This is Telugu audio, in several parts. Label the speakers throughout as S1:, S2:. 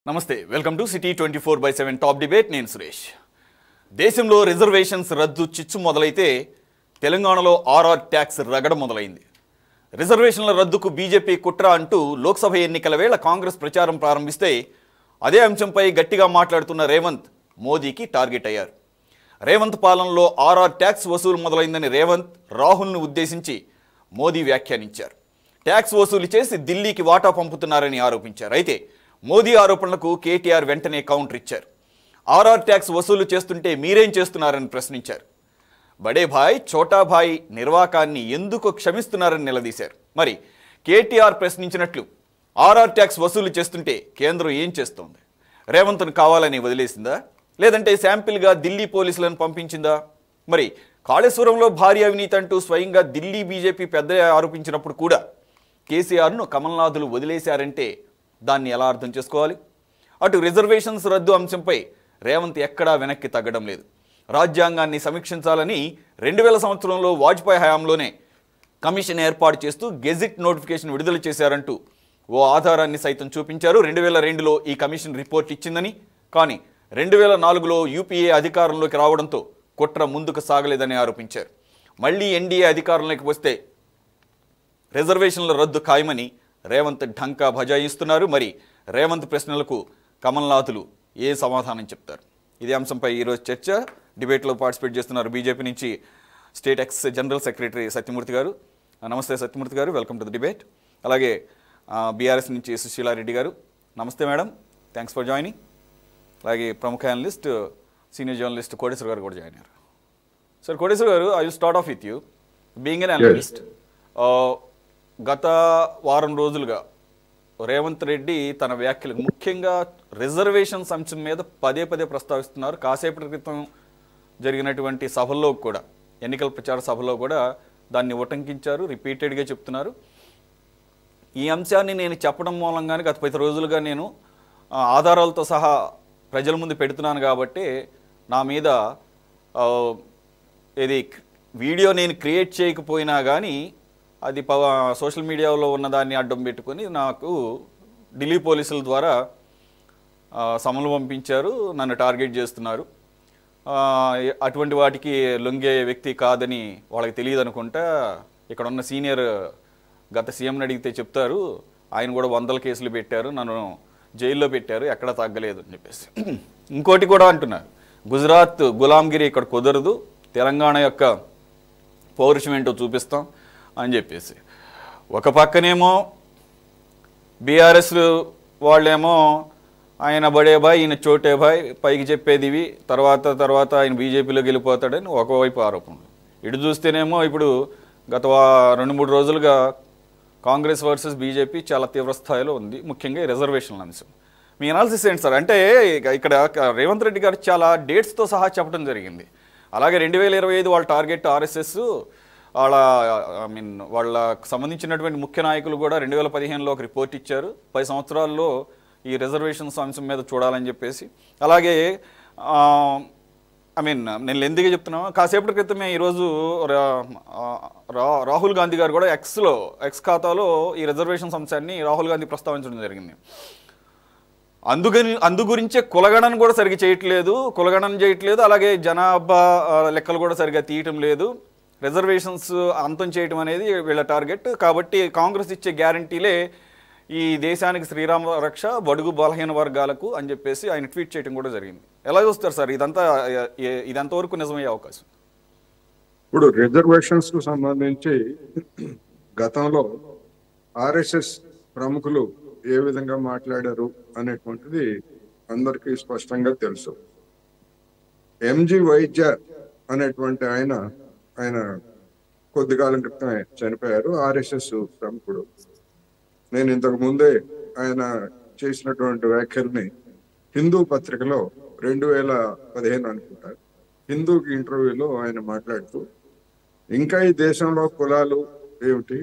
S1: నమస్తే welcome to city 24/7 top debate నేను సురేష్. దేశంలో రిజర్వేషన్స్ రద్దు చిచ్చు మొదలైతే తెలంగాణలో ఆర్ఆర్ ట్యాక్స్ రగడ మొదలైంది. రిజర్వేషన్ల రద్దుకు బీజేపీ కుట్ర అంటూ లోక్సభ ఎన్నికల వేళ కాంగ్రెస్ ప్రచారం ప్రారంభిస్తే అదే అంశంపై గట్టిగా మాట్లాడుతున్న రేవంత్ మోదీకి టార్గెట్ అయ్యారు. రేవంత్ పాలనలో ఆర్ఆర్ ట్యాక్స్ వసూలు మొదలైందని రేవంత్ రాహుల్ను ఉద్దేశించి మోదీ వ్యాఖ్యానించారు. ట్యాక్స్ వసూలు చేసి ఢిల్లీకి వాటా పంపుతున్నారని ఆరోపించారు. అయితే మోదీ ఆరోపణలకు కేటీఆర్ వెంటనే కౌంటర్ ఇచ్చారు. ఆర్ఆర్ ట్యాక్స్ వసూలు చేస్తుంటే మీరేం చేస్తున్నారని ప్రశ్నించారు. బడే భాయ్ చోటా భాయ్ నిర్వాకాన్ని ఎందుకు క్షమిస్తున్నారని నిలదీశారు. మరి కేటీఆర్ ప్రశ్నించినట్లు ఆర్ఆర్ ట్యాక్స్ వసూలు చేస్తుంటే కేంద్రం ఏం చేస్తోంది? రేవంత్ను కావాలని వదిలేసిందా, లేదంటే శాంపిల్గా ఢిల్లీ పోలీసులను పంపించిందా? మరి కాళేశ్వరంలో భారీ అవినీతి అంటూ స్వయంగా ఢిల్లీ బీజేపీ పెద్ద ఆరోపించినప్పుడు కూడా కేసీఆర్ను కమల్నాథులు వదిలేశారంటే దాన్ని ఎలా అర్థం చేసుకోవాలి? అటు రిజర్వేషన్స్ రద్దు అంశంపై రేవంత్ ఎక్కడా వెనక్కి తగ్గడం లేదు. రాజ్యాంగాన్ని సమీక్షించాలని 2000 సంవత్సరంలో వాజ్పేయి హయాంలోనే కమిషన్ ఏర్పాటు చేస్తూ గెజిట్ నోటిఫికేషన్ విడుదల చేశారంటూ ఓ ఆధారాన్ని సైతం చూపించారు. 2002లో ఈ కమిషన్ రిపోర్ట్ ఇచ్చిందని, కానీ 2004లో యూపీఏ అధికారంలోకి రావడంతో కుట్ర ముందుకు సాగలేదని ఆరోపించారు. మళ్ళీ ఎన్డీఏ అధికారంలోకి వస్తే రిజర్వేషన్ల రద్దు ఖాయమని రేవంత్ ఢంకా బజాయిస్తున్నారు. మరి రేవంత్ ప్రశ్నలకు కమల్నాథులు ఏ సమాధానం చెప్తారు? ఇదే అంశంపై ఈరోజు చర్చ. డిబేట్లో పార్టిసిపేట్ చేస్తున్నారు బీజేపీ నుంచి state X general secretary Satyamurthy గారు. నమస్తే సత్యమూర్తి గారు, వెల్కమ్ టు ద డిబేట్. అలాగే బీఆర్ఎస్ నుంచి సుశీలారెడ్డి గారు. నమస్తే మేడం, థ్యాంక్స్ ఫర్ జాయినింగ్. అలాగే ప్రముఖ అనలిస్ట్ సీనియర్ జర్నలిస్ట్ కోటేశ్వర్ గారు కూడా జాయిన్ అయ్యారు. సార్ కోటేశ్వర్ గారు, I will start of with you. Being an analyst, గత వారం రోజులుగా రేవంత్ రెడ్డి తన వ్యాఖ్యలు ముఖ్యంగా రిజర్వేషన్స్ అంశం మీద పదే పదే ప్రస్తావిస్తున్నారు. కాసేపటి క్రితం జరిగినటువంటి సభల్లో కూడా, ఎన్నికల ప్రచార సభలో కూడా దాన్ని ఉటంకించారు, రిపీటెడ్గా చెప్తున్నారు. ఈ అంశాన్ని నేను చెప్పడం మూలంగానే గత 10 రోజులుగా నేను ఆధారాలతో సహా ప్రజల ముందు పెడుతున్నాను కాబట్టి నా మీద ఇది వీడియో నేను క్రియేట్ చేయకపోయినా కానీ అది సోషల్ మీడియాలో ఉన్నదాన్ని అడ్డం పెట్టుకొని నాకు ఢిల్లీ పోలీసుల ద్వారా సమన్లు పంపించారు, నన్ను టార్గెట్ చేస్తున్నారు. అటువంటి వాటికి లొంగే వ్యక్తి కాదని వాళ్ళకి తెలియదు అనుకుంటా. ఇక్కడ ఉన్న సీనియర్ గత సీఎంని అడిగితే చెప్తారు, ఆయన కూడా 100 కేసులు పెట్టారు, నన్ను జైల్లో పెట్టారు, ఎక్కడా తగ్గలేదు అని చెప్పేసి. ఇంకోటి కూడా అంటున్నారు, గుజరాత్ గులాంగిరి ఇక్కడ కుదరదు, తెలంగాణ యొక్క పౌరుషం ఏంటో చూపిస్తాం అని చెప్పేసి. ఒక పక్కనేమో బీఆర్ఎస్ వాళ్ళేమో ఆయన బడే బాయ్, ఈయన చోటే బాయ్, పైకి చెప్పేది ఇవి, తర్వాత ఆయన బీజేపీలోకి వెళ్ళిపోతాడని ఒకవైపు ఆరోపణలు. ఇటు చూస్తేనేమో ఇప్పుడు గత 2-3 రోజులుగా కాంగ్రెస్ వర్సెస్ బీజేపీ చాలా తీవ్ర స్థాయిలో ఉంది, ముఖ్యంగా రిజర్వేషన్ల అంశం. మీ అనాలిసిస్ ఏంటి సార్? అంటే ఇక్కడ రేవంత్ రెడ్డి గారు చాలా డేట్స్తో సహా చెప్పడం జరిగింది. అలాగే 2025 వాళ్ళ టార్గెట్ ఆర్ఎస్ఎస్, వాళ్ళకు సంబంధించినటువంటి ముఖ్య నాయకులు కూడా 2015లో ఒక రిపోర్ట్ ఇచ్చారు, 10 సంవత్సరాల్లో ఈ రిజర్వేషన్స్ అంశం మీద చూడాలని చెప్పేసి. అలాగే నేను లెందీగా చెప్తున్నాను, కాసేపటి క్రితమే ఈరోజు రాహుల్ గాంధీ గారు కూడా ఎక్స్ ఖాతాలో ఈ రిజర్వేషన్స్ అంశాన్ని రాహుల్ గాంధీ ప్రస్తావించడం జరిగింది. అందు గురించే కులగణన కూడా సరిగ్గా చేయట్లేదు, అలాగే జనాభా లెక్కలు కూడా సరిగ్గా తీయటం లేదు. రిజర్వేషన్స్ అంతం చేయడం అనేది వీళ్ళ టార్గెట్. కాబట్టి కాంగ్రెస్ ఇచ్చే గ్యారంటీలే ఈ దేశానికి శ్రీరామ రక్ష, బడుగు బలహీన వర్గాలకు అని చెప్పేసి ఆయన ట్వీట్ చేయడం కూడా జరిగింది. ఎలా చూస్తారు సార్ ఇదంతవరకు నిజమయ్యే అవకాశం?
S2: ఇప్పుడు రిజర్వేషన్స్ కు సంబంధించి గతంలో ఆర్ఎస్ఎస్ ప్రముఖులు ఏ విధంగా మాట్లాడారు అనేటువంటిది అందరికీ స్పష్టంగా తెలుసు. ఎంజి వైద్య అనేటువంటి ఆయన కొద్ది కాలం క్రితమే చనిపోయారు, ఆర్ఎస్ఎస్ ప్రముఖుడు. నేను ఇంతకు ముందే ఆయన చేసినటువంటి వ్యాఖ్యల్ని హిందూ పత్రికలో 2015 అనుకుంటా, హిందూకి ఇంటర్వ్యూలో ఆయన మాట్లాడుతూ, ఇంకా ఈ దేశంలో కులాలు ఏమిటి,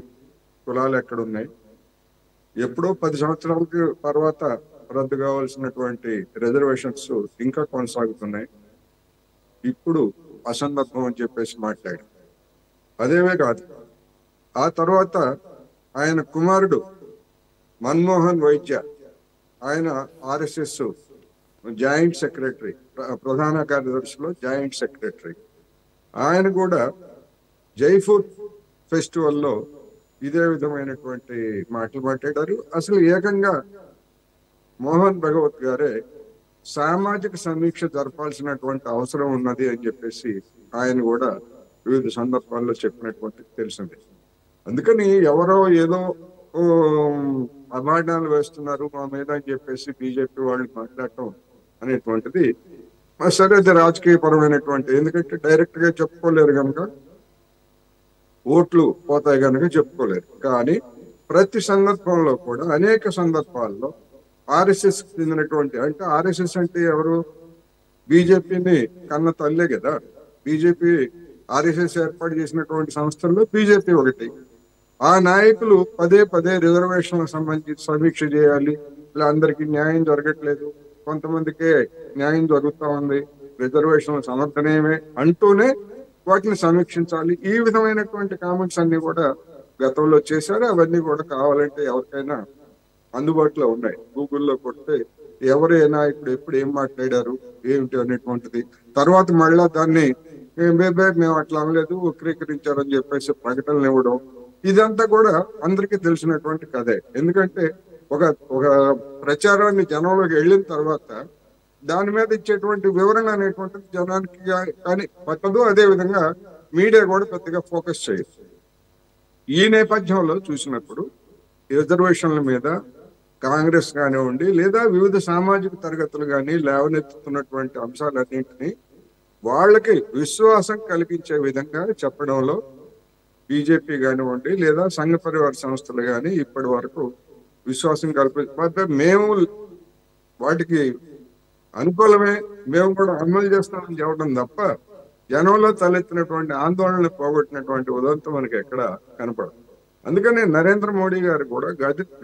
S2: కులాలు ఎక్కడున్నాయి, ఎప్పుడో 10 సంవత్సరాల తర్వాత రద్దు కావాల్సినటువంటి రిజర్వేషన్స్ ఇంకా కొనసాగుతున్నాయి, ఇప్పుడు అసందర్భం అని చెప్పేసి మాట్లాడు. అదేమే కాదు, ఆ తర్వాత ఆయన కుమారుడు మన్మోహన్ వైద్య ఆయన ఆర్ఎస్ఎస్ జాయింట్ సెక్రటరీ, ప్రధాన కార్యదర్శిలో జాయింట్ సెక్రటరీ. ఆయన కూడా జైపూర్ ఫెస్టివల్లో ఇదే విధమైనటువంటి మాటలు మాట్లాడారు. అసలు ఏకంగా మోహన్ భగవత్ గారే సామాజిక సమీక్ష జరపాల్సినటువంటి అవసరం ఉన్నది అని చెప్పేసి ఆయన కూడా వివిధ సందర్భాల్లో చెప్పినటువంటి తెలిసింది. అందుకని ఎవరో ఏదో అభాండాలు వేస్తున్నారు మా మీద అని చెప్పేసి బీజేపీ వాళ్ళు మాట్లాడటం అనేటువంటిది సరే, అది రాజకీయ పరమైనటువంటి, ఎందుకంటే డైరెక్ట్ గా చెప్పుకోలేరు కనుక, ఓట్లు పోతాయి కనుక చెప్పుకోలేరు. కానీ ప్రతి సందర్భంలో కూడా అనేక సందర్భాల్లో ఆర్ఎస్ఎస్ చెందినటువంటి, అంటే ఆర్ఎస్ఎస్ అంటే ఎవరు? బీజేపీని కన్న తల్లే కదా. బీజేపీ ఆర్ఎస్ఎస్ ఏర్పాటు చేసినటువంటి సంస్థల్లో బీజేపీ ఒకటి. ఆ నాయకులు పదే పదే రిజర్వేషన్లకు సంబంధించి సమీక్ష చేయాలి, ఇలా అందరికీ న్యాయం జరగట్లేదు, కొంతమందికే న్యాయం జరుగుతూ ఉంది, రిజర్వేషన్ల సమర్థనీయమే అంటూనే వాటిని సమీక్షించాలి. ఈ విధమైనటువంటి కామెంట్స్ అన్ని కూడా గతంలో చేశారు. అవన్నీ కూడా కావాలంటే ఎవరికైనా అందుబాటులో ఉన్నాయి. గూగుల్లో కొడితే ఎవరైనా ఇప్పుడు ఎప్పుడు ఏం మాట్లాడారు ఏమిటి అనేటువంటిది. తర్వాత మళ్ళా దాన్ని మేము అట్లా అనలేదు, వక్రీకరించారని చెప్పేసి ప్రకటనలు ఇవ్వడం, ఇదంతా కూడా అందరికీ తెలిసినటువంటి కథే. ఎందుకంటే ఒక ప్రచారాన్ని జనంలోకి వెళ్ళిన తర్వాత దాని మీద ఇచ్చేటువంటి వివరణ అనేటువంటిది జనానికి కానీ పట్టదు. అదే విధంగా మీడియా కూడా పెద్దగా ఫోకస్ చేయదు. ఈ నేపథ్యంలో చూసినప్పుడు రిజర్వేషన్ల మీద కాంగ్రెస్ కానివ్వండి, లేదా వివిధ సామాజిక తరగతులు కానీ లేవనెత్తుతున్నటువంటి అంశాలన్నింటినీ వాళ్ళకి విశ్వాసం కలిగించే విధంగా చెప్పడంలో బీజేపీ కానివ్వండి, లేదా సంఘ పరివార సంస్థలు కానీ ఇప్పటి వరకు విశ్వాసం కల్పించే, మేము వాటికి అనుకూలమే, మేము కూడా అమలు చేస్తామని చెప్పడం తప్ప జనంలో తలెత్తినటువంటి ఆందోళనలు పోగొట్టినటువంటి ఉదంతం మనకి ఎక్కడ కనపడదు. అందుకని నరేంద్ర మోడీ గారు కూడా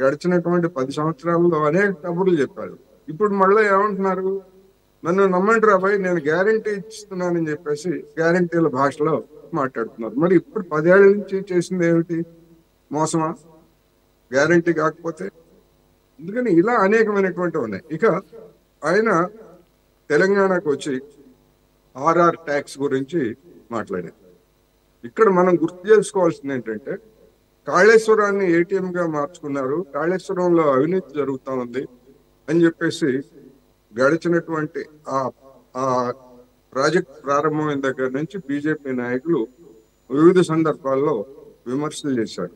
S2: గడిచినటువంటి 10 సంవత్సరాల్లో అనేక కబుర్లు చెప్పారు. ఇప్పుడు మళ్ళీ ఏమంటున్నారు? నన్ను నమ్మండి రాబాయ్, నేను గ్యారంటీ ఇస్తున్నానని చెప్పేసి గ్యారంటీల భాషలో మాట్లాడుతున్నారు. మరి ఇప్పుడు 10 ఏళ్ల నుంచి చేసింది ఏమిటి? మోసమా? గ్యారంటీ కాకపోతే? అందుకని ఇలా అనేకమైనటువంటివి ఉన్నాయి. ఇక ఆయన తెలంగాణకు వచ్చి ఆర్ఆర్ ట్యాక్స్ గురించి మాట్లాడారు. ఇక్కడ మనం గుర్తు చేసుకోవాల్సింది ఏంటంటే, కాళేశ్వరాన్ని ఏటీఎం గా మార్చుకున్నారు, కాళేశ్వరంలో అవినీతి జరుగుతా ఉంది అని చెప్పేసి గడిచినటువంటి ఆ ప్రాజెక్ట్ ప్రారంభమైన దగ్గర నుంచి బీజేపీ నాయకులు వివిధ సందర్భాల్లో విమర్శలు చేశారు.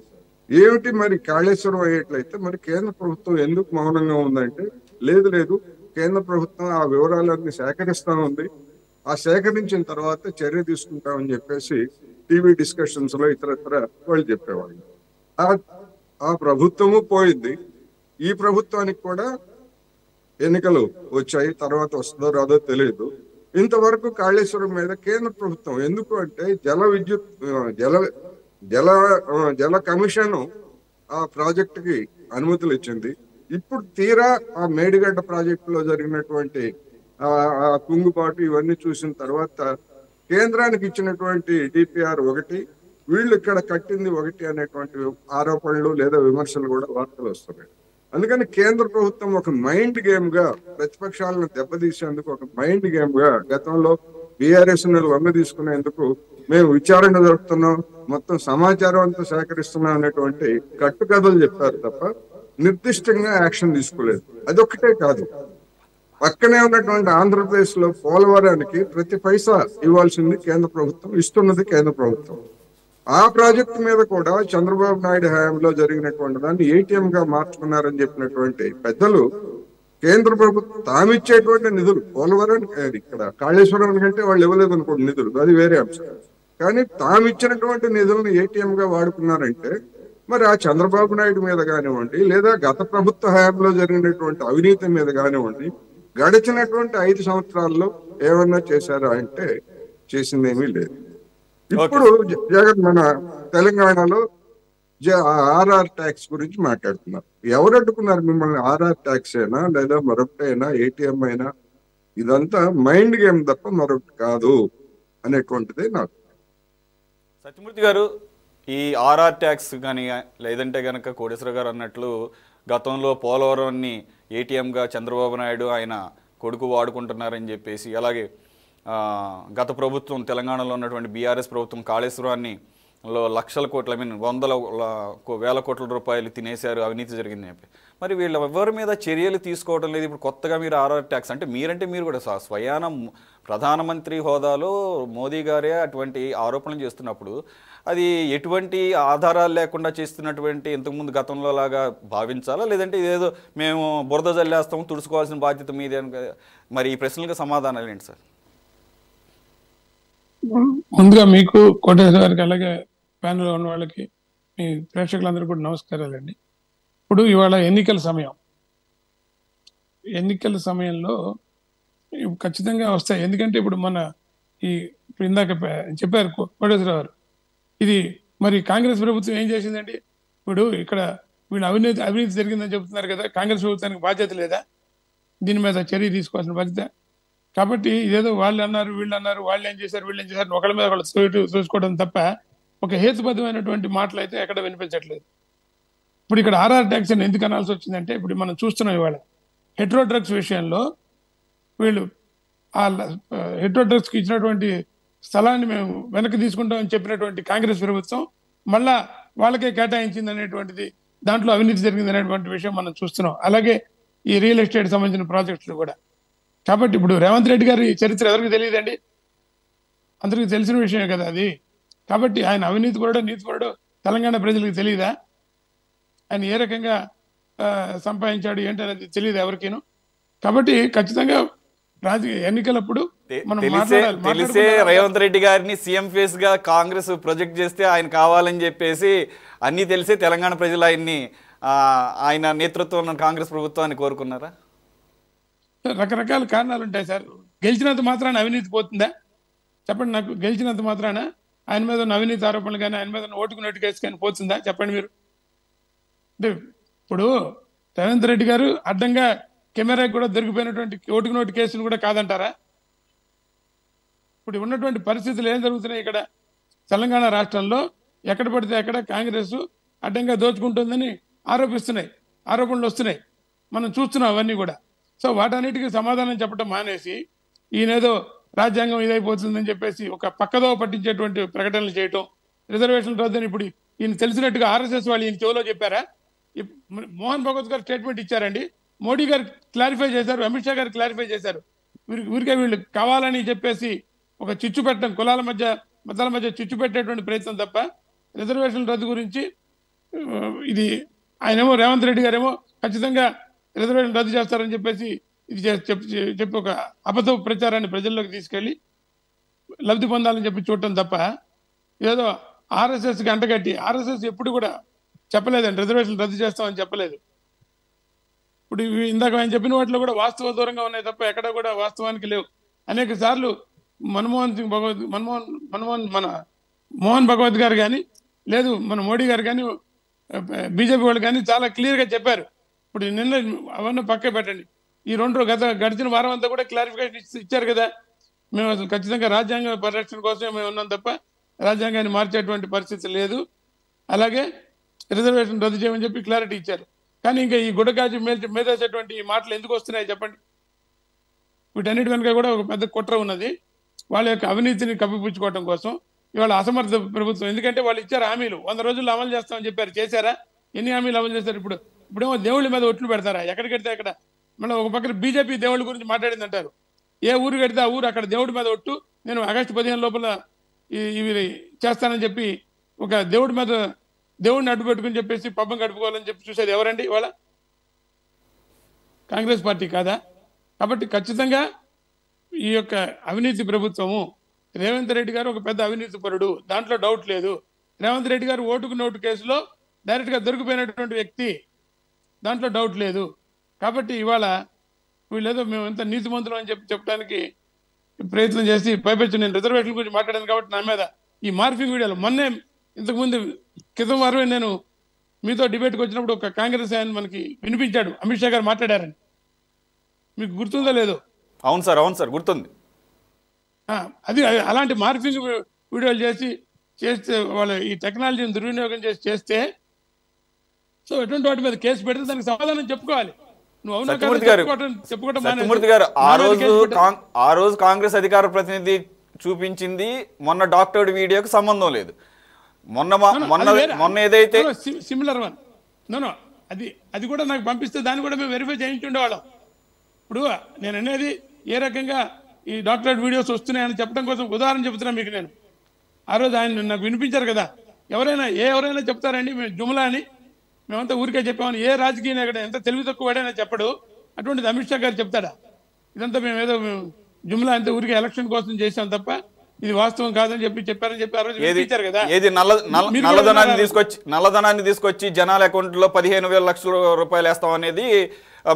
S2: ఏమిటి మరి కాళేశ్వరం అయ్యేట్లయితే మరి కేంద్ర ప్రభుత్వం ఎందుకు మౌనంగా ఉందంటే, లేదు కేంద్ర ప్రభుత్వం ఆ వివరాలన్నీ సేకరిస్తా ఉంది, ఆ సేకరించిన తర్వాత చర్య తీసుకుంటామని చెప్పేసి టీవీ డిస్కషన్స్ లో ఇతరత్ర వాళ్ళు చెప్పేవాళ్ళు. ఆ ప్రభుత్వము పోయింది. ఈ ప్రభుత్వానికి కూడా ఎన్నికలు వచ్చాయి, తర్వాత వస్తుందో రాదో తెలియదు. ఇంతవరకు కాళేశ్వరం మీద కేంద్ర ప్రభుత్వం, ఎందుకు అంటే జల కమిషన్ ఆ ప్రాజెక్టుకి అనుమతులు ఇచ్చింది. ఇప్పుడు తీరా ఆ మేడిగడ్డ ప్రాజెక్టులో జరిగినటువంటి ఆ కుంగుబాటు ఇవన్నీ చూసిన తర్వాత కేంద్రానికి ఇచ్చినటువంటి డిపిఆర్ ఒకటి, వీళ్ళు ఇక్కడ కట్టింది ఒకటి అనేటువంటి ఆరోపణలు లేదా విమర్శలు కూడా వార్తలు వస్తున్నాయి. అందుకని కేంద్ర ప్రభుత్వం ఒక మైండ్ గేమ్ గా ప్రతిపక్షాలను దెబ్బతీసేందుకు, ఒక మైండ్ గేమ్ గా గతంలో బీఆర్ఎస్ లొంగ తీసుకునేందుకు మేము విచారణ జరుపుతున్నాం, మొత్తం సమాచారం అంతా సేకరిస్తున్నాం అనేటువంటి కట్టుకథలు చెప్పారు తప్ప నిర్దిష్టంగా యాక్షన్ తీసుకోలేదు. అదొక్కటే కాదు, పక్కనే ఉన్నటువంటి ఆంధ్రప్రదేశ్ లో పోలవరానికి ప్రతి పైసా ఇవ్వాల్సింది కేంద్ర ప్రభుత్వం, ఇస్తున్నది కేంద్ర ప్రభుత్వం. ఆ ప్రాజెక్టు మీద కూడా చంద్రబాబు నాయుడు హయాంలో జరిగినటువంటి దాన్ని ఏటీఎం గా మార్చుకున్నారని చెప్పినటువంటి పెద్దలు కేంద్ర ప్రభుత్వం తామిచ్చేటువంటి నిధులు, పోలవరానికి ఇక్కడ కాళేశ్వరం కంటే వాళ్ళు ఇవ్వలేదు అనుకోండి నిధులు, అది వేరే అంశం, కానీ తామిచ్చినటువంటి నిధులను ఏటీఎం గా వాడుకున్నారంటే మరి ఆ చంద్రబాబు నాయుడు మీద కానివ్వండి, లేదా గత ప్రభుత్వ హయాంలో జరిగినటువంటి అవినీతి మీద కానివ్వండి, గడిచినటువంటి 5 సంవత్సరాల్లో ఏమన్నా చేశారా అంటే చేసిందేమీ లేదు. ఇప్పుడు జగన్ మన తెలంగాణలో ఆర్ఆర్ ట్యాక్స్ గురించి మాట్లాడుతున్నారు. ఎవరు అడ్డుకున్నారు మిమ్మల్ని? ఆర్ఆర్ ట్యాక్స్ అయినా లేదా మరొకటైనా ఏటీఎం అయినా, ఇదంతా మైండ్ గేమ్ తప్ప మరొకటి కాదు అనేటువంటిదే నాకు.
S1: సత్యమూర్తి గారు, ఈ ఆర్ఆర్ ట్యాక్స్ కానీ లేదంటే కనుక కోటేశ్వర గారు అన్నట్లు గతంలో పోలవరాన్ని ఏటీఎంగా చంద్రబాబు నాయుడు ఆయన కొడుకు వాడుకుంటున్నారని చెప్పేసి, అలాగే గత ప్రభుత్వం తెలంగాణలో ఉన్నటువంటి బీఆర్ఎస్ ప్రభుత్వం కాళేశ్వరాన్ని లక్షల కోట్ల వేల కోట్ల రూపాయలు తినేశారు, అవినీతి జరిగిందని చెప్పి. మరి వీళ్ళ ఎవరి మీద చర్యలు తీసుకోవడం లేదు. ఇప్పుడు కొత్తగా మీరు ఆర్ఆర్ ట్యాక్స్ అంటే మీరు కూడా స్వయాన ప్రధానమంత్రి హోదాలో మోదీ గారే అటువంటి ఆరోపణలు చేస్తున్నప్పుడు అది ఎటువంటి ఆధారాలు లేకుండా చేస్తున్నటువంటి ఇంతకుముందు గతంలో లాగా భావించాలా, లేదంటే ఇదేదో మేము బురద జల్లేస్తాము తుడుచుకోవాల్సిన బాధ్యత మీదే? మరి ఈ ప్రశ్నలకు సమాధానాలు ఏంటి సార్?
S3: ముందుగా మీకు కోటేశ్వర గారికి, అలాగే ప్యానెల్ ఉన్న వాళ్ళకి, మీ ప్రేక్షకులందరూ కూడా నమస్కారాలండి. ఇప్పుడు ఇవాళ ఎన్నికల సమయంలో ఖచ్చితంగా వస్తాయి. ఎందుకంటే ఇప్పుడు మన ఇప్పుడు ఇందాక చెప్పారు కోటేశ్వర గారు, ఇది మరి కాంగ్రెస్ ప్రభుత్వం ఏం చేసిందండి? ఇప్పుడు ఇక్కడ వీళ్ళు అవినీతి జరిగిందని చెబుతున్నారు కదా, కాంగ్రెస్ ప్రభుత్వానికి బాధ్యత లేదా? దీని మీద చర్య తీసుకోవాల్సిన బాధ్యత. కాబట్టి ఇదేదో వాళ్ళు అన్నారు వీళ్ళు అన్నారు, వాళ్ళు ఏం చేశారు వీళ్ళు ఏం చేశారు ఒకళ్ళ మీద ఒకళ్ళు చూసుకోవడం తప్ప ఒక హేతుబద్ధమైనటువంటి మాటలు అయితే ఎక్కడ వినిపించట్లేదు. ఇప్పుడు ఇక్కడ ఆర్ఆర్ ట్యాక్స్ అని ఎందుకు అనాల్సి వచ్చిందంటే, ఇప్పుడు మనం చూస్తున్నాం ఇవాళ హెట్రో డ్రగ్స్ విషయంలో వీళ్ళు ఆ హెట్రో డ్రగ్స్కి ఇచ్చినటువంటి స్థలాన్ని మేము వెనక్కి తీసుకుంటామని చెప్పినటువంటి కాంగ్రెస్ ప్రభుత్వం మళ్ళా వాళ్ళకే కేటాయించింది అనేటువంటిది, దాంట్లో అవినీతి జరిగింది అనేటువంటి విషయం మనం చూస్తున్నాం. అలాగే ఈ రియల్ ఎస్టేట్ సంబంధించిన ప్రాజెక్టులు కూడా. కాబట్టి ఇప్పుడు రేవంత్ రెడ్డి గారి చరిత్ర ఎవరికి తెలియదండి, అందరికీ తెలిసిన విషయమే కదా అది. కాబట్టి ఆయన అవినీతి పరుడో నీతి పరుడో తెలంగాణ ప్రజలకు తెలియదా? ఆయన ఏ రకంగా సంపాదించాడు ఏంటనేది తెలియదు ఎవరికీను. కాబట్టి ఖచ్చితంగా ఎన్నికలప్పుడు మనం
S1: తెలిసే రేవంత్ రెడ్డి గారిని సీఎం ఫేస్ గా కాంగ్రెస్ ప్రొజెక్ట్ చేస్తే ఆయన కావాలని చెప్పేసి అన్ని తెలిసే తెలంగాణ ప్రజలు ఆయన నేతృత్వం కాంగ్రెస్ ప్రభుత్వాన్ని కోరుకున్నారా?
S3: రకరకాల కారణాలు ఉంటాయి సార్. గెలిచినంత మాత్రాన అవినీతి పోతుందా చెప్పండి నాకు? గెలిచినంత మాత్రాన ఆయన మీద ఉన్న అవినీతి ఆరోపణలు కానీ, ఆయన మీద ఉన్న ఓటుకు నోటు కేసు కానీ పోతుందా చెప్పండి మీరు? అంటే ఇప్పుడు రేవంత్ రెడ్డి గారు అడ్డంగా కెమెరాకి కూడా దొరికిపోయినటువంటి ఓటుకు నోటు కేసులు కూడా కాదంటారా? ఇప్పుడు ఉన్నటువంటి పరిస్థితులు ఏం జరుగుతున్నాయి ఇక్కడ తెలంగాణ రాష్ట్రంలో? ఎక్కడ పడితే అక్కడ కాంగ్రెస్ అడ్డంగా దోచుకుంటుందని ఆరోపణలు వస్తున్నాయి, మనం చూస్తున్నాం అవన్నీ కూడా. సో వాటన్నిటికీ సమాధానం చెప్పడం మానేసి ఈయనేదో రాజ్యాంగం ఇదైపోతుందని చెప్పేసి ఒక పక్కదో పట్టించేటువంటి ప్రకటనలు చేయటం, రిజర్వేషన్ రద్దని ఇప్పుడు ఈయన తెలిసినట్టుగా ఆర్ఎస్ఎస్ వాళ్ళు ఈయన చెవులో చెప్పారా? మోహన్ భగవత్ గారు స్టేట్మెంట్ ఇచ్చారండి, మోడీ గారు క్లారిఫై చేశారు, అమిత్ షా గారు క్లారిఫై చేశారు. వీరికే వీళ్ళు కావాలని చెప్పేసి ఒక చిచ్చు పెట్టడం, మతాల మధ్య చిచ్చు పెట్టేటువంటి ప్రయత్నం తప్ప రిజర్వేషన్ రద్దు గురించి ఇది ఆయనేమో రేవంత్ రెడ్డి గారేమో ఖచ్చితంగా రిజర్వేషన్ రద్దు చేస్తారని చెప్పేసి ఇది చెప్పి ఒక అబద్ధ ప్రచారాన్ని ప్రజల్లోకి తీసుకెళ్లి లబ్ధి పొందాలని చెప్పి చూడటం తప్ప ఏదో ఆర్ఎస్ఎస్కి అంటగట్టి, ఆర్ఎస్ఎస్ ఎప్పుడు కూడా చెప్పలేదండి రిజర్వేషన్ రద్దు చేస్తామని చెప్పలేదు. ఇప్పుడు ఇందాక ఆయన చెప్పిన వాటిలో కూడా వాస్తవ దూరంగా ఉన్నాయి తప్ప ఎక్కడ కూడా వాస్తవానికి లేవు. అనేక సార్లు మోహన్ భగవత్ గారు కానీ, లేదు మన మోడీ గారు కానీ, బీజేపీ వాళ్ళు కానీ చాలా క్లియర్గా చెప్పారు. ఇప్పుడు నిన్న అవన్నీ పక్క పెట్టండి, ఈ గడిచిన వారం అంతా కూడా క్లారిఫికేషన్ ఇచ్చారు కదా, మేము అసలు ఖచ్చితంగా రాజ్యాంగ పరిరక్షణ కోసమే మేము ఉన్నాం తప్ప రాజ్యాంగాన్ని మార్చేటువంటి పరిస్థితి లేదు, అలాగే రిజర్వేషన్ రద్దు చేయమని చెప్పి క్లారిటీ ఇచ్చారు. కానీ ఇంకా ఈ గుడకాజు మేధేసేటువంటి ఈ మాటలు ఎందుకు వస్తున్నాయి చెప్పండి? వీటన్నిటి వెనుక కూడా ఒక పెద్ద కుట్ర ఉన్నది. వాళ్ళ యొక్క అవినీతిని కప్పిపుచ్చుకోవడం కోసం ఇవాళ అసమర్థ ప్రభుత్వం. ఎందుకంటే వాళ్ళు ఇచ్చారు హామీలు, 100 రోజుల్లో అమలు చేస్తామని చెప్పారు, చేశారా? ఎన్ని హామీలు అమలు చేశారు? ఇప్పుడేమో దేవుళ్ళ మీద ఒట్లు పెడతారా? ఎక్కడ కడితే అక్కడ. మళ్ళీ ఒక పక్కన బీజేపీ దేవుళ్ళ గురించి మాట్లాడింది అంటారు. ఏ ఊరు కడితే ఆ ఊరు అక్కడ దేవుడి మీద ఒట్టు, నేను ఆగస్టు 15 లోపల ఇవి చేస్తానని చెప్పి ఒక దేవుడిని అడ్డు పెట్టుకుని చెప్పేసి పబ్బం గడుపుకోవాలని చెప్పి చూసేది ఎవరండి ఇవాళ? కాంగ్రెస్ పార్టీ కాదా? కాబట్టి ఖచ్చితంగా ఈ యొక్క అవినీతి ప్రభుత్వము, రేవంత్ రెడ్డి గారు ఒక పెద్ద అవినీతి పరుడు, దాంట్లో డౌట్ లేదు. రేవంత్ రెడ్డి గారు ఓటుకు నోటు కేసులో డైరెక్ట్గా దొరికిపోయినటువంటి వ్యక్తి, దాంట్లో డౌట్ లేదు. కాబట్టి ఇవాళ వీళ్ళేదో మేము ఎంత నీతిమంతులు అని చెప్పడానికి ప్రయత్నం చేసి పైపెచ్చు నేను రిజర్వేషన్ గురించి మాట్లాడాను కాబట్టి నా మీద ఈ మార్ఫింగ్ వీడియోలు. మొన్నే ఇంతకుముందు క్రితం వారమే నేను మీతో డిబేట్కి వచ్చినప్పుడు ఒక కాంగ్రెస్ ఆయన మనకి వినిపించాడు, అమిత్ షా గారు మాట్లాడారని. మీకు గుర్తుందో లేదో?
S1: అవును సార్ గుర్తుంది.
S3: అది అలాంటి మార్ఫింగ్ వీడియోలు చేస్తే వాళ్ళ ఈ టెక్నాలజీని దుర్వినియోగం చేస్తే సో ఎటువంటి వాటి మీద కేసు పెడితే దానికి సమాధానం చెప్పుకోవాలి. నువ్వు అవునా కాదా
S1: సత్యమూర్తి గారు,
S3: చెప్పుకోవటం
S1: సత్యమూర్తి గారు, ఆ రోజు కాంగ్రెస్ అధికార ప్రతినిధి చూపించింది మొన్న డాక్టర్ వీడియోకి సంబంధం లేదు. మొన్న ఏదైతే
S3: సిమిలర్ వన్ నో అది కూడా నాకు పంపిస్తే దాన్ని కూడా మేము వెరిఫై చేయించుండేవాళ్ళం. ఇప్పుడు నేను అనేది ఏ రకంగా ఈ డాక్టరేట్ వీడియోస్ వస్తున్నాయని చెప్పడం కోసం ఉదాహరణ చెబుతున్నా మీకు. నేను ఆ రోజు ఆయన నాకు వినిపించారు కదా, ఎవరైనా చెప్తారండి మేము జుమ్లా అని, మేమంతా ఊరికే చెప్పామని. ఏ రాజకీయ నాయకుడు ఎంత తెలివి తక్కువ వాడైనా చెప్పడు. అటువంటిది అమిత్ షా గారు చెప్తాడా ఇదంతా మేము జుమ్లా అంతా ఊరికే ఎలక్షన్ కోసం చేసాం తప్ప ఇది వాస్తవం కాదని చెప్పారని చెప్పి ఆ రోజు వినిపించారు కదా.
S1: ఏది నల్లధనాన్ని తీసుకొచ్చి జనాల అకౌంట్లో 15,000 లక్షల రూపాయలు వేస్తాం అనేది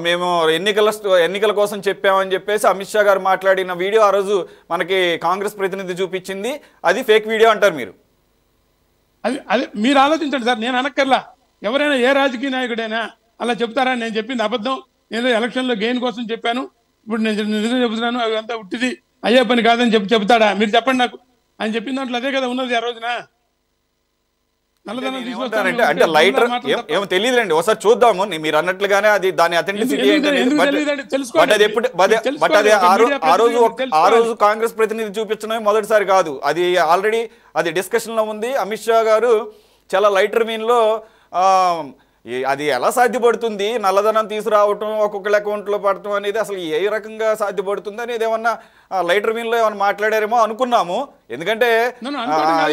S1: మేము ఎన్నికల కోసం చెప్పామని చెప్పేసి అమిత్ షా గారు మాట్లాడిన వీడియో ఆ రోజు మనకి కాంగ్రెస్ ప్రతినిధి చూపించింది. అది ఫేక్ వీడియో అంటారు మీరు.
S3: అది మీరు ఆలోచించండి సార్, నేను అనక్కర్లా. ఎవరైనా ఏ రాజకీయ నాయకుడైనా అలా చెప్తారా? నేను చెప్పింది అబద్ధం, నేను ఎలక్షన్లో గెయిన్ కోసం చెప్పాను, ఇప్పుడు నేను నిజం చెబుతున్నాను, అవి అంతా ఉట్టిది అయ్యే పని కాదని చెప్తాడా? మీరు చెప్పండి నాకు. ఆయన చెప్పిన దాంట్లో అదే కదా ఉన్నది ఆ రోజున. నల్లధనం తీసుకొస్తారంటే
S1: అంటే లైటర్ ఏమో తెలియదులేండి, ఒకసారి చూద్దాము. మీరు అన్నట్లుగానే అది దాని అథెంటిసిటీ ఆ రోజు కాంగ్రెస్ ప్రతినిధి చూపించడం మొదటిసారి కాదు, అది ఆల్రెడీ అది డిస్కషన్ లో ఉంది. అమిత్ షా గారు చాలా లైటర్ మీన్ లో అది ఎలా సాధ్యపడుతుంది, నల్లధనం తీసుకురావటం ఒక్కొక్కరి అకౌంట్లో పడటం అనేది అసలు ఏ రకంగా సాధ్యపడుతుంది అనేది ఏమన్నా లైటర్ మీన్లో ఏమన్నా మాట్లాడారేమో అనుకున్నాము. ఎందుకంటే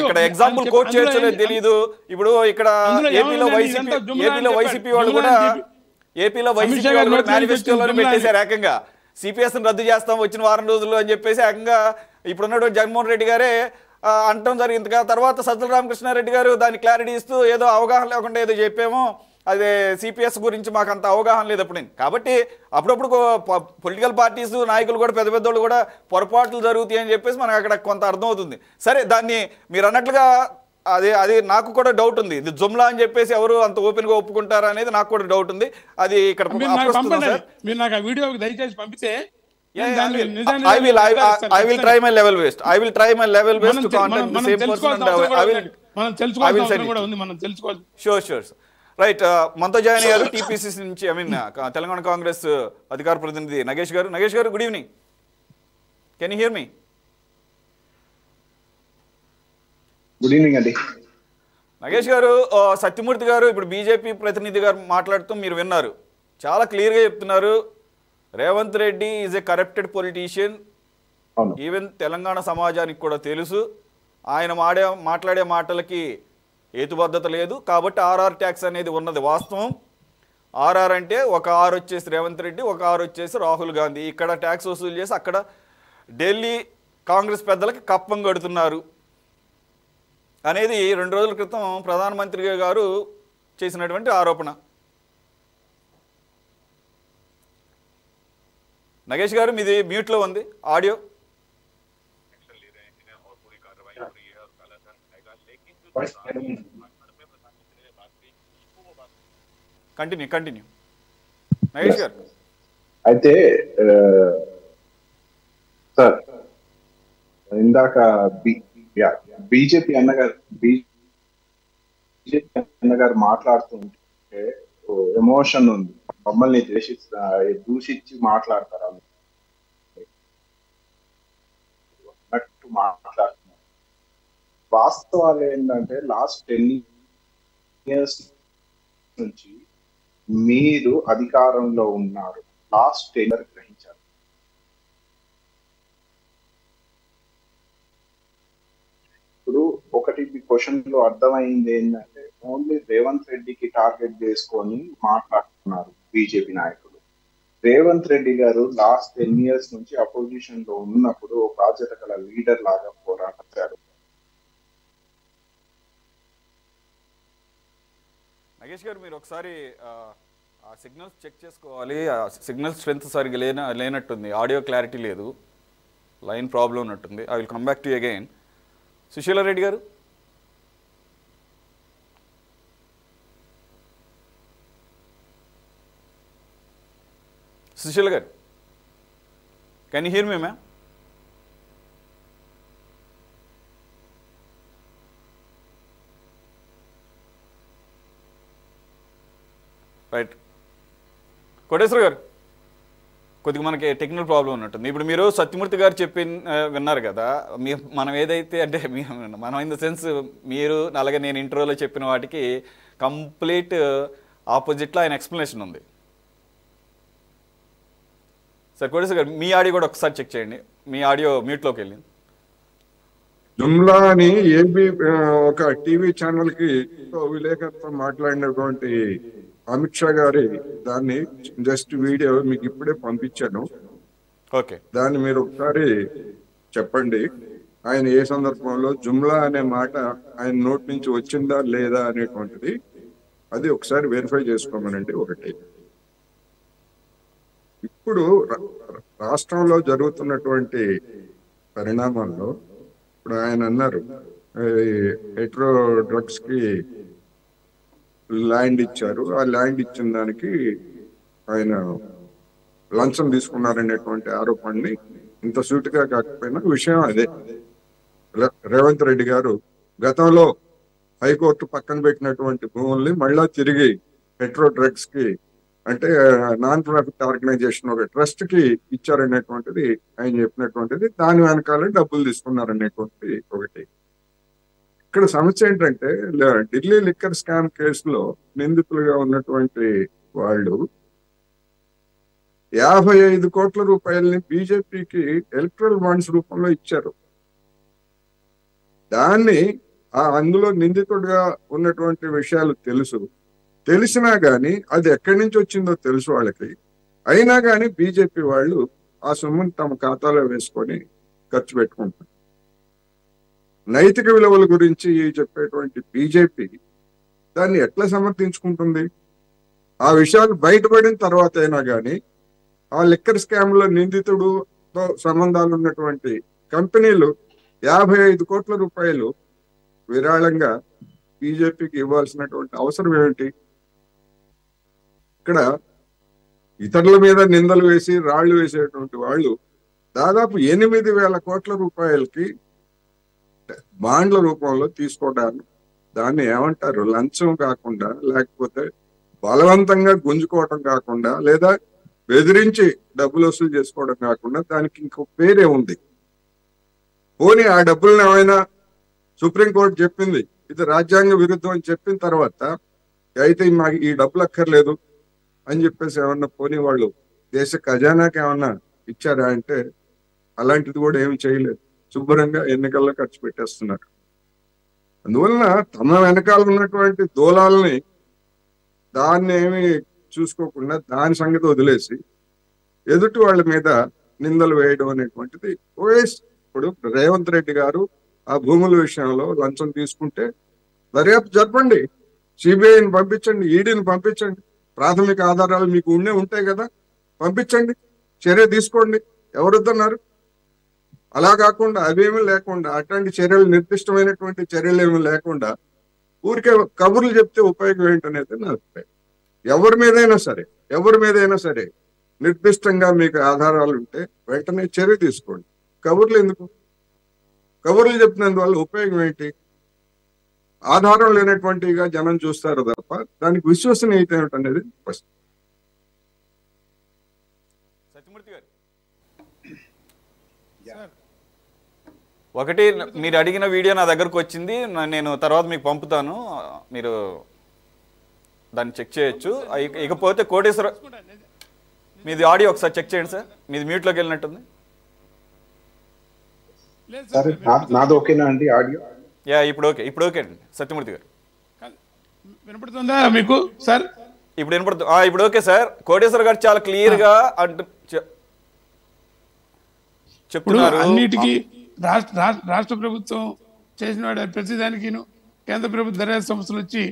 S1: ఇక్కడ ఎగ్జాంపుల్ కోట్ చేయొచ్చో తెలియదు. ఇప్పుడు ఇక్కడ ఏపీలో వైసీపీ వాళ్ళు కూడా మేనిఫెస్టోలో పెట్టేశారు ఏకంగా సిపిఎస్ని రద్దు చేస్తాం వచ్చిన వారం రోజుల్లో అని చెప్పేసి ఏకంగా ఇప్పుడున్నటువంటి జగన్మోహన్ రెడ్డి గారే అంటం జరిగింది. తర్వాత సజ్జల రామకృష్ణారెడ్డి గారు దాన్ని క్లారిటీ ఇస్తూ ఏదో అవగాహన లేకుండా ఏదో చెప్పామో, అదే సిపిఎస్ గురించి మాకు అంత అవగాహన లేదు అప్పుడు. కాబట్టి అప్పుడప్పుడు పొలిటికల్ పార్టీస్ నాయకులు కూడా పెద్ద పెద్దోళ్ళు కూడా పొరపాట్లు జరుగుతాయి అని చెప్పేసి మనకు అక్కడ కొంత అర్థమవుతుంది. సరే, దాన్ని మీరు అన్నట్లుగా అది నాకు కూడా డౌట్ ఉంది. ఇది జుమ్లా అని చెప్పేసి ఎవరు అంత ఓపెన్ గా ఒప్పుకుంటారా అనేది నాకు కూడా డౌట్ ఉంది. అది ఇక్కడ
S3: మీరు నాకు ఆ వీడియో దయచేసి పంపితే
S1: I will try my level best. I will try my level best to contact the same person and I will send it. Sure. Right. మనతో జాయిన్ అయ్యారు టీపీసీసీ నుంచి తెలంగాణ కాంగ్రెస్ అధికార ప్రతినిధి నగేష్ గారు. Good evening. Can you hear me?
S4: Good evening అండి.
S1: నగేష్ గారు, సత్యమూర్తి గారు ఇప్పుడు బీజేపీ ప్రతినిధి గారు మాట్లాడుతూ మీరు విన్నారు, చాలా క్లియర్గా చెప్తున్నారు. Revanth Reddy is a corrupted politician. Even Telangana సమాజానికి కూడా తెలుసు ఆయన మాట్లాడే మాటలకి హేతుబద్ధత లేదు. కాబట్టి ఆర్ఆర్ ట్యాక్స్ అనేది ఉన్నది వాస్తవం. ఆర్ఆర్ అంటే ఒక ఆర్ వచ్చేసి రేవంత్ రెడ్డి, ఒక ఆర్ వచ్చేసి రాహుల్ గాంధీ. ఇక్కడ ట్యాక్స్ వసూలు చేసి అక్కడ ఢిల్లీ కాంగ్రెస్ పెద్దలకి కప్పం కడుతున్నారు అనేది 2 రోజుల క్రితం ప్రధానమంత్రి గారు చేసినటువంటి ఆరోపణ. నగేష్ గారు, మీది మ్యూట్లో ఉంది ఆడియో. కంటిన్యూ నగేష్ గారు.
S4: అయితే సార్, ఇందాక బీజేపీ అన్నగారు మాట్లాడుతుంటే ఎమోషన్ ఉంది. మమ్మల్ని దూషించి మాట్లాడతారు అన్నట్టు మాట్లాడుతున్నారు. వాస్తవాలు ఏంటంటే లాస్ట్ 10 years నుంచి మీరు అధికారంలో ఉన్నారు. లాస్ట్ 10 years గ్రహించారు. ఇప్పుడు ఒకటి క్వశ్చన్ లో అర్థమైంది ఏంటంటే ఓన్లీ రేవంత్ రెడ్డికి టార్గెట్ చేసుకొని మాట్లాడుతున్నారు బీజేపీ నాయకులు. రేవంత్ రెడ్డి గారు లాస్ట్ 10 years నుంచి అపోజిషన్ లో ఉన్నప్పుడు ఒక బాధ్యత గల లీడర్ లాగా పోరాటారు.
S1: నగేష్ గారు, మీరు ఒకసారి ఆ సిగ్నల్స్ చెక్ చేసుకోవాలి. ఆ సిగ్నల్ స్ట్రెంత్ సరిగ్గా లేనట్టుంది, ఆడియో క్లారిటీ లేదు, లైన్ ప్రాబ్లం ఉన్నట్టుంది. I will come back to you again. Susheela Reddy garu. Susheela garu, can you hear me ma'am? Right. Koteswara garu, కొద్దిగా మనకి టెక్నికల్ ప్రాబ్లం ఉన్నట్టుంది. ఇప్పుడు మీరు సత్యమూర్తి గారు విన్నారు కదా, మనం ఏదైతే అంటే మనం ఇన్ ద సెన్స్ మీరు అలాగే నేను ఇంటర్వ్యూలో చెప్పిన వాటికి కంప్లీట్ ఆపోజిట్లో ఆయన ఎక్స్ప్లెనేషన్ ఉంది. సార్ కోటేశ్వర గారు, మీ ఆడియో కూడా ఒకసారి చెక్ చేయండి. మీ ఆడియో మ్యూట్లోకి వెళ్ళింది.
S2: జుమ్లా అని ఏబీ ఒక టీవీ ఛానల్ కి విలేకరులతో మాట్లాడినటువంటి అమిత్ షా గారి దాన్ని జస్ట్ వీడియో మీకు ఇప్పుడే పంపించాను.
S1: ఓకే,
S2: దాన్ని మీరు ఒకసారి చెప్పండి. ఆయన ఏ సందర్భంలో జుమ్లా అనే మాట ఆయన నోటి నుంచి వచ్చిందా లేదా అనేటువంటిది అది ఒకసారి వెరిఫై చేసుకోమనండి. ఒకటి, ఇప్పుడు రాష్ట్రంలో జరుగుతున్నటువంటి పరిణామాల్లో ఇప్పుడు ఆయన అన్నారు హెట్రో డ్రగ్స్ కి ల్యాండ్ ఇచ్చారు, ఆ ల్యాండ్ ఇచ్చిన దానికి ఆయన లంచం తీసుకున్నారనేటువంటి ఆరోపణని ఇంత సూటిగా కాకపోయినా విషయం అదే. రేవంత్ రెడ్డి గారు గతంలో హైకోర్టు పక్కన పెట్టినటువంటి భూముల్ని మళ్ళా తిరిగి హెట్రో డ్రగ్స్ కి అంటే నాన్ ప్రాఫిట్ ఆర్గనైజేషన్ ఒక ట్రస్ట్ కి ఇచ్చారనేటువంటిది ఆయన చెప్పినటువంటిది. దాని వెనకాల డబ్బులు తీసుకున్నారనేటువంటిది ఒకటి. ఇక్కడ సమస్య ఏంటంటే ఢిల్లీ లిక్కర్ స్కామ్ కేసులో నిందితులుగా ఉన్నటువంటి వాళ్ళు 55 కోట్ల రూపాయలని బీజేపీకి ఎలక్ట్రల్ బాండ్స్ రూపంలో ఇచ్చారు. దాన్ని అందులో నిందితుడిగా ఉన్నటువంటి విషయాలు తెలిసినా గాని అది ఎక్కడి నుంచి వచ్చిందో తెలుసు వాళ్ళకి. అయినా కానీ బీజేపీ వాళ్ళు ఆ సొమ్ముని తమ ఖాతాలో వేసుకొని ఖర్చు పెట్టుకుంటారు. నైతిక విలువల గురించి చెప్పేటువంటి బీజేపీ దాన్ని ఎట్లా సమర్థించుకుంటుంది? ఆ విషయాలు బయటపడిన తర్వాత అయినా కానీ ఆ లిక్కర్ స్కామ్ లో నిందితుడుతో సంబంధాలు ఉన్నటువంటి కంపెనీలు 55 కోట్ల రూపాయలు విరాళంగా బీజేపీకి ఇవ్వాల్సినటువంటి అవసరం ఏమిటి? ఇక్కడ ఇతరుల మీద నిందలు వేసి రాళ్లు వేసేటువంటి వాళ్ళు దాదాపు 8,000 కోట్ల రూపాయలకి బాండ్ల రూపంలో తీసుకోవడానికి దాన్ని ఏమంటారు, లంచం కాకుండా లేకపోతే బలవంతంగా గుంజుకోవటం కాకుండా లేదా బెదిరించి డబ్బులు వసూలు చేసుకోవడం కాకుండా దానికి ఇంకో పేరే ఉంది. పోనీ ఆ డబ్బులను ఏమైనా సుప్రీంకోర్టు చెప్పింది ఇది రాజ్యాంగ విరుద్ధం అని చెప్పిన తర్వాత అయితే మాకు ఈ డబ్బులు అక్కర్లేదు అని చెప్పేసి ఏమన్నా పోనీ వాళ్ళు దేశ ఖజానాకి ఏమన్నా ఇచ్చారా అంటే అలాంటిది కూడా ఏమి చేయలేదు. శుభ్రంగా ఎన్నికల్లో ఖర్చు పెట్టేస్తున్నారు. అందువలన తమ వెనకాల ఉన్నటువంటి దూలాలని దాన్ని ఏమి చూసుకోకుండా దాని సంగతి వదిలేసి ఎదుటి వాళ్ళ మీద నిందలు వేయడం అనేటువంటిది ఇప్పుడు రేవంత్ రెడ్డి గారు ఆ భూముల విషయంలో లంచం తీసుకుంటే దర్యాప్తు జరపండి, సిబిఐని పంపించండి, ఈడీని పంపించండి, ప్రాథమిక ఆధారాలు మీకు ఉంటాయి కదా, పంపించండి, చర్య తీసుకోండి, ఎవరొద్దన్నారు? అలా కాకుండా అవేమీ లేకుండా అట్లాంటి చర్యలు నిర్దిష్టమైనటువంటి చర్యలు ఏమీ లేకుండా ఊరికే కబుర్లు చెప్తే ఉపయోగం ఏంటనేది నా అభిప్రాయం. ఎవరి మీదైనా సరే నిర్దిష్టంగా మీకు ఆధారాలు ఉంటే వెంటనే చర్య తీసుకోండి. కబుర్లు ఎందుకు? కబుర్లు చెప్పినందువల్ల ఉపయోగం ఏంటి? ఆధారం లేనటువంటిగా జనం చూస్తారు తప్ప దానికి విశ్వసనీయత ఏమిటనేది ఫస్ట్.
S1: సత్యమూర్తి గారు, ఒకటి మీరు అడిగిన వీడియో నా దగ్గరకు వచ్చింది, నేను తర్వాత మీకు పంపుతాను, మీరు దాన్ని చెక్ చేయొచ్చు. ఇకపోతే కోటేశ్వర మీది ఆడియో ఒకసారి చెక్ చేయండి సార్, మీది మ్యూట్లోకి వెళ్ళినట్టుంది.
S4: నాది ఓకేనా అండి ఆడియో?
S1: యా, ఇప్పుడు ఓకే అండి సత్యమూర్తి గారు.
S3: వినపడుతుందా మీకు సార్?
S1: ఇప్పుడు వినపడుతుంది, ఇప్పుడు ఓకే సార్. కోటేశ్వర గారు చాలా క్లియర్గా చెప్తున్నారు.
S3: అన్నిటికీ రాష్ట్ర ప్రభుత్వం చేసిన ప్రతిదానికి కేంద్ర ప్రభుత్వ దర్యాప్తు సంస్థలు వచ్చి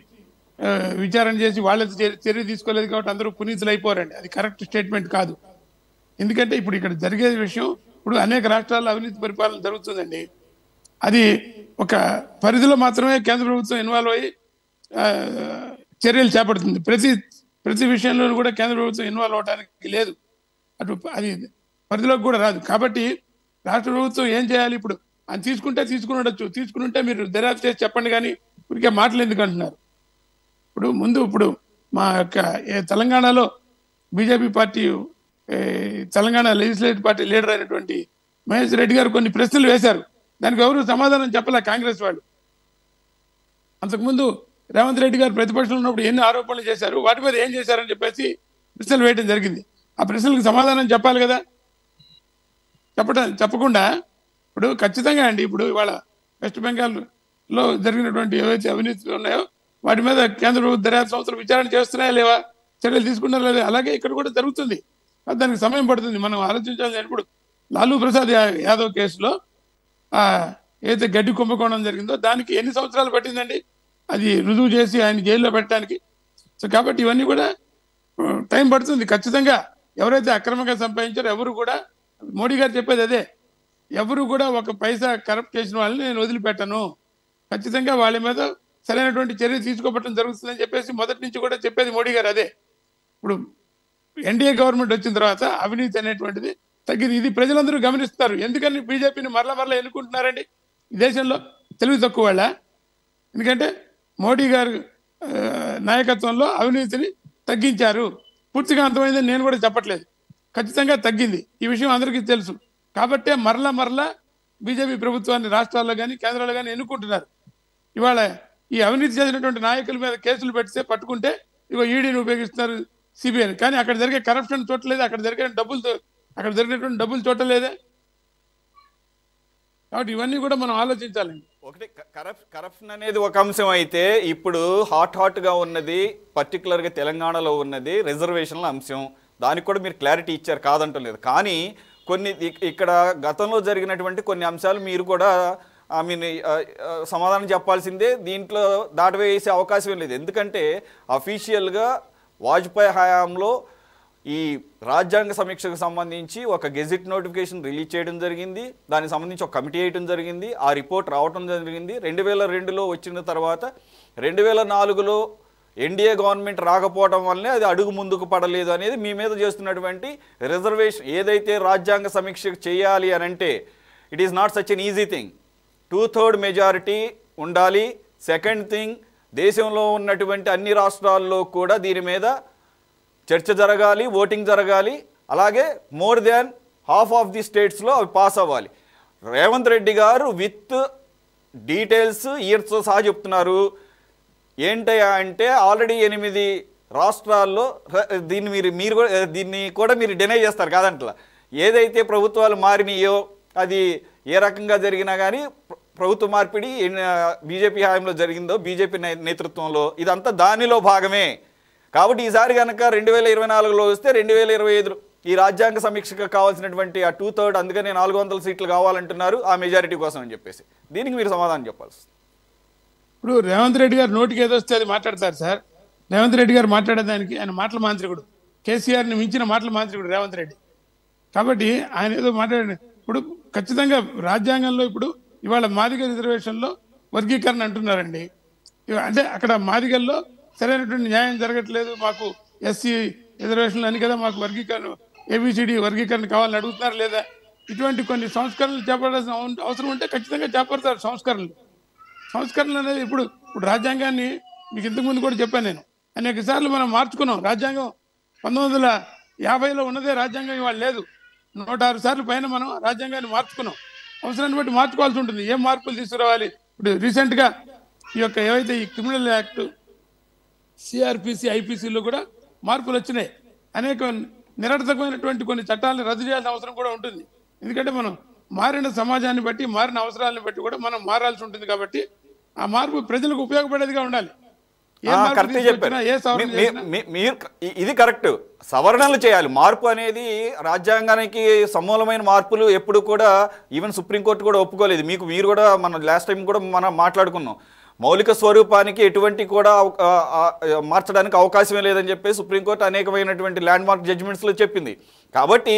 S3: విచారణ చేసి వాళ్ళకి చర్య తీసుకోలేదు కాబట్టి అందరూ పునీతులు అయిపోరండి. అది కరెక్ట్ స్టేట్మెంట్ కాదు. ఎందుకంటే ఇప్పుడు ఇక్కడ జరిగే విషయం, ఇప్పుడు అనేక రాష్ట్రాల్లో అవినీతి పరిపాలన జరుగుతుందండి. అది ఒక పరిధిలో మాత్రమే కేంద్ర ప్రభుత్వం ఇన్వాల్వ్ అయ్యి చర్యలు చేపడుతుంది. ప్రతి విషయంలో కూడా కేంద్ర ప్రభుత్వం ఇన్వాల్వ్ అవడానికి లేదు, అటు అది పరిధిలోకి కూడా రాదు. కాబట్టి రాష్ట్ర ప్రభుత్వం ఏం చేయాలి? ఇప్పుడు ఆయన తీసుకుని ఉంటే మీరు దర్యాప్తు చేసి చెప్పండి, కానీ ఊరికే మాటలు ఎందుకు అంటున్నారు? ఇప్పుడు మా యొక్క తెలంగాణలో BJP party Telangana legislative party leader అయినటువంటి మహేష్ రెడ్డి గారు కొన్ని ప్రశ్నలు వేశారు. దానికి ఎవరు సమాధానం చెప్పలే కాంగ్రెస్ వాళ్ళు. అంతకుముందు రేవంత్ రెడ్డి గారు ప్రతిపక్షంలో ఉన్నప్పుడు ఎన్ని ఆరోపణలు చేశారు, వాటి మీద ఏం చేశారని చెప్పేసి ప్రశ్నలు వేయడం జరిగింది. ఆ ప్రశ్నలకు సమాధానం చెప్పాలి కదా. చెప్పకుండా ఇప్పుడు ఖచ్చితంగా అండి, ఇప్పుడు ఇవాళ వెస్ట్ బెంగాల్లో జరిగినటువంటి ఏవైతే అవినీతులు ఉన్నాయో వాటి మీద కేంద్ర ప్రభుత్వ దర్యాప్తు సంస్థలు విచారణ చేస్తున్నాయా లేవా, చర్యలు తీసుకున్నారా లేదా, అలాగే ఇక్కడ కూడా జరుగుతుంది. దానికి సమయం పడుతుంది. మనం ఆలోచించాలి. ఇప్పుడు లాలూ ప్రసాద్ యాదవ్ కేసులో ఏదైతే గడ్డి కుంభకోణం జరిగిందో దానికి ఎన్ని సంవత్సరాలు పట్టిందండి అది రుజువు చేసి ఆయన జైల్లో పెట్టడానికి. సో కాబట్టి ఇవన్నీ కూడా టైం పడుతుంది. ఖచ్చితంగా ఎవరైతే అక్రమంగా సంపాదించారో ఎవరు కూడా, మోడీ గారు చెప్పేది అదే, ఎవరు కూడా ఒక పైసా కరప్ట్ చేసిన వాళ్ళని నేను వదిలిపెట్టను, ఖచ్చితంగా వాళ్ళ మీద సరైనటువంటి చర్య తీసుకోవటం జరుగుతుందని చెప్పేసి మొదటి నుంచి కూడా చెప్పేది మోడీ గారు అదే. ఇప్పుడు ఎన్డీఏ గవర్నమెంట్ వచ్చిన తర్వాత అవినీతి అనేటువంటిది తగ్గింది. ఇది ప్రజలందరూ గమనిస్తారు. ఎందుకని బీజేపీని మరలా ఎన్నుకుంటున్నారండి ఈ దేశంలో? తెలివి తక్కువ వాళ్ళ? ఎందుకంటే మోడీ గారు నాయకత్వంలో అవినీతిని తగ్గించారు. పూర్తిగా అంతమైందని నేను కూడా చెప్పట్లేదు, ఖచ్చితంగా తగ్గింది. ఈ విషయం అందరికీ తెలుసు. కాబట్టే మరలా బీజేపీ ప్రభుత్వాన్ని రాష్ట్రాల్లో కానీ కేంద్రాల్లో కానీ ఎన్నుకుంటున్నారు. ఇవాళ ఈ అవినీతి చేసినటువంటి నాయకుల మీద కేసులు పెడితే పట్టుకుంటే ఇగో ఈడీని ఉపయోగిస్తున్నారు, సిబిఐని. కానీ అక్కడ జరిగే కరప్షన్ చూడలేదు, అక్కడ జరిగినటువంటి డబ్బులు చూడలేదే. కాబట్టి ఇవన్నీ కూడా మనం ఆలోచించాలండి.
S1: ఒకటి కరప్షన్ అనేది ఒక అంశం అయితే, ఇప్పుడు హాట్గా ఉన్నది పర్టికులర్గా తెలంగాణలో ఉన్నది రిజర్వేషన్ల అంశం. దానికి కూడా మీరు క్లారిటీ ఇచ్చారు, కాదంటలేదు. కానీ కొన్ని ఇక్కడ గతంలో జరిగినటువంటి కొన్ని అంశాలు మీరు కూడా సమాధానం చెప్పాల్సిందే. దీంట్లో దాటవేసే అవకాశం లేదు. ఎందుకంటే అఫీషియల్గా వాజ్పేయి హయాంలో ఈ రాజ్యాంగ సమీక్షకు సంబంధించి ఒక గెజిట్ నోటిఫికేషన్ రిలీజ్ చేయడం జరిగింది. దానికి సంబంధించి ఒక కమిటీ వేయడం జరిగింది. ఆ రిపోర్ట్ రావడం జరిగింది. 2002లో వచ్చిన తర్వాత 2004లో ఎన్డీఏ గవర్నమెంట్ రాకపోవడం వల్లనే అది అడుగు ముందుకు పడలేదు అనేది మీ మీద చేస్తున్నటువంటి రిజర్వేషన్. ఏదైతే రాజ్యాంగ సమీక్ష చేయాలి అని అంటే it is not such an easy thing. 2/3 majority ఉండాలి. సెకండ్ థింగ్, దేశంలో ఉన్నటువంటి అన్ని రాష్ట్రాల్లో కూడా దీని మీద చర్చ జరగాలి, ఓటింగ్ జరగాలి. అలాగే more than half of the స్టేట్స్లో అవి పాస్ అవ్వాలి. రేవంత్ రెడ్డి గారు విత్ డీటెయిల్స్ ఇయర్స్తో సహా చెప్తున్నారు. ఏంటయ్యా అంటే ఆల్రెడీ 8 రాష్ట్రాల్లో దీన్ని కూడా మీరు డినై చేస్తారు కాదంటలా. ఏదైతే ప్రభుత్వాలు మారినాయో అది ఏ రకంగా జరిగినా కానీ ప్రభుత్వ మార్పిడి బీజేపీ హయాంలో జరిగిందో, బీజేపీ నేతృత్వంలో, ఇదంతా దానిలో భాగమే. కాబట్టి ఈసారి కనుక 2024లో వస్తే 2025 ఈ రాజ్యాంగ సమీక్షకు కావాల్సినటువంటి ఆ 2/3, అందుకనే 400 సీట్లు కావాలంటున్నారు ఆ మెజారిటీ కోసం అని చెప్పేసి. దీనికి మీరు సమాధానం చెప్పాల్సి.
S3: ఇప్పుడు రేవంత్ రెడ్డి గారు నోటికి ఏదొస్తే అది మాట్లాడతారు సార్. రేవంత్ రెడ్డి గారు మాట్లాడేదానికి ఆయన మాటల మాంత్రికుడు, కేసీఆర్ని మించిన మాటల మాంత్రికుడు రేవంత్ రెడ్డి. కాబట్టి ఆయన ఏదో మాట్లాడండి. ఇప్పుడు ఖచ్చితంగా రాజ్యాంగంలో ఇప్పుడు ఇవాళ మాదిగ రిజర్వేషన్లో వర్గీకరణ అంటున్నారండి. అంటే అక్కడ మాదిగల్లో సరైనటువంటి న్యాయం జరగట్లేదు, మాకు ఎస్సీ రిజర్వేషన్లు అని కదా మాకు వర్గీకరణ ఏబిసిడి వర్గీకరణ కావాలని అడుగుతున్నారు లేదా? ఇటువంటి కొన్ని సంస్కరణలు చేపట్టాల్సిన అవసరం ఉంటే ఖచ్చితంగా చేపడతారు సంస్కరణలు అనేది. ఇప్పుడు రాజ్యాంగాన్ని మీకు ఇంతకుముందు కూడా చెప్పాను నేను, అనేక సార్లు మనం మార్చుకున్నాం. రాజ్యాంగం 1950లో ఉన్నదే రాజ్యాంగం ఇవాళ లేదు. 106 సార్లు పైన మనం రాజ్యాంగాన్ని మార్చుకున్నాం. అవసరాన్ని బట్టి మార్చుకోవాల్సి ఉంటుంది. ఏం మార్పులు తీసుకురావాలి? ఇప్పుడు రీసెంట్గా ఈ యొక్క ఏవైతే ఈ క్రిమినల్ యాక్ట్, సిఆర్పిసి, ఐపీసీలో కూడా మార్పులు వచ్చినాయి. అనేక నిరర్థకమైనటువంటి కొన్ని చట్టాలను రద్దు చేయాల్సిన అవసరం కూడా ఉంటుంది. ఎందుకంటే మనం మారిన సమాజాన్ని బట్టి, మారిన అవసరాలను బట్టి కూడా మనం మారాల్సి ఉంటుంది. కాబట్టి ఆ మార్పు ప్రజలకు ఉపయోగపడేదిగా ఉండాలి.
S1: ఇది కరెక్ట్. సవరణలు చేయాలి. మార్పు అనేది రాజ్యాంగానికి సమూలమైన మార్పులు ఎప్పుడు కూడా ఈవెన్ సుప్రీంకోర్టు కూడా ఒప్పుకోలేదు. మీరు కూడా మన లాస్ట్ టైం కూడా మనం మాట్లాడుకున్నాం. మౌలిక స్వరూపానికి ఎటువంటి కూడా మార్చడానికి అవకాశమే లేదని చెప్పి సుప్రీంకోర్టు అనేకమైనటువంటి ల్యాండ్ మార్క్ జడ్జిమెంట్స్లో చెప్పింది. కాబట్టి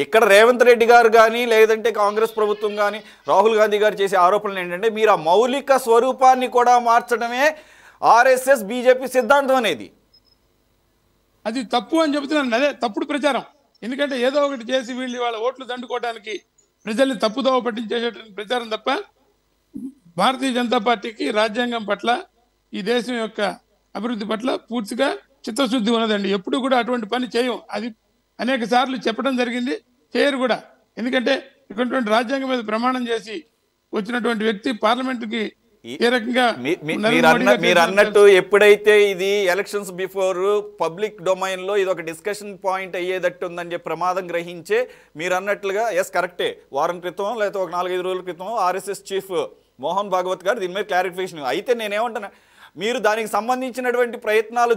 S1: ఇక్కడ రేవంత్ రెడ్డి గారు కానీ లేదంటే కాంగ్రెస్ ప్రభుత్వం కానీ రాహుల్ గాంధీ గారు చేసే ఆరోపణలు ఏంటంటే మీరు ఆ మౌలిక స్వరూపాన్ని కూడా మార్చడమే ఆర్ఎస్ఎస్ బీజేపీ సిద్ధాంతం అనేది.
S3: అది తప్పు అని చెబుతున్నాను. అదే తప్పుడు ప్రచారం. ఎందుకంటే ఏదో ఒకటి చేసి వీళ్ళు వాళ్ళ ఓట్లు దండుకోవడానికి ప్రజల్ని తప్పుదోవ పట్టించేసేటువంటి ప్రచారం తప్ప భారతీయ జనతా పార్టీకి రాజ్యాంగం పట్ల, ఈ దేశం యొక్క అభివృద్ధి పట్ల పూర్తిగా చిత్తశుద్ధి ఉన్నదండి. ఎప్పుడు కూడా అటువంటి పని చేయం. అది అనేక సార్లు చెప్పడం జరిగింది, చేయరు కూడా. ఎందుకంటే ఇటువంటి రాజ్యాంగం మీద ప్రమాణం చేసి వచ్చినటువంటి వ్యక్తి పార్లమెంటుకి ఏ రకంగా
S1: మీరు అన్నట్టు ఎప్పుడైతే ఇది ఎలక్షన్స్ బిఫోర్ పబ్లిక్ డొమైన్ లో ఇది ఒక డిస్కషన్ పాయింట్ అయ్యేటట్టు ఉందని చెప్పి ప్రమాదం గ్రహించే మీరు అన్నట్లుగా ఎస్ కరెక్టే, వారం క్రితం లేకపోతే ఒక 4-5 రోజుల క్రితం ఆర్ఎస్ఎస్ చీఫ్ మోహన్ భాగవత్ గారు దీని మీద క్లారిఫికేషన్. అయితే నేనేమంటున్నా, మీరు దానికి సంబంధించినటువంటి ప్రయత్నాలు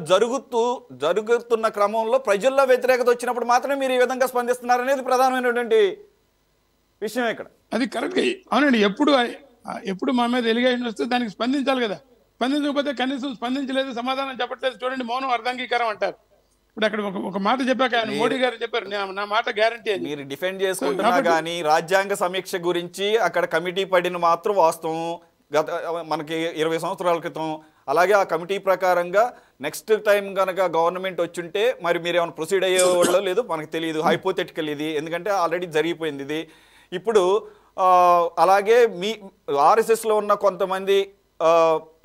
S1: జరుగుతున్న క్రమంలో ప్రజల్లో వ్యతిరేకత వచ్చినప్పుడు మాత్రమే మీరు ఈ విధంగా స్పందిస్తున్నారు అనేది ప్రధానమైనటువంటి విషయం ఇక్కడ.
S3: అది కరెక్ట్. అవునండి, ఎప్పుడు మా మీద ఎలిగేషన్ వస్తే దానికి స్పందించాలి కదా. స్పందించకపోతే కనీసం స్పందించలేదు, సమాధానం చెప్పట్లేదు, చూడండి మౌనం అర్ధాంగీకారం అంటారు. ఇప్పుడు అక్కడ ఒక మాట చెప్పాక ఆయన మోడీ గారు చెప్పారు, నా మాట గ్యారంటీ అని.
S1: మీరు డిఫెండ్ చేసుకుంటున్నా కానీ రాజ్యాంగ సమీక్ష గురించి అక్కడ కమిటీ పడిన మాత్రం వాస్తవం. గత మనకి 20 సంవత్సరాల క్రితం అలాగే ఆ కమిటీ ప్రకారంగా నెక్స్ట్ టైం కనుక గవర్నమెంట్ వచ్చుంటే మరి మీరు ఏమైనా ప్రొసీడ్ అయ్యేవాళ్ళో లేదు మనకు తెలియదు. హైపోథెటికల్ ఇది, ఎందుకంటే ఆల్రెడీ జరిగిపోయింది ఇది. ఇప్పుడు అలాగే మీ ఆర్ఎస్ఎస్లో ఉన్న కొంతమంది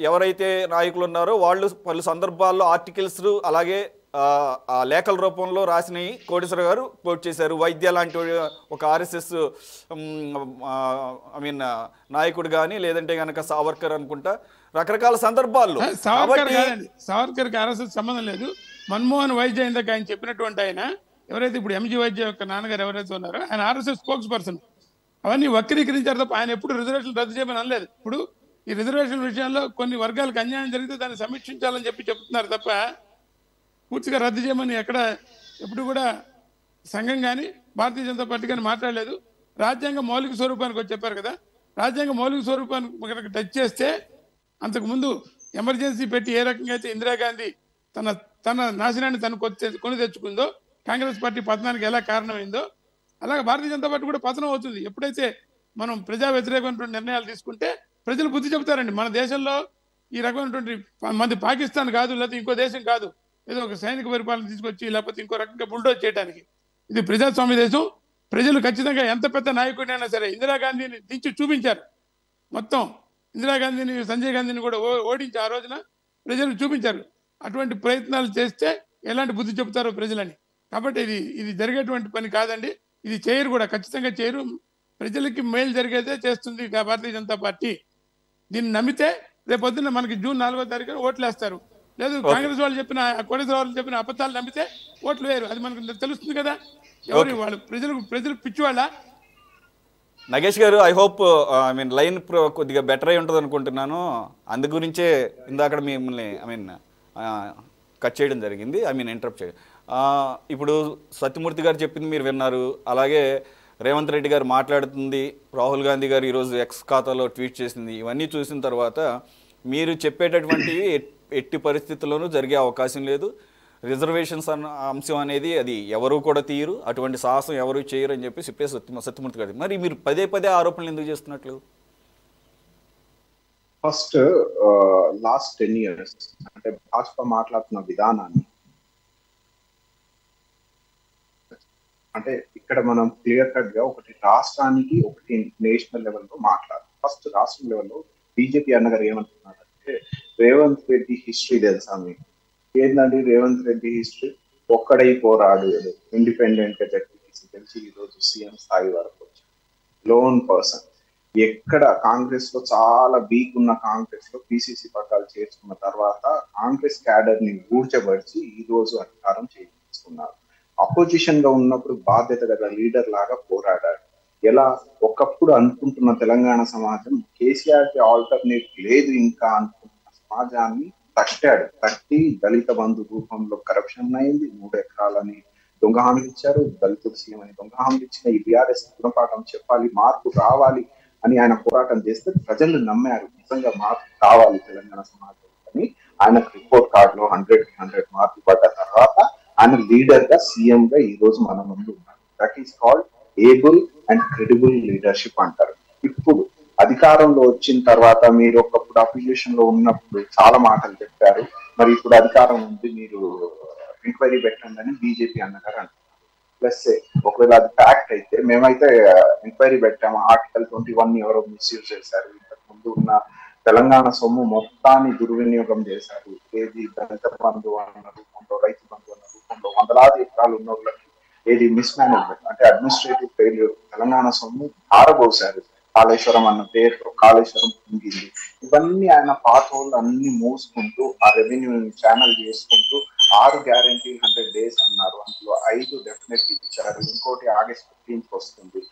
S1: ఎవరైతే నాయకులు ఉన్నారో వాళ్ళు పలు సందర్భాల్లో ఆర్టికల్స్ అలాగే లేఖల రూపంలో రాసినవి కోటేశ్వర గారు కోట్ చేశారు. వైద్య లాంటి ఒక ఆర్ఎస్ఎస్ నాయకుడు కానీ లేదంటే కనుక సావర్కర్ అనుకుంటా రకరకాల సందర్భాల్లో.
S3: సావర్కర్కి ఆర్ఎస్ఎస్ సంబంధం లేదు. మన్మోహన్ వైద్య ఇందాక ఆయన చెప్పినటువంటి ఆయన ఎవరైతే ఇప్పుడు ఎంజీ వైద్య యొక్క నాన్నగారు ఎవరైతే ఉన్నారో ఆయన ఆర్ఎస్ఎస్ స్పోక్స్ పర్సన్. అవన్నీ వక్రీకరించారు తప్ప ఆయన ఎప్పుడు రిజర్వేషన్ రద్దు చేయమని అనలేదు. ఇప్పుడు ఈ రిజర్వేషన్ విషయాల్లో కొన్ని వర్గాలకు అన్యాయం జరిగితే దాన్ని సమీక్షించాలని చెప్తున్నారు తప్ప పూర్తిగా రద్దు చేయమని ఎప్పుడు కూడా సంఘం కానీ భారతీయ జనతా పార్టీ కానీ మాట్లాడలేదు. రాజ్యాంగ మౌలిక స్వరూపానికి వచ్చి చెప్పారు కదా, రాజ్యాంగ మౌలిక స్వరూపానికి కనుక టచ్ చేస్తే అంతకుముందు ఎమర్జెన్సీ పెట్టి ఏ రకంగా అయితే ఇందిరాగాంధీ తన నాశనాన్ని తను కొని తెచ్చుకుందో, కాంగ్రెస్ పార్టీ పతనానికి ఎలా కారణమైందో అలాగే భారతీయ జనతా పార్టీ కూడా పతనం అవుతుంది. ఎప్పుడైతే మనం ప్రజా వ్యతిరేకమైనటువంటి నిర్ణయాలు తీసుకుంటే ప్రజలు బుద్ధి చెబుతారండి. మన దేశంలో ఈ రకమైనటువంటి మంది పాకిస్తాన్ కాదు, లేకపోతే ఇంకో దేశం కాదు, ఏదో ఒక సైనిక పరిపాలన తీసుకొచ్చి లేకపోతే ఇంకో రకంగా బుల్డోజ్ చేయడానికి. ఇది ప్రజాస్వామ్య దేశం. ప్రజలు ఖచ్చితంగా ఎంత పెద్ద నాయకుడినైనా సరే ఇందిరాగాంధీని దించి చూపించారు. మొత్తం ఇందిరాగాంధీని సంజయ్ గాంధీని కూడా ఓడించి ఆ రోజున ప్రజలు చూపించారు. అటువంటి ప్రయత్నాలు చేస్తే ఎలాంటి బుద్ధి చెబుతారో ప్రజలని. కాబట్టి ఇది జరిగేటువంటి పని కాదండి. ఇది చేయరు కూడా, ఖచ్చితంగా చేయరు. ప్రజలకి మేలు జరిగేదే చేస్తుంది భారతీయ జనతా పార్టీ. దీన్ని నమ్మితే రేపొద్దున మనకి జూన్ 4వ తారీఖున ఓట్లు వేస్తారు. లేదు కాంగ్రెస్ వాళ్ళు చెప్పిన కోటేశ్వర వాళ్ళు చెప్పిన అబద్ధాలు నమ్మితే ఓట్లు వేయరు. అది మనకు తెలుస్తుంది కదా. ఎవరు వాళ్ళు ప్రజలు పిచ్చివాళ్ళ.
S1: నగేష్ గారు, ఐ హోప్ లైన్ కొద్దిగా బెటర్ అయి ఉంటుంది అనుకుంటున్నాను. అందు గురించే ఇందాక మిమ్మల్ని కట్ చేయడం జరిగింది, ఇంటరప్ట్ చేయడం. ఇప్పుడు సత్యమూర్తి గారు చెప్పింది మీరు విన్నారు. అలాగే రేవంత్ రెడ్డి గారు మాట్లాడుతుంది, రాహుల్ గాంధీ గారు ఈరోజు ఎక్స్ ఖాతాలో ట్వీట్ చేసింది. ఇవన్నీ చూసిన తర్వాత మీరు చెప్పేటటువంటివి ఎట్టి పరిస్థితుల్లోనూ జరిగే అవకాశం లేదు. రిజర్వేషన్స్ అంశం అనేది అది ఎవరు కూడా తీయరు, అటువంటి సాహసం ఎవరు చేయరు అని చెప్పి చెప్పేసి సత్యమూర్తి గారు. మరి మీరు పదే ఆరోపణలు ఎందుకు చేస్తున్నట్లు?
S4: ఫస్ట్ లాస్ట్ 10 years అంటే భాజపా మాట్లాడుతున్న విధానాన్ని అంటే ఇక్కడ మనం క్లియర్ కట్ గా ఒకటి రాష్ట్రానికి ఒకటి నేషనల్ లెవెల్లో మాట్లాడాలి. ఫస్ట్ రాష్ట్రం లెవెల్లో బీజేపీ అన్నగారు ఏమంటున్నారంటే రేవంత్ రెడ్డి హిస్టరీ తెలుసా మీకు? ఏంటంటే రేవంత్ రెడ్డి హిస్టరీ ఒక్కడై పోరాడు, ఇండిపెండెంట్ గా జడ్పీటీసీ తెలిసి ఈరోజు సీఎం స్థాయి వరకు వచ్చాడు. లోన్ పర్సన్ ఎక్కడ కాంగ్రెస్ లో చాలా వీక్ ఉన్న కాంగ్రెస్ లో పిసిసి పట్టాలు చేర్చుకున్న తర్వాత కాంగ్రెస్ క్యాడర్ ని ఊడ్చబడిచి ఈ రోజు అధికారం చేయించుకున్నారు. అపోజిషన్ గా ఉన్నప్పుడు బాధ్యత గల లీడర్ లాగా పోరాడాడు. ఎలా ఒకప్పుడు అనుకుంటున్న తెలంగాణ సమాజం కేసీఆర్ కి ఆల్టర్నేట్ లేదు ఇంకా అనుకుంటున్న సమాజాన్ని తట్టి దళిత బంధు రూపంలో కరప్షన్ అయింది. 3 ఎకరాలని దొంగ హామీలు ఇచ్చారు. దళితులు సీఎం అని దొంగ హామీలు ఇచ్చిన ఈ బీఆర్ఎస్ గుణపాఠం చెప్పాలి, మార్పు రావాలి అని ఆయన పోరాటం చేస్తే ప్రజలు నమ్మారు. నిజంగా మార్పు కావాలి తెలంగాణ సమాజం అని ఆయనకు రిపోర్ట్ కార్డులో 100 మార్కులు పడ్డ తర్వాత ఆయన లీడర్ గా సీఎం గా ఈ రోజు మన ముందు ఉన్నారు. That is called able and credible leadership అంటారు. ఇప్పుడు అధికారంలో వచ్చిన తర్వాత మీరు ఒకప్పుడు అపోజిషన్ లో ఉన్నప్పుడు చాలా మాటలు చెప్పారు. మరి ఇప్పుడు అధికారం ఉంది, మీరు ఎంక్వైరీ పెట్టండి అని బీజేపీ అన్నగారు అంటారు. ప్లస్ ఒకవేళ అది ఫ్యాక్ట్ అయితే మేమైతే ఎంక్వైరీ పెట్టాము. ఆర్టికల్ 21 ఎవరో మిస్యూజ్ చేశారు. ఇంతకు ముందు ఉన్న తెలంగాణ సొమ్ము మొత్తాన్ని దుర్వినియోగం చేశారు. ఏది దళిత బంధు అన్న రూపంలో వందలాది ఎకరాలు ఉన్న వాళ్ళకి ఏది మిస్మేనేజ్మెంట్ అంటే అడ్మినిస్ట్రేటివ్ ఫెయిల్యూర్, తెలంగాణ సొమ్ము ఆరబోసారు. కాళేశ్వరం అన్న పేరుతో కాళేశ్వరం కుంగింది. ఇవన్నీ ఆయన పాత వాళ్ళు అన్ని మోసుకుంటూ ఆ రెవెన్యూ ఛానల్ చేసుకుంటూ 6 గ్యారంటీ 100 days అన్నారు. అందులో 5 డెఫినెట్ ఇచ్చారు. ఇంకోటి ఆగస్ట్ 15th వస్తుంది.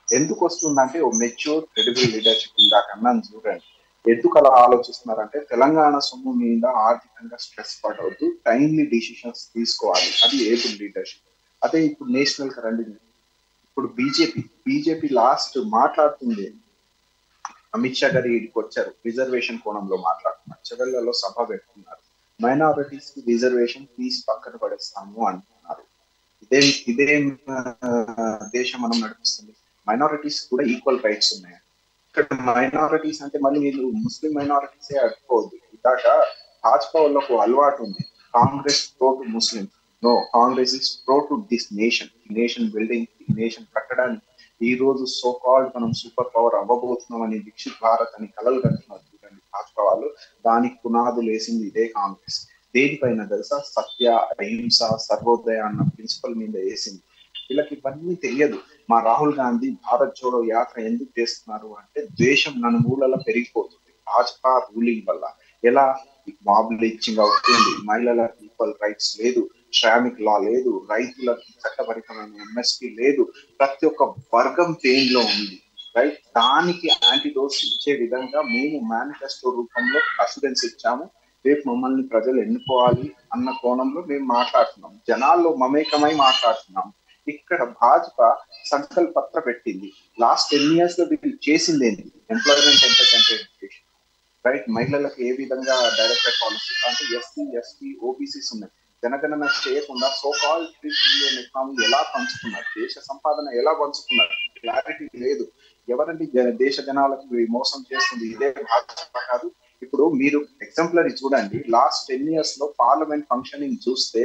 S4: ఎందుకు వస్తుందంటే ఓ మెచ్యూర్ క్రెడిబుల్ లీడర్షిప్ ఇందాక అన్నాను చూడండి. ఎందుకు అలా ఆలోచిస్తున్నారంటే తెలంగాణ సొమ్ము మీద ఆర్థికంగా స్ట్రెస్ పడవద్దు, టైమ్లీ డిసిషన్స్ తీసుకోవాలి, అది ఏబుల్ లీడర్షిప్. అదే ఇప్పుడు నేషనల్ రండి, ఇప్పుడు బీజేపీ లాస్ట్ మాట్లాడుతుంది, అమిత్ షా గారు ఇక్కడికి వచ్చారు, రిజర్వేషన్ కోణంలో మాట్లాడుతున్నారు, చెవెళ్లలో సభ పెట్టుకున్నారు, మైనారిటీస్ కి రిజర్వేషన్ తీసి పక్కన పడేస్తాము అంటున్నారు. ఇదేం దేశం మనం నడిపిస్తుంది? మైనారిటీస్ కూడా ఈక్వల్ రైట్స్ ఉన్నాయి. ఇక్కడ మైనారిటీస్ అంటే మళ్ళీ వీళ్ళు ముస్లిం మైనారిటీసే అడుకోవద్దు. ఇదాక భాజపా వాళ్ళకు అలవాటు ఉంది, Congress pro to Muslim. No, Congress is pro to this nation building, nation కట్టడానికి. ఈ రోజు సో కాల్డ్ మనం సూపర్ పవర్ అవ్వబోతున్నాం అని వికసిత్ భారత్ అని కలలు కంటున్నారు చూడండి భాజపా వాళ్ళు. దానికి పునాదులు వేసింది ఇదే కాంగ్రెస్. దేనిపైన తెలుసా? సత్య, అహింస, సర్వోదయ అన్న ప్రిన్సిపల్ మీద వేసింది. వీళ్ళకి ఇవన్నీ తెలియదు. మా రాహుల్ గాంధీ భారత్ జోడో యాత్ర ఎందుకు చేస్తున్నారు అంటే ద్వేషం నలుమూలలా పెరిగిపోతుంది భాజపా రూలింగ్ వల్ల. ఎలా? మాబ్ లించింగ్ అవుతుంది, మహిళలకు ఈక్వల్ రైట్స్ లేదు, శ్రామిక్ లా లేదు, రైతులకు చట్టపరికమైన ఎంఎస్పీ లేదు, ప్రతి ఒక్క వర్గం పెయిన్ లో ఉంది. రైట్, దానికి యాంటీడోస్ ఇచ్చే విధంగా మేము మేనిఫెస్టో రూపంలో అష్యూరెన్స్ ఇచ్చాము. రేపు మమ్మల్ని ప్రజలు ఎన్నుకోవాలి అన్న కోణంలో మేము మాట్లాడుతున్నాం, జనాల్లో మమేకమై మాట్లాడుతున్నాం. ఇక్కడ భాజపా సంకల్పత్ర పెట్టింది. లాస్ట్ 10 years లో వీళ్ళు చేసింది ఏంటి? ఎంప్లాయ్మెంట్ ఎంటర్ప్రెన్యూర్ ఎడ్యుకేషన్, రైట్, మహిళలకు ఏ విధంగా డైరెక్టర్ పాలసీ అంటే ఎస్సీ, ఎస్టీ, ఓబీసీస్ ఉన్నాయి. జనగణన చేయకుండా సో కాల్ 3 trillion ఎకనామీ ఎలా పంచుకున్నారు, దేశ సంపాదన ఎలా పంచుకున్నారు, క్లారిటీ లేదు. ఎవరండి దేశ జనాలకు మోసం చేస్తుంది? ఇదే భాజపా కాదు. ఇప్పుడు మీరు ఎగ్జాంపులరీ చూడండి, లాస్ట్ 10 years లో పార్లమెంట్ ఫంక్షనింగ్ చూస్తే,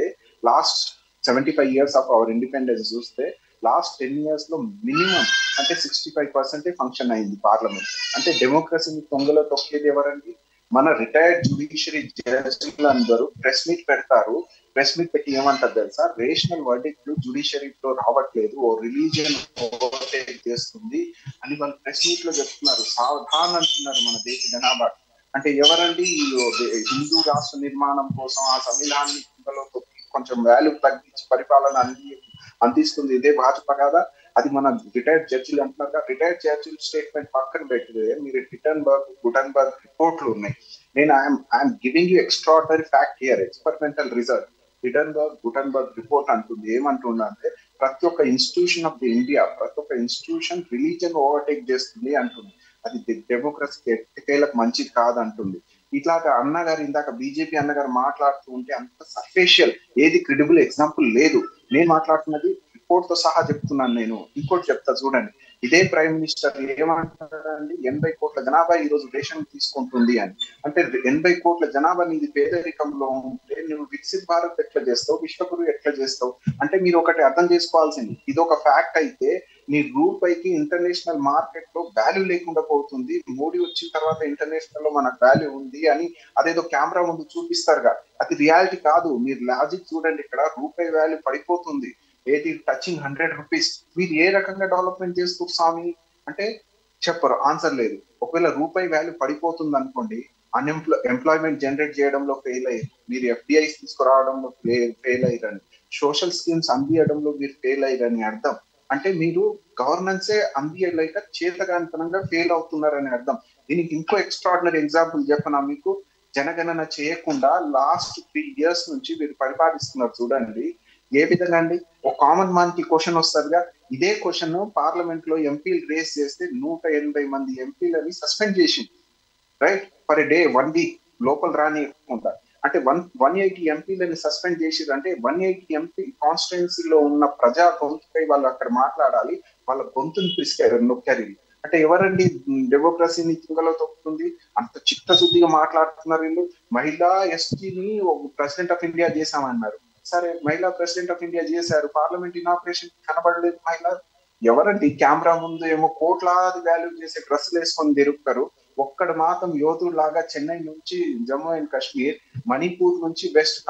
S4: last 75 years of our independence చూస్తే, లాస్ట్ 10 years లో మినిమం అంటే 65% ఫంక్షన్ అయింది పార్లమెంట్. అంటే డెమోక్రసీని తొంగలో తొక్కేది ఎవరండి? మన రిటైర్డ్ జ్యుడిషియరీ జడ్జిలు అందరూ ప్రెస్ మీట్ పెడతారు. ప్రెస్ మీట్ పెట్టి ఏమంటారు తెలుసా? రేషనల్ వర్డిక్ట్ జుడిషియరీలో రావట్లేదు, ఓ రిలీజియన్ ఓవర్టేక్ చేస్తుంది అని వాళ్ళు ప్రెస్ మీట్ లో చెప్తున్నారు. సావధాన్ అంటున్నారు మన దేశ జనాభా. అంటే ఎవరండి? హిందూ రాష్ట్ర నిర్మాణం కోసం ఆ సంవిధానాన్ని తొంగలో తొక్కి కొంచెం వాల్యూ తగ్గించి పరిపాలన అందిస్తుంది ఇదే భాజపా కాదా? అది మన రిటైర్డ్ జడ్జిలు అంటున్నారు. రిటైర్డ్ జడ్జిలు స్టేట్మెంట్ పక్కన పెట్టితే మీరు గుటన్బర్గ్ రిపోర్ట్లు ఉన్నాయి. నేను I'm giving you extraordinary fact here, experimental result. Gutenberg report అంటుంది, ఏమంటుందంటే ప్రతి ఒక్క ఇన్స్టిట్యూషన్ ఆఫ్ ది ఇండియా, ప్రతి ఒక్క ఇన్స్టిట్యూషన్ రిలీజియన్ ఓవర్టేక్ చేస్తుంది అంటుంది. అది డెమోక్రసీకి ఎట్టకేలకు మంచిది కాదంటుంది. ఇట్లాగా అన్నగారు ఇందాక బీజేపీ అన్నగారు మాట్లాడుతూ ఉంటే అంత సర్ఫేషియల్, ఏది క్రెడిబుల్ ఎగ్జాంపుల్ లేదు. నేను మాట్లాడుతున్నది రిపోర్ట్ తో సహా చెప్తున్నాను. నేను ఇంకోటి చెప్తా చూడండి. ఇదే ప్రైమ్ మినిస్టర్ ఏమంటారండి? 80 కోట్ల జనాభా ఈ రోజు రేషన్ తీసుకుంటుంది అని. అంటే 80 కోట్ల జనాభా నీది పేదరికంలో ఉంటే నువ్వు వికసిత్ భారత్ ఎట్లా చేస్తావు, విశ్వగురు ఎట్లా చేస్తావు? అంటే మీరు ఒకటి అర్థం చేసుకోవాల్సింది, ఇది ఒక ఫ్యాక్ట్ అయితే నీ రూపాయికి ఇంటర్నేషనల్ మార్కెట్ లో వాల్యూ లేకుండా పోతుంది. మోడీ వచ్చిన తర్వాత ఇంటర్నేషనల్ లో మనకు వాల్యూ ఉంది అని అదేదో కెమెరా ముందు చూపిస్తారుగా, అది రియాలిటీ కాదు. మీరు లాజిక్ చూడండి, ఇక్కడ రూపాయి వాల్యూ పడిపోతుంది, ఏది టచింగ్ 100 rupees. మీరు ఏ రకంగా డెవలప్మెంట్ చేస్తూ స్వామి అంటే చెప్పరు, ఆన్సర్ లేదు. ఒకవేళ రూపాయి వాల్యూ పడిపోతుంది అనుకోండి, ఎంప్లాయ్మెంట్ జనరేట్ చేయడంలో ఫెయిల్ అయ్యారు, మీరు ఎఫ్డిఐస్ తీసుకురావడంలో ఫెయిల్ అయ్యారని, సోషల్ స్కీమ్స్ అందియడంలో మీరు ఫెయిల్ అయ్యారని అర్థం. అంటే మీరు గవర్నెన్సే అందియలేక చేతగానితనంగా ఫెయిల్ అవుతున్నారని అర్థం. దీనికి ఇంకో ఎక్స్ట్రాడినరీ ఎగ్జాంపుల్ చెప్పనా మీకు? జనగణన చేయకుండా లాస్ట్ 3 years నుంచి మీరు పరిపాలిస్తున్నారు చూడండి. ఏ విధంగా అండి? ఒక కామన్ మ్యాన్ కి క్వశ్చన్ వస్తుందిగా, ఇదే క్వశ్చన్ పార్లమెంట్ లో ఎంపీలు రేస్ చేస్తే 180 మంది ఎంపీలని సస్పెండ్ చేసింది, right, for a day, 1 week లోపల రానియకుండా. అంటే 180 ఎంపీలని సస్పెండ్ చేసిరు. అంటే 180 ఎంపీ కాన్స్టిట్యున్సీలో ఉన్న ప్రజా గొంతుపై వాళ్ళు అక్కడ మాట్లాడాలి, వాళ్ళ గొంతుని నొక్కారు. అంటే ఎవరండి డెమోక్రసీని తుంగలో తొక్కుతుంది? అంత చిత్తశుద్ధిగా మాట్లాడుతున్నారు వీళ్ళు. మహిళా ఎస్టీని ప్రెసిడెంట్ ఆఫ్ ఇండియా చేశామన్నారు. సరే, మహిళా ప్రెసిడెంట్ ఆఫ్ ఇండియా చేశారు, పార్లమెంట్ ఇనాగ్రేషన్ కనబడలేదు మహిళ. ఎవరండి కెమెరా ముందు ఏమో కోట్లాది వాల్యూ చేసే డ్రెస్సులు వేసుకొని తిరుగుతారు, ఒక్కడ మాత్రం యోధులాగా చెన్నై నుంచి జమ్మూ అండ్ కాశ్మీర్, మణిపూర్ నుంచి వెస్ట్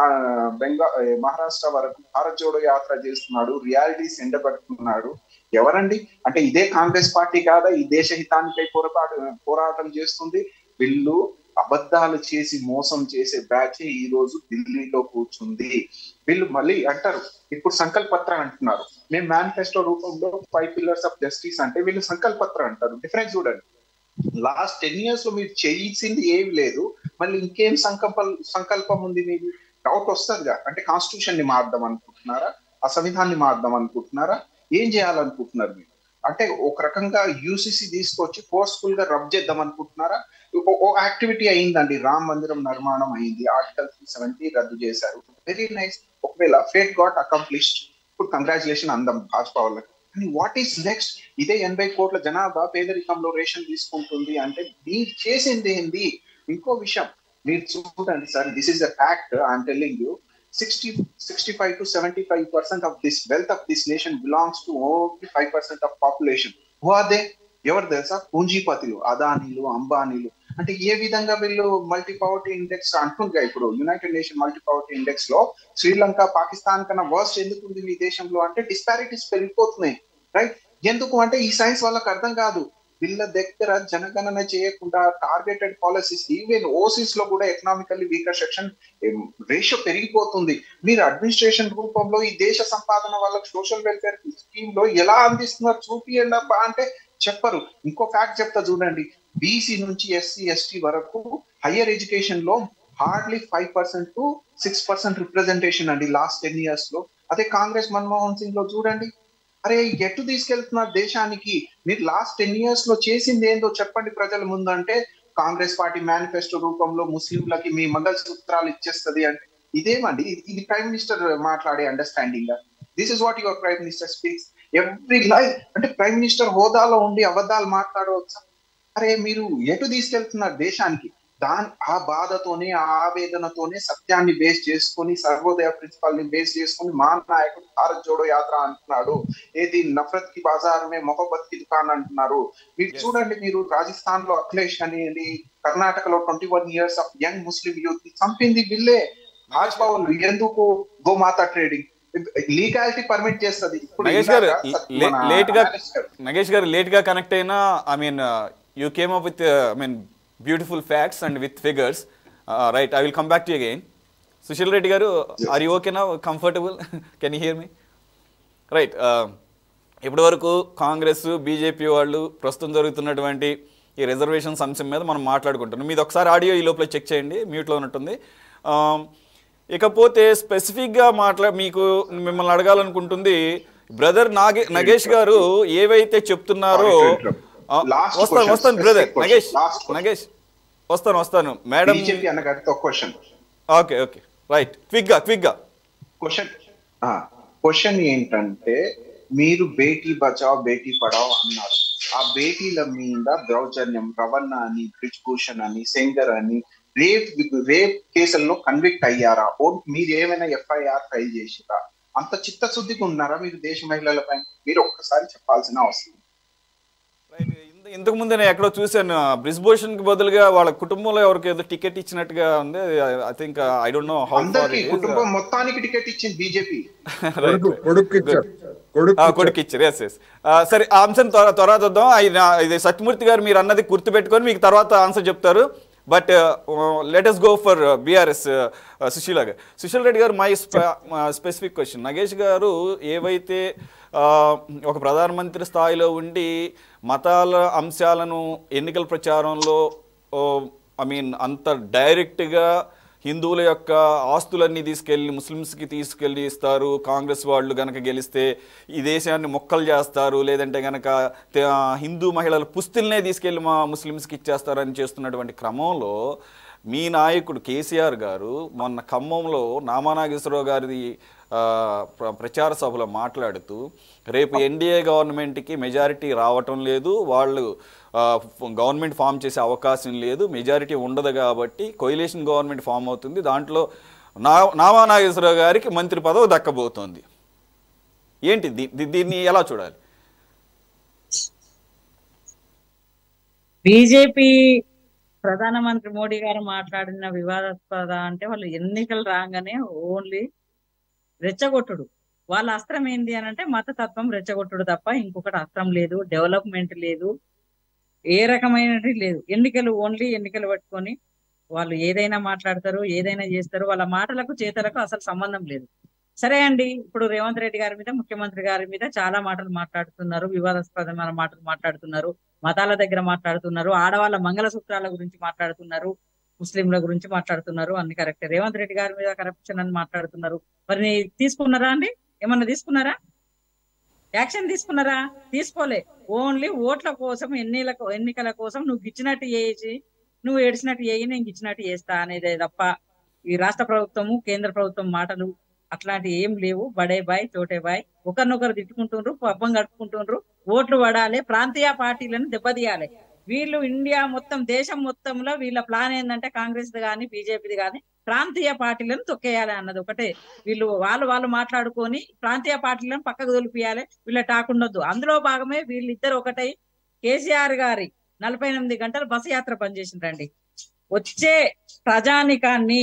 S4: మహారాష్ట్ర వరకు భారత్ జోడో యాత్ర చేస్తున్నాడు, రియాలిటీస్ ఎండబడుతున్నాడు. ఎవరండి అంటే ఇదే కాంగ్రెస్ పార్టీ కాదా ఈ దేశ హితానికై పోరాటం చేస్తుంది? వీళ్ళు అబద్ధాలు చేసి మోసం చేసే బ్యాచ్ ఈ రోజు ఢిల్లీలో కూర్చుంది. వీళ్ళు మళ్ళీ అంటారు ఇప్పుడు సంకల్పత్ర అంటున్నారు, మేము మేనిఫెస్టో రూపంలో 5 pillars ఆఫ్ జస్టిస్ అంటే వీళ్ళు సంకల్పత్ర అంటారు. డిఫరెన్స్ చూడండి, లాస్ట్ 10 years లో మీరు చేయించింది ఏమి లేదు, మళ్ళీ ఇంకేం సంకల్పం ఉంది మీకు? డౌట్ వస్తుందిగా. అంటే కాన్స్టిట్యూషన్ ని మార్దాం అనుకుంటున్నారా, ఆ సంవిధాన్ని మార్దాం అనుకుంటున్నారా, ఏం చేయాలనుకుంటున్నారు మీరు? అంటే ఒక రకంగా యూసీసీ తీసుకొచ్చి ఫోర్స్ఫుల్ గా రబ్ చేద్దాం అనుకుంటున్నారా? ఓ యాక్టివిటీ అయిందండి, రామ్ మందిరం నిర్మాణం అయింది, ఆర్టికల్ 370 రద్దు చేశారు, వెరీ నైస్. ఒకవేళ ఫేట్ గాట్ అకంప్లిష్డ్, ఇప్పుడు కంగ్రాచులేషన్ అందం భాజపా వాళ్ళకి. కానీ వాట్ ఈస్ నెక్స్ట్? ఇదే 80 కోట్ల జనాభా పేదరికంలో రేషన్ తీసుకుంటుంది అంటే మీరు చేసింది ఏంది? ఇంకో విషయం మీరు చూడండి sir, this is the fact, I'm telling you, 65 to 75% of this wealth of this nation belongs to only 5% of population. Who are they? ఎవరు తెలుసా? పూంజీపతులు, అదానీలు, అంబానీలు. అంటే ఏ విధంగా వీళ్ళు మల్టీ పవర్టీ ఇండెక్స్ అంటుందిగా, ఇప్పుడు United nation multi poverty index లో శ్రీలంక, పాకిస్తాన్ కన్నా వర్స్ట్ ఎందుకు ఉంది మీ దేశంలో అంటే డిస్పారిటీస్ పెరిగిపోతున్నాయి, రైట్? ఎందుకు అంటే ఈ సైన్స్ వాళ్ళకి అర్థం కాదు. వీళ్ళ దగ్గర జనగణన చేయకుండా టార్గెటెడ్ పాలసీస్, ఈవెన్ ఓసీస్ లో కూడా ఎకనామికల్లీ వీకర్ సెక్షన్ రేషియో పెరిగిపోతుంది. మీరు అడ్మినిస్ట్రేషన్ రూపంలో ఈ దేశ సంపాదన వాళ్ళకి సోషల్ వెల్ఫేర్ స్కీమ్ లో ఎలా అందిస్తున్నారు చూపియండి అబ్బా అంటే చెప్పరు. ఇంకో ఫ్యాక్ట్ చెప్తా చూడండి, బీసీ నుంచి ఎస్సీ ఎస్టీ వరకు హయ్యర్ ఎడ్యుకేషన్ లో హార్డ్లీ 5% to 6% రిప్రజెంటేషన్ అండి లాస్ట్ 10 years లో. అదే కాంగ్రెస్ మన్మోహన్ సింగ్ లో చూడండి, అరే ఎటు తీసుకెళ్తున్నారు దేశానికి? మీరు లాస్ట్ 10 years లో చేసింది ఏందో చెప్పండి ప్రజల ముందు అంటే, కాంగ్రెస్ పార్టీ మేనిఫెస్టో రూపంలో ముస్లింలకి మీ మంగళసూత్రాలు ఇచ్చేస్తుంది అంటే ఇదేమండి? ఇది ప్రైమ్ మినిస్టర్ మాట్లాడే understanding? This is what your prime minister speaks every life. అంటే ప్రైమ్ మినిస్టర్ హోదాలో ఉండి అబద్ధాలు మాట్లాడవచ్చా? అరే మీరు ఎటు తీసుకెళ్తున్నారు దేశానికి? ఆ బాధతోనే, ఆ ఆవేదనతోనే సత్యాన్ని బేస్ చేసుకొని, సర్వోదయ ప్రిన్సిపల్ ని బేస్ చేసుకొని మా నాయకుడు భారత్ జోడో యాత్ర అంటున్నాడు. ఏది నఫరత్ కి బాజార్ మే మొహబ్బత్ కి దుకాన్ అంటున్నారు. మీరు చూడండి, మీరు రాజస్థాన్ లో అఖిలేష్ అనేది, కర్ణాటకలో 21 years of young Muslim youth ని చంపింది వీళ్ళే. భాజపా వాళ్ళు ఎందుకు గోమాత ట్రేడింగ్ లీగాలిటీ పర్మిట్ చేస్తుంది.
S1: నగేష్ గారు లేట్ గా కనెక్ట్ అయినా, I mean you came up with beautiful facts and with figures, right? I will come back to you again. Sushil Reddy garu, are you okay now, comfortable? Can you hear me? Right, ఇప్పటి వరకు కాంగ్రెస్ బీజేపీ వాళ్ళు ప్రస్తుతం జరుగుతున్నటువంటి ఈ రిజర్వేషన్స్ అంశం మీద మనం మాట్లాడుకుంటున్నాం. మీది ఒకసారి ఆడియో ఈ లోపల చెక్ చేయండి, మ్యూట్లో ఉన్నట్టుంది. ఇకపోతే స్పెసిఫిక్గా మీకు మిమ్మల్ని అడగాలనుకుంటుంది బ్రదర్ నగేష్ గారు ఏవైతే చెప్తున్నారో. వస్తాను బ్రదర్ నగేష్ వస్తాను మేడం. ఓకే రైట్, క్విక్ గా
S4: క్వశ్చన్ ఏంటంటే, మీరు బేటీ బచావ్ బేటీ పడావ్ అన్నారు. ఆ బేటీల మీద దౌర్జన్యం, రవణ అని, బ్రిజ్ భూషణ్ అని, సెంగర్ అని రేప్ కేసుల్లో కన్విక్ట్ అయ్యారా? మీరు ఏమైనా ఎఫ్ఐఆర్ ఫైల్ చేసిరా? అంత చిత్తశుద్ధిగా ఉన్నారా మీరు దేశ మహిళలపై? మీరు ఒక్కసారి చెప్పాల్సిన అవసరం.
S1: ఇంతకు ముందు నేను ఎక్కడో చూసాను, బ్రిజ్ భూషణ్ కి బదులుగా వాళ్ళ కుటుంబంలో ఎవరికి ఏదో టికెట్ ఇచ్చినట్టుగా ఉంది. I think I don't know how far it is.
S4: కుటుంబం మొత్తానికి టికెట్ ఇచ్చింది బీజేపీ.
S1: కొడుకు ఇచ్చారు. ఎస్. సరే, ఆ అంశం త్వరగా చూద్దాం. ఇది సత్యమూర్తి గారు మీరు అన్నది గుర్తుపెట్టుకొని మీకు తర్వాత ఆన్సర్ చెప్తారు. But let us go for BRS. Sushil Reddy గారు, మై స్పెసిఫిక్ క్వశ్చన్. నగేష్ గారు ఏవైతే ఒక ప్రధానమంత్రి స్థాయిలో ఉండి మతాల అంశాలను ఎన్నికల ప్రచారంలో అంత డైరెక్ట్గా హిందువుల యొక్క ఆస్తులన్నీ తీసుకెళ్ళి ముస్లిమ్స్కి తీసుకెళ్ళి ఇస్తారు, కాంగ్రెస్ వాళ్ళు కనుక గెలిస్తే ఈ దేశాన్ని మొక్కలు చేస్తారు, లేదంటే కనుక హిందూ మహిళల పుస్తుల్నే తీసుకెళ్ళి మా ముస్లిమ్స్కి ఇచ్చేస్తారని చేస్తున్నటువంటి క్రమంలో మీ నాయకుడు కేసీఆర్ గారు మొన్న ఖమ్మంలో నామానాగేశ్వరరావు గారిది ప్రచార సభలో మాట్లాడుతూ రేపు ఎన్డీఏ గవర్నమెంట్కి మెజారిటీ రావటం లేదు, వాళ్ళు గవర్నమెంట్ ఫామ్ చేసే అవకాశం లేదు, మెజారిటీ ఉండదు కాబట్టి కొయిలేషన్ గవర్నమెంట్ ఫామ్ అవుతుంది, దాంట్లో నామానాగేశ్వరరావు గారికి మంత్రి పదవి దక్కబోతోంది. ఏంటి దీన్ని ఎలా చూడాలి?
S5: బీజేపీ ప్రధానమంత్రి మోడీ గారు మాట్లాడిన వివాదాస్పద అంటే వాళ్ళు ఎన్నికలు రాగానే ఓన్లీ రెచ్చగొట్టుడు. వాళ్ళ అస్త్రం ఏంది అని అంటే మతతత్వం రెచ్చగొట్టుడు తప్ప ఇంకొకటి అస్త్రం లేదు. డెవలప్మెంట్ లేదు, ఏ రకమైనది లేదు. ఎన్నికలు ఓన్లీ ఎన్నికలు పట్టుకొని వాళ్ళు ఏదైనా మాట్లాడతారు, ఏదైనా చేస్తారు. వాళ్ళ మాటలకు చేతలకు అసలు సంబంధం లేదు. సరే అండి, ఇప్పుడు రేవంత్ రెడ్డి గారి మీద, ముఖ్యమంత్రి గారి మీద చాలా మాటలు మాట్లాడుతున్నారు, వివాదాస్పదమైన మాటలు మాట్లాడుతున్నారు, మతాల దగ్గర మాట్లాడుతున్నారు, ఆడవాళ్ళ మంగళసూత్రాల గురించి మాట్లాడుతున్నారు, ముస్లింల గురించి మాట్లాడుతున్నారు. అన్ని కరెక్ట్. రేవంత్ రెడ్డి గారి మీద కరప్షన్ అని మాట్లాడుతున్నారు. మరి తీసుకున్నారా అండి? ఏమన్నా తీసుకున్నారా? యాక్షన్ తీసుకున్నారా? తీసుకోలే. ఓన్లీ ఓట్ల కోసం, ఎన్నికల కోసం నువ్వు గిచ్చినట్టు చేసి, నువ్వు ఏడ్చినట్టు చేయి, నేను గిచ్చినట్టు చేస్తా అనేదే తప్ప ఈ రాష్ట్ర ప్రభుత్వము, కేంద్ర ప్రభుత్వం మాటలు అట్లాంటి ఏం లేవు. బడే బాయ్ చోటే బాయ్, ఒకరినొకరు తిట్టుకుంటుండ్రు, పబ్బం గడుపుకుంటుండ్రు. ఓట్లు పడాలి, ప్రాంతీయ పార్టీలను దెబ్బతీయాలి. వీళ్ళు ఇండియా మొత్తం, దేశం మొత్తంలో వీళ్ళ ప్లాన్ ఏంటంటే కాంగ్రెస్ గాని బీజేపీది గాని ప్రాంతీయ పార్టీలను తొక్కేయాలి అన్నది ఒకటే. వాళ్ళు మాట్లాడుకొని ప్రాంతీయ పార్టీలను పక్కకు తొలిపియాలి, వీళ్ళ టాక్ ఉండొద్దు. అందులో భాగమే వీళ్ళిద్దరు ఒకటై కేసీఆర్ గారి 48 గంటల బస్సు యాత్ర పనిచేసిండ్రండి. వచ్చే ప్రజానికాన్ని,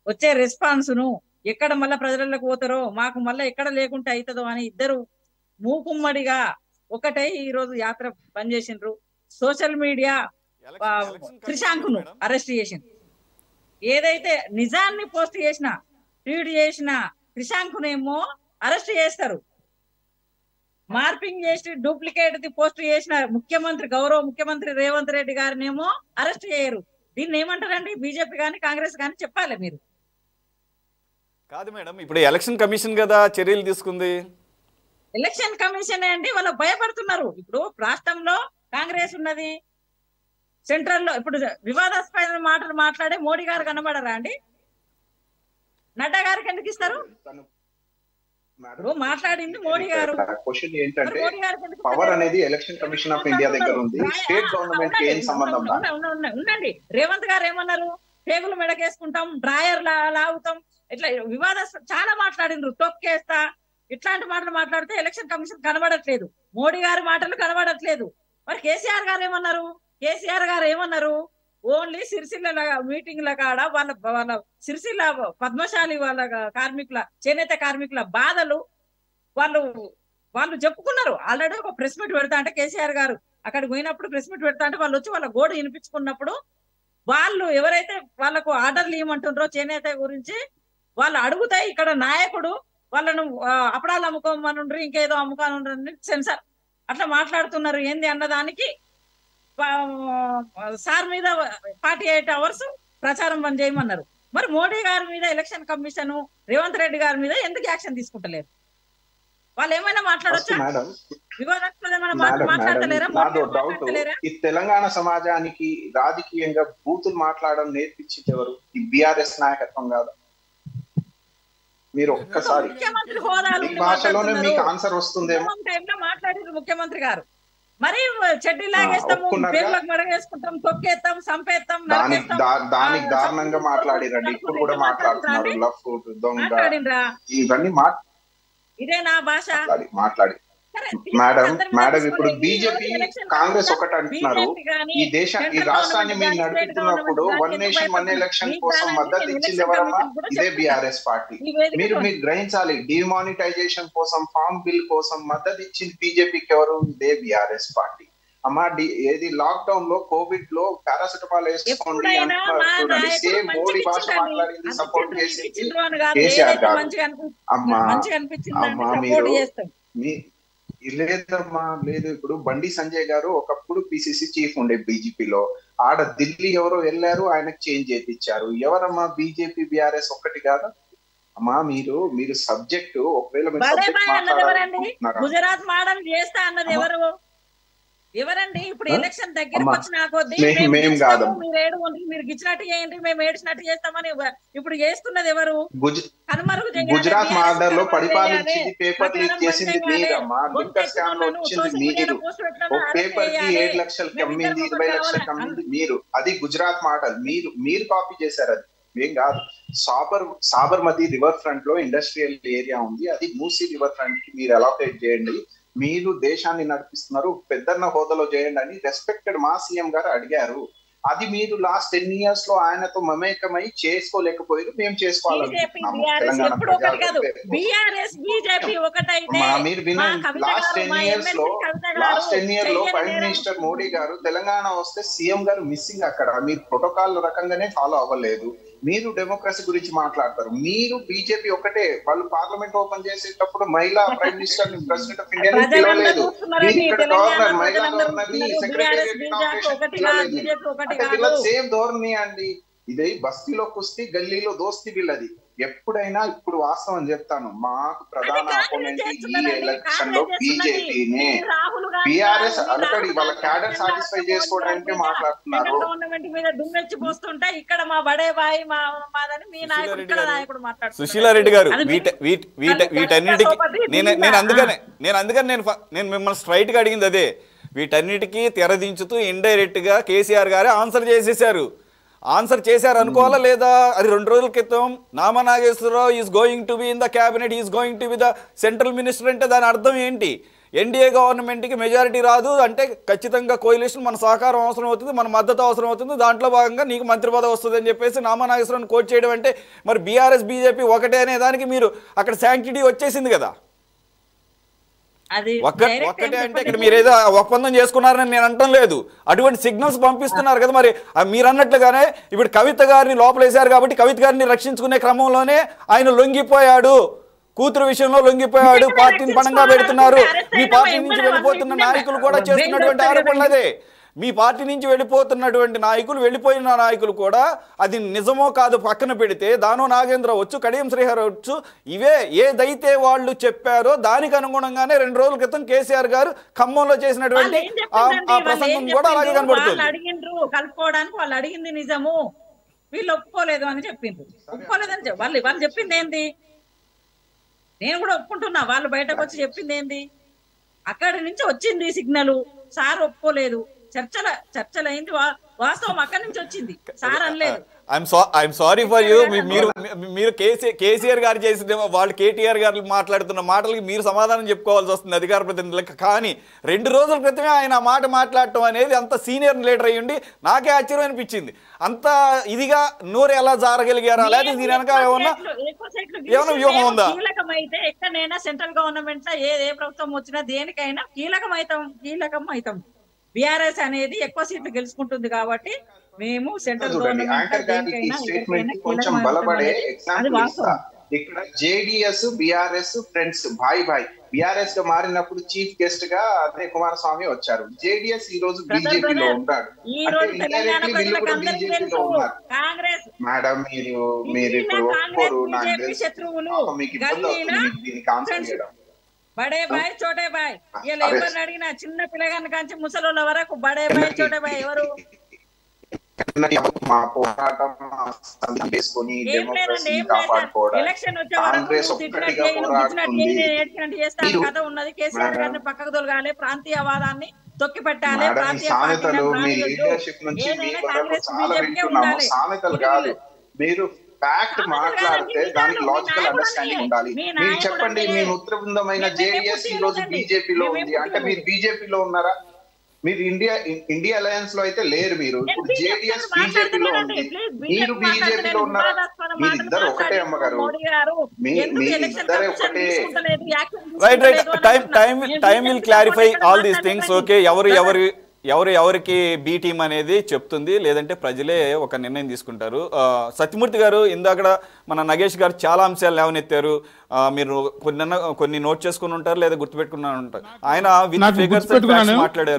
S5: వచ్చే రెస్పాన్స్ ను ఎక్కడ మళ్ళా ప్రజలకు పోతారో, మాకు మళ్ళీ ఎక్కడ లేకుంటే అవుతుందో అని ఇద్దరు మూకుమ్మడిగా ఒకటై ఈ రోజు యాత్ర పనిచేసిండ్రు. సోషల్ మీడియా త్రిశాంకును అరెస్ట్ చేసింది. ఏదైతే నిజాన్ని పోస్ట్ చేసిన, ట్వీట్ చేసిన త్రిశాంకునేమో అరెస్ట్ చేస్తారు. మార్పింగ్ చేసి డూప్లికేట్ ది పోస్ట్ చేసిన గౌరవ ముఖ్యమంత్రి రేవంత్ రెడ్డి గారినేమో అరెస్ట్ చేయరు. దీన్ని ఏమంటారండి? బీజేపీ గాని కాంగ్రెస్ గాని చెప్పాలి మీరు.
S1: కాదు మేడం, ఇప్పుడు ఎలక్షన్ కమిషన్ కదా చర్యలు తీసుకుంది.
S5: ఎలక్షన్ కమిషన్ అండి, వాళ్ళు భయపడుతున్నారు. ఇప్పుడు రాష్ట్రంలో కాంగ్రెస్ ఉన్నది, సెంట్రల్ లో ఇప్పుడు వివాదాస్పద మాటలు మాట్లాడే మోడీ గారు కనబడరా అండి? నడ్డా గారికి ఎందుకు ఇస్తారు? మాట్లాడింది మోడీ గారు.
S4: క్వశ్చన్ ఏంటంటే పవర్ అనేది ఎలక్షన్ కమిషన్ ఆఫ్ ఇండియా దగ్గర ఉంది, స్టేట్ గవర్నమెంట్ కి ఏం సంబంధం?
S5: ఉండండి, రేవంత్ గారు ఏమన్నారు? పేగులు మెడకేసుకుంటాం, డ్రాయర్ లాగుతాం, ఇట్లా చాలా మాట్లాడిండ్రు. తొక్కేస్తా, ఇట్లాంటి మాటలు మాట్లాడితే ఎలక్షన్ కమిషన్ కనబడట్లేదు, మోడీ గారి మాటలు కనబడట్లేదు. మరి కేసీఆర్ గారు ఏమన్నారు? ఓన్లీ సిరిసిల్ల మీటింగ్ల కాడ వాళ్ళ సిరిసిల్ల పద్మశాలి వాళ్ళ కార్మికుల, చేనేత కార్మికుల బాధలు వాళ్ళు చెప్పుకున్నారు. ఆల్రెడీ ఒక ప్రెస్ మీట్ పెడతా అంటే కేసీఆర్ గారు అక్కడికి పోయినప్పుడు ప్రెస్ మీట్ పెడతా అంటే వాళ్ళు వచ్చి వాళ్ళ గోడు వినిపించుకున్నప్పుడు వాళ్ళు ఎవరైతే వాళ్ళకు ఆర్డర్లు ఇవ్వమంటుండ్రో చేనేత గురించి వాళ్ళు అడుగుతాయి. ఇక్కడ నాయకుడు వాళ్ళను అప్పడాలు అమ్ముకోమనుండ్రి, ఇంకేదో అమ్ముకోనుండ్రి, సెన్సార్ అట్లా మాట్లాడుతున్నారు ఏంది అన్నదానికి సార్ మీద 48 అవర్స్ ప్రచారం బంద్ చేయమన్నారు. మరి మోడీ గారి మీద ఎలక్షన్ కమిషన్, రేవంత్ రెడ్డి గారి మీద ఎందుకు యాక్షన్ తీసుకుంటలేరు? వాళ్ళు ఏమైనా మాట్లాడొచ్చా? వివాదాస్పదమైన మాట్లాడలేరా?
S4: ఈ తెలంగాణ సమాజానికి రాజకీయంగా బూతులు మాట్లాడడం నేర్పించింది ఎవరు? ఈ బీఆర్ఎస్ నాయకత్వం కాదు? మీరు ఒక్కసారి
S5: ముఖ్యమంత్రి హోదాలో
S4: భాషలోనే మీకు ఆన్సర్ వస్తుందేమో.
S5: మాట్లాడారు ముఖ్యమంత్రి గారు. మరి చెడ్డీ లాగేస్తాము, పేర్లకు మడగేసుకుంటాం, తొక్కేస్తాం, సంపేస్తాం,
S4: దానికి దారుణంగా మాట్లాడిరండి. ఇప్పుడు కూడా మాట్లాడుతున్నారు. లఫ్ట్, దొంగ, ఇవన్నీ
S5: ఇదే నా భాష
S4: మాట్లాడి. మేడం ఇప్పుడు బీజేపీ కాంగ్రెస్ ఒకటి అంటున్నారు. ఈ రాష్ట్రాన్ని మీరు నడుపుతున్నప్పుడు 1 నేషన్ 1 ఎలక్షన్ కోసం మద్దతు ఇచ్చింది ఎవరమ్మా? ఇదే బీఆర్ఎస్ పార్టీ. మీరు గ్రహించాలి. డిమానిటైజేషన్ కోసం, ఫార్మ్ బిల్ కోసం మద్దతు ఇచ్చింది బీజేపీకి ఎవరు? ఇదే బీఆర్ఎస్ పార్టీ. అమ్మా ఏది లాక్డౌన్ లో, కోవిడ్ లో పారాసిటమాల్ వేసుకోండి అంటున్నారు. సేమ్ మోడీ భాష మాట్లాడింది, సపోర్ట్ చేసింది కేసీఆర్ గారు. అమ్మా మీరు లేదమ్మా, లేదు. ఇప్పుడు బండి సంజయ్ గారు ఒకప్పుడు పిసిసి చీఫ్ ఉండే బీజేపీలో, ఆడ ఢిల్లీ ఎవరో వెళ్ళారు, ఆయనకు చేంజ్ చేయించారు. ఎవరమ్మా? బీజేపీ బీఆర్ఎస్ ఒక్కటి కాదా అమ్మా? మీరు సబ్జెక్ట్ ఒకవేళ
S5: గుజరాత్ మోడల్ చేస్తా అన్నది ఎవరండి? ఇప్పుడు ఎలక్షన్ దగ్గరకు వచ్చిన కొద్దీ మీరు గిచ్చినట్టు చేయండి, మేము ఏడ్చినట్టు చేస్తామని ఇప్పుడు చేస్తున్నది ఎవరు?
S4: గుజరాత్ మోడల్ లో పరిపాలించింది, పేపర్ లీక్ చేసింది మీరమ్మా. లిక్కర్ స్కామ్ లో వచ్చింది మీరు. ఒక పేపర్ కి 7 లక్షలకి అమ్మింది, 20 లక్షలకి అమ్మింది మీరు. అది గుజరాత్ మోడల్. మీరు కాపీ చేశారు. అది ఏం కాదు. సాబర్మతి రివర్ ఫ్రంట్ లో ఇండస్ట్రియల్ ఏరియా ఉంది, అది మూసీ రివర్ ఫ్రంట్ కి మీరు అలొకేట్ చేయండి. మీరు దేశాన్ని నడిపిస్తున్నారు, పెద్దన్న హోదాలో చేయండి అని రెస్పెక్టెడ్ మా సీఎం గారు అడిగారు. అది మీరు లాస్ట్ 10 years లో ఆయనతో మమేకమై చేసుకోలేకపోయారు. మేము చేసుకోవాలనుకుంటున్నాము. తెలంగాణ మీరు వినండి, లాస్ట్ 10 years లో ప్రైమ్ మినిస్టర్ మోడీ గారు తెలంగాణ వస్తే సీఎం గారు మిస్సింగ్ అక్కడ. మీరు ప్రోటోకాల్ రకంగానే ఫాలో అవ్వలేదు. మీరు డెమోక్రసీ గురించి మాట్లాడతారు. మీరు బీజేపీ ఒకటే. వాళ్ళు పార్లమెంట్ ఓపెన్ చేసేటప్పుడు మహిళా prime minister president of India పిలవలేదు. ఇక్కడ గవర్నర్ మహిళా గవర్నర్ ని సెక్రటేరియట్ సేమ్ ధోరణి అండి. ఇది బస్తీలో కుస్తీ గల్లీలో దోస్తీ వీళ్ళది. ఎప్పుడైనా ఇప్పుడు వాస్తవం చెప్తాను, మాకు ప్రధాన అపోనెంట్ ఈ ఎలక్షన్ లో బీజేపీనే. బీఆర్ఎస్ అడగడి వాళ్ళ క్యాడర్ సాటిస్ఫై చేసుకోవడానికి మాట్లాడుతున్నారు.
S1: సుశీలారెడ్డి గారు వీటన్నిటికీ నేను అందుకని నేను మిమ్మల్ని స్ట్రైట్ గా అడిగింది అదే. వీటన్నిటికీ తెరదించుతూ ఇండైరెక్ట్ గా కేసీఆర్ గారే ఆన్సర్ చేశారు అనుకోవాలా లేదా? అది 2 రోజుల క్రితం Nama Nageswararao is going to be in the cabinet, is going to be the central minister అంటే దాని అర్థం ఏంటి? ఎన్డీఏ గవర్నమెంట్కి మెజారిటీ రాదు అంటే ఖచ్చితంగా కోయిలేషన్ మన సహకారం అవసరం అవుతుంది, మన మద్దతు అవసరం అవుతుంది, దాంట్లో భాగంగా నీకు మంత్రి పదవి వస్తుంది అని చెప్పేసి నామా నాగేశ్వరరావుని కోట్ చేయడం అంటే మరి బీఆర్ఎస్ బీజేపీ ఒకటే అనే దానికి మీరు అక్కడ శాంక్టిటీ వచ్చేసింది కదా. ఒక్కటే అంటే ఇక్కడ మీరు ఏదో ఒప్పందం చేసుకున్నారని నేను అంటం లేదు, అటువంటి సిగ్నల్స్ పంపిస్తున్నారు కదా. మరి మీరు అన్నట్లుగానే ఇప్పుడు కవిత గారిని లోపలేశారు కాబట్టి కవిత గారిని రక్షించుకునే క్రమంలోనే ఆయన లొంగిపోయాడు, కూతురు విషయంలో లొంగిపోయాడు, పార్టీని పణంగా పెడుతున్నారు. మీ పార్టీ నుంచి వెళ్ళిపోతున్న నాయకులు కూడా చేస్తున్నటువంటి ఆరోపణలు అదే. మీ పార్టీ నుంచి వెళ్ళిపోతున్నటువంటి నాయకులు, వెళ్ళిపోయిన నాయకులు కూడా అది నిజమో కాదు పక్కన పెడితే దానో నాగేంద్ర వచ్చు, కడియం శ్రీహరి వచ్చు, ఇవే ఏదైతే వాళ్ళు చెప్పారో దానికి అనుగుణంగానే 2 రోజుల క్రితం కేసీఆర్ గారు ఖమ్మంలో చేసినటువంటి ఆ ప్రసంగం కూడా అలాగే కనబడుతుంది.
S5: అడిగిండ్రు కలుపుకోవడానికి, వాళ్ళు అడిగింది నిజము, వీళ్ళు ఒప్పుకోలేదు అని చెప్పిండ్రు. ఒప్పుకోలేదని వాళ్ళు చెప్పింది ఏంది? నేను కూడా ఒప్పుకుంటున్నా, వాళ్ళు బయటకు వచ్చి చెప్పింది ఏంది? అక్కడి నుంచి వచ్చింది సిగ్నల్, సార్ ఒప్పుకోలేదు, చర్చలు అయింది, వాస్తవం అక్కడి నుంచి వచ్చింది, సార్ అనలేదు.
S1: I'm sorry for you. మీరు కేసీఆర్ గారు చేసిన వాళ్ళు కేటీఆర్ గారు మాట్లాడుతున్న మాటలకి మీరు సమాధానం చెప్పుకోవాల్సి వస్తుంది అధికార ప్రతినిధులకు. కానీ 2 రోజుల క్రితమే ఆయన ఆ మాట మాట్లాడటం అనేది అంత సీనియర్ లీడర్ అయ్యుండి నాకే ఆశ్చర్యం అనిపించింది. అంత ఇదిగా నోరు ఎలా జారగలిగారా? లేదా దీని వెనక ఏమన్నా వ్యూహం ఉందా?
S5: కీలకమైతే ఎక్కడైనా సెంట్రల్ గవర్నమెంట్ ఏ ప్రభుత్వం వచ్చినా దేనికైనా కీలకం అవుతాం. బీఆర్ఎస్ అనేది ఎక్కువ సీట్లు గెలుచుకుంటుంది కాబట్టి మేము సెంట్రల్
S4: కొంచెం బలపడే ఎగ్జాంపుల్ ఇక్కడ జేడీఎస్ బీఆర్ఎస్ ఫ్రెండ్స్ భాయ్ బీఆర్ఎస్ గా మారినప్పుడు చీఫ్ గెస్ట్ గా అదే కుమారస్వామి వచ్చారు. జేడీఎస్ ఈ రోజు బీజేపీలో ఉంటాడు. మేడం మీరు ఇప్పుడు ఒప్పుకోరు, నాకు తెలుసు మీకు ఇబ్బంది అవుతుంది దీనికి ఆన్సర్ చేయడం.
S5: బడే బాయ్ చోటే బాయ్, ఇలా ఎవరిని అడిగినా చిన్న పిల్లగాని కాంచి ముసలోళ్ళ వరకు బడే బాయ్ చోటే బాయ్ ఎవరు?
S4: మా పోరాటం
S5: ఎలక్షన్ వచ్చే వరకు కథ ఉన్నది. కేసీఆర్ గారిని పక్కకు తొలగాలి, ప్రాంతీయవాదాన్ని తొక్కి పెట్టాలి,
S4: మీరు ఫ్యాక్ట్ మాట్లాడితే దానికి లాజికల్ అండర్స్టాండింగ్ ఉండాలి. మీరు చెప్పండి, మీ ఉత్తర బృందమైన జేడీఎస్ ఈ రోజు బీజేపీలో ఉంది అంటే మీరు బీజేపీలో ఉన్నారా? మీరు ఇండియా అలయన్స్ లో అయితే లేరు. మీరు ఇప్పుడు జేడీఎస్ బీజేపీలో ఉంది, మీరు బీజేపీలో ఉన్నారా? మీరిద్దరు ఒకటే అమ్మగారు, మీరిద్దరే ఒకటే.
S1: Time will clarify all these things. Okay, ఎవరికి బి టీం అనేది చెప్తుంది, లేదంటే ప్రజలే ఒక నిర్ణయం తీసుకుంటారు. సత్యమూర్తి గారు ఇందాక మన నగేష్ గారు చాలా అంశాలు లేవనెత్తారు. మీరు కొన్ని నోట్ చేసుకుని ఉంటారు లేదా గుర్తుపెట్టుకుని ఉంటారు. ఆయన విత్ ఫిగర్స్ మాట్లాడారు.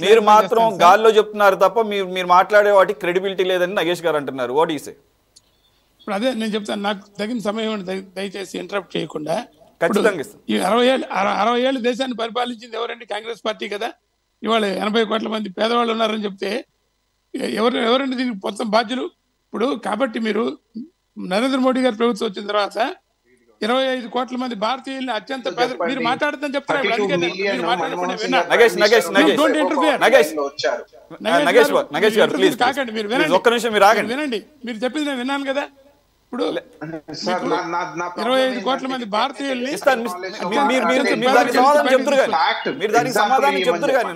S1: మీరు మాత్రం గాల్లో చెప్తున్నారు తప్ప మీరు మాట్లాడే వాటికి క్రెడిబిలిటీ లేదని నగేష్ గారు అంటున్నారు. What you say?
S3: ఇప్పుడు అదే నేను చెప్తాను, నాకు తగిన సమయం దయచేసి ఇంటరప్ట్ చేయకుండా.
S1: ఖచ్చితంగా
S3: ఈ 60 ఏళ్ళు దేశాన్ని పరిపాలించింది ఎవరండి? కాంగ్రెస్ పార్టీ కదా. ఇవాళ 80 కోట్ల మంది పేదవాళ్ళు ఉన్నారని చెప్తే ఎవరండి దీనికి మొత్తం బాధ్యులు? ఇప్పుడు కాబట్టి మీరు నరేంద్ర మోడీ గారి ప్రభుత్వం వచ్చిన తర్వాత 25 కోట్ల మంది భారతీయుల్ని అత్యంత పేద, మీరు మాట్లాడుతుందని చెప్తున్నారు. కాకండి, మీరు వినండి, మీరు చెప్పింది నేను విన్నాను కదా. ఇప్పుడు 25 కోట్ల మంది భారతీయుల్ని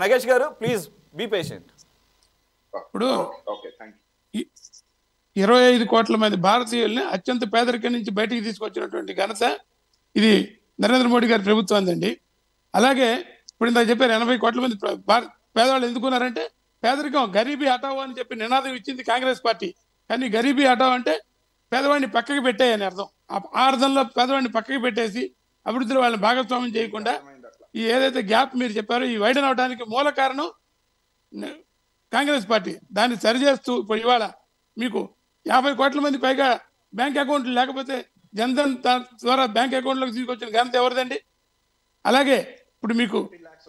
S1: నగేష్ గారు ప్లీజ్ బీ పేషెంట్.
S3: ఇప్పుడు
S4: ఓకే థ్యాంక్ యూ.
S3: 25 కోట్ల మంది భారతీయుల్ని అత్యంత పేదరికం నుంచి బయటికి తీసుకొచ్చినటువంటి ఘనత ఇది నరేంద్ర మోడీ గారి ప్రభుత్వం అండి. అలాగే ఇప్పుడు ఇందాక చెప్పారు 80 కోట్ల మంది పేదవాళ్ళు ఎందుకున్నారంటే పేదరికం గరీబీ హటావో అని చెప్పి నినాదం ఇచ్చింది కాంగ్రెస్ పార్టీ. కానీ గరీబీ హటావో అంటే పేదవాడిని పక్కకి పెట్టేయని అర్థం. ఆ అర్థంలో పేదవాడిని పక్కకి పెట్టేసి అభివృద్ధిలో వాళ్ళని భాగస్వామ్యం చేయకుండా ఈ ఏదైతే గ్యాప్ మీరు చెప్పారో ఈ వైడన్ అవడానికి మూల కారణం కాంగ్రెస్ పార్టీ. దాన్ని సరిచేస్తూ ఇప్పుడు ఇవాళ మీకు 50 కోట్ల మంది పైగా బ్యాంక్ అకౌంట్లు లేకపోతే జన్ధన్ ద్వారా బ్యాంక్ అకౌంట్లోకి తీసుకొచ్చిన ఘనత ఎవరిదండి? అలాగే ఇప్పుడు మీకు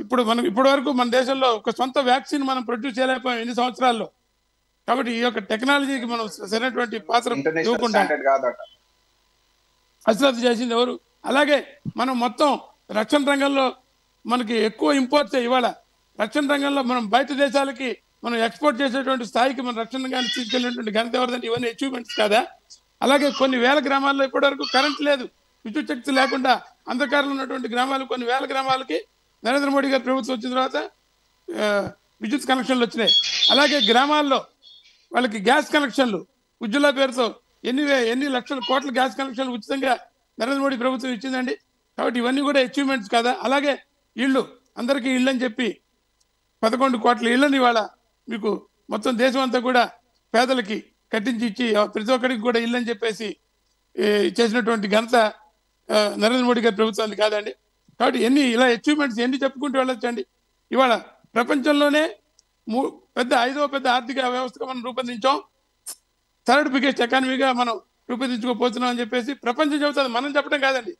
S3: ఇప్పటి వరకు మన దేశంలో ఒక సొంత వ్యాక్సిన్ మనం ప్రొడ్యూస్ చేయలేకపోయాం ఎన్ని సంవత్సరాల్లో. కాబట్టి ఈ యొక్క టెక్నాలజీకి మనం సరైనటువంటి పాత్ర ఇవ్వకుండా అశ్రద్ధ చేసింది ఎవరు? అలాగే మనం మొత్తం రక్షణ రంగంలో మనకి ఎక్కువ ఇంపోర్ట్స్ ఇవాళ రక్షణ రంగంలో మనం బయట దేశాలకి మనం ఎక్స్పోర్ట్ చేసేటువంటి స్థాయికి మన రక్షణ రంగాన్ని తీసుకెళ్ళినటువంటి ఘనత ఎవరిదంటే ఇవన్నీ అచీవ్మెంట్స్ కాదా? అలాగే కొన్ని వేల గ్రామాల్లో ఇప్పటివరకు కరెంట్ లేదు, విద్యుత్ శక్తి లేకుండా అంధకారంలో ఉన్నటువంటి గ్రామాలు కొన్ని వేల గ్రామాలకి నరేంద్ర మోడీ గారి ప్రభుత్వం వచ్చిన తర్వాత విద్యుత్ కనెక్షన్లు వచ్చినాయి. అలాగే గ్రామాల్లో వాళ్ళకి గ్యాస్ కనెక్షన్లు ఉజ్వల పేరుతో ఎన్ని లక్షల కోట్ల గ్యాస్ కనెక్షన్లు ఉచితంగా నరేంద్ర మోడీ ప్రభుత్వం ఇచ్చిందండి. కాబట్టి ఇవన్నీ కూడా అచీవ్మెంట్స్ కదా. అలాగే ఇళ్ళు అందరికీ ఇళ్ళు అని చెప్పి 11 కోట్ల ఇళ్ళని ఇవాళ మీకు మొత్తం దేశం అంతా కూడా పేదలకి కట్టించి ఇచ్చి ప్రతి ఒక్కరికి కూడా ఇల్లు అని చెప్పేసి చేసినటువంటి ఘనత నరేంద్ర మోడీ గారి ప్రభుత్వానికి కాదండి. కాబట్టి ఇలా అచీవ్మెంట్స్ ఎన్ని చెప్పుకుంటూ వెళ్ళొచ్చండి. ఇవాళ ప్రపంచంలోనే పెద్ద 5వ పెద్ద ఆర్థిక వ్యవస్థగా మనం రూపొందించాం, థర్డ్ బిగ్గెస్ట్ ఎకానమీగా మనం రూపొందించుకోపోతున్నాం అని చెప్పేసి ప్రపంచం చెబుతుంది, మనం చెప్పడం కాదండి.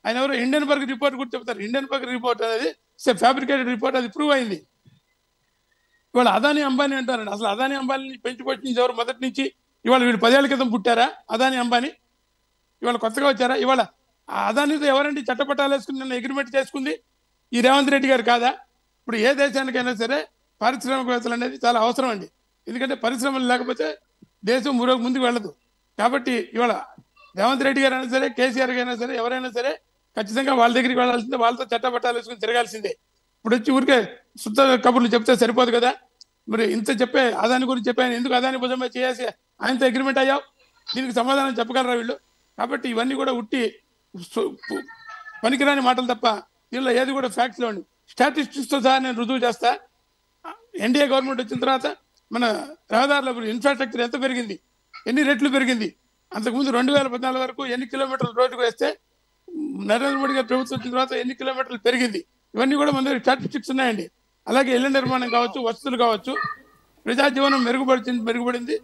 S3: ఆయన ఎవరు హిండెన్బర్గ్ రిపోర్ట్ కూడా చెప్తారు. హిండెన్బర్గ్ రిపోర్ట్ అనేది ఫ్యాబ్రికేటెడ్ రిపోర్ట్, అది ప్రూవ్ అయింది. ఇవాళ అదానీ అంబానీ అంటారండి. అసలు అదానీ అంబానీని పెంచుకొచ్చింది ఎవరు మొదటి నుంచి? ఇవాళ వీళ్ళు 10 ఏళ్ల క్రితం పుట్టారా అదానీ అంబానీ? ఇవాళ కొత్తగా వచ్చారా? ఇవాళ అదానీతో ఎవరండి చట్టపట్టాలు వేసుకుని నిన్న అగ్రిమెంట్ చేసుకుంది? ఈ రేవంత్ రెడ్డి గారు కాదా? ఇప్పుడు ఏ దేశానికైనా సరే పారిశ్రామికవేత్తలు అనేది చాలా అవసరం అండి. ఎందుకంటే పరిశ్రమలు లేకపోతే దేశం ముందుకు వెళ్ళదు. కాబట్టి ఇవాళ రేవంత్ రెడ్డి గారు అయినా సరే, కేసీఆర్ అయినా సరే, ఎవరైనా సరే ఖచ్చితంగా వాళ్ళ దగ్గరికి వెళ్ళాల్సిందే, వాళ్ళతో చట్టపట్టాలు వేసుకుని తిరగాల్సిందే. ఇప్పుడు వచ్చి ఊరికే శుద్ధ కబుర్లు చెప్తే సరిపోదు కదా. మరి ఇంత చెప్పే అదాని గురించి చెప్పాను, ఎందుకు అదాని భుజమే చేసి ఆయనతో అగ్రిమెంట్ అయ్యావు? దీనికి సమాధానం చెప్పగలరా వీళ్ళు? కాబట్టి ఇవన్నీ కూడా ఉట్టి పనికిరాని మాటలు తప్ప దీనిలో ఏది కూడా ఫ్యాక్ట్స్ లేవండి. స్టాటిస్టిక్స్తో సహా నేను రుజువు చేస్తా. ఎన్డీఏ గవర్నమెంట్ వచ్చిన తర్వాత మన రహదారుల ఇన్ఫ్రాస్ట్రక్చర్ ఎంత పెరిగింది, ఎన్ని రెట్లు పెరిగింది. అంతకుముందు 2014 వరకు ఎన్ని కిలోమీటర్లు రోడ్డుకు వేస్తే నరేంద్ర మోడీ గారి ప్రభుత్వం వచ్చిన తర్వాత ఎన్ని కిలోమీటర్లు పెరిగింది. ఇవన్నీ కూడా మన దగ్గర స్టాటిస్టిక్స్ ఉన్నాయండి. అలాగే ఇళ్ల నిర్మాణం కావచ్చు, వసతులు కావచ్చు, ప్రజా జీవనం మెరుగుపడింది,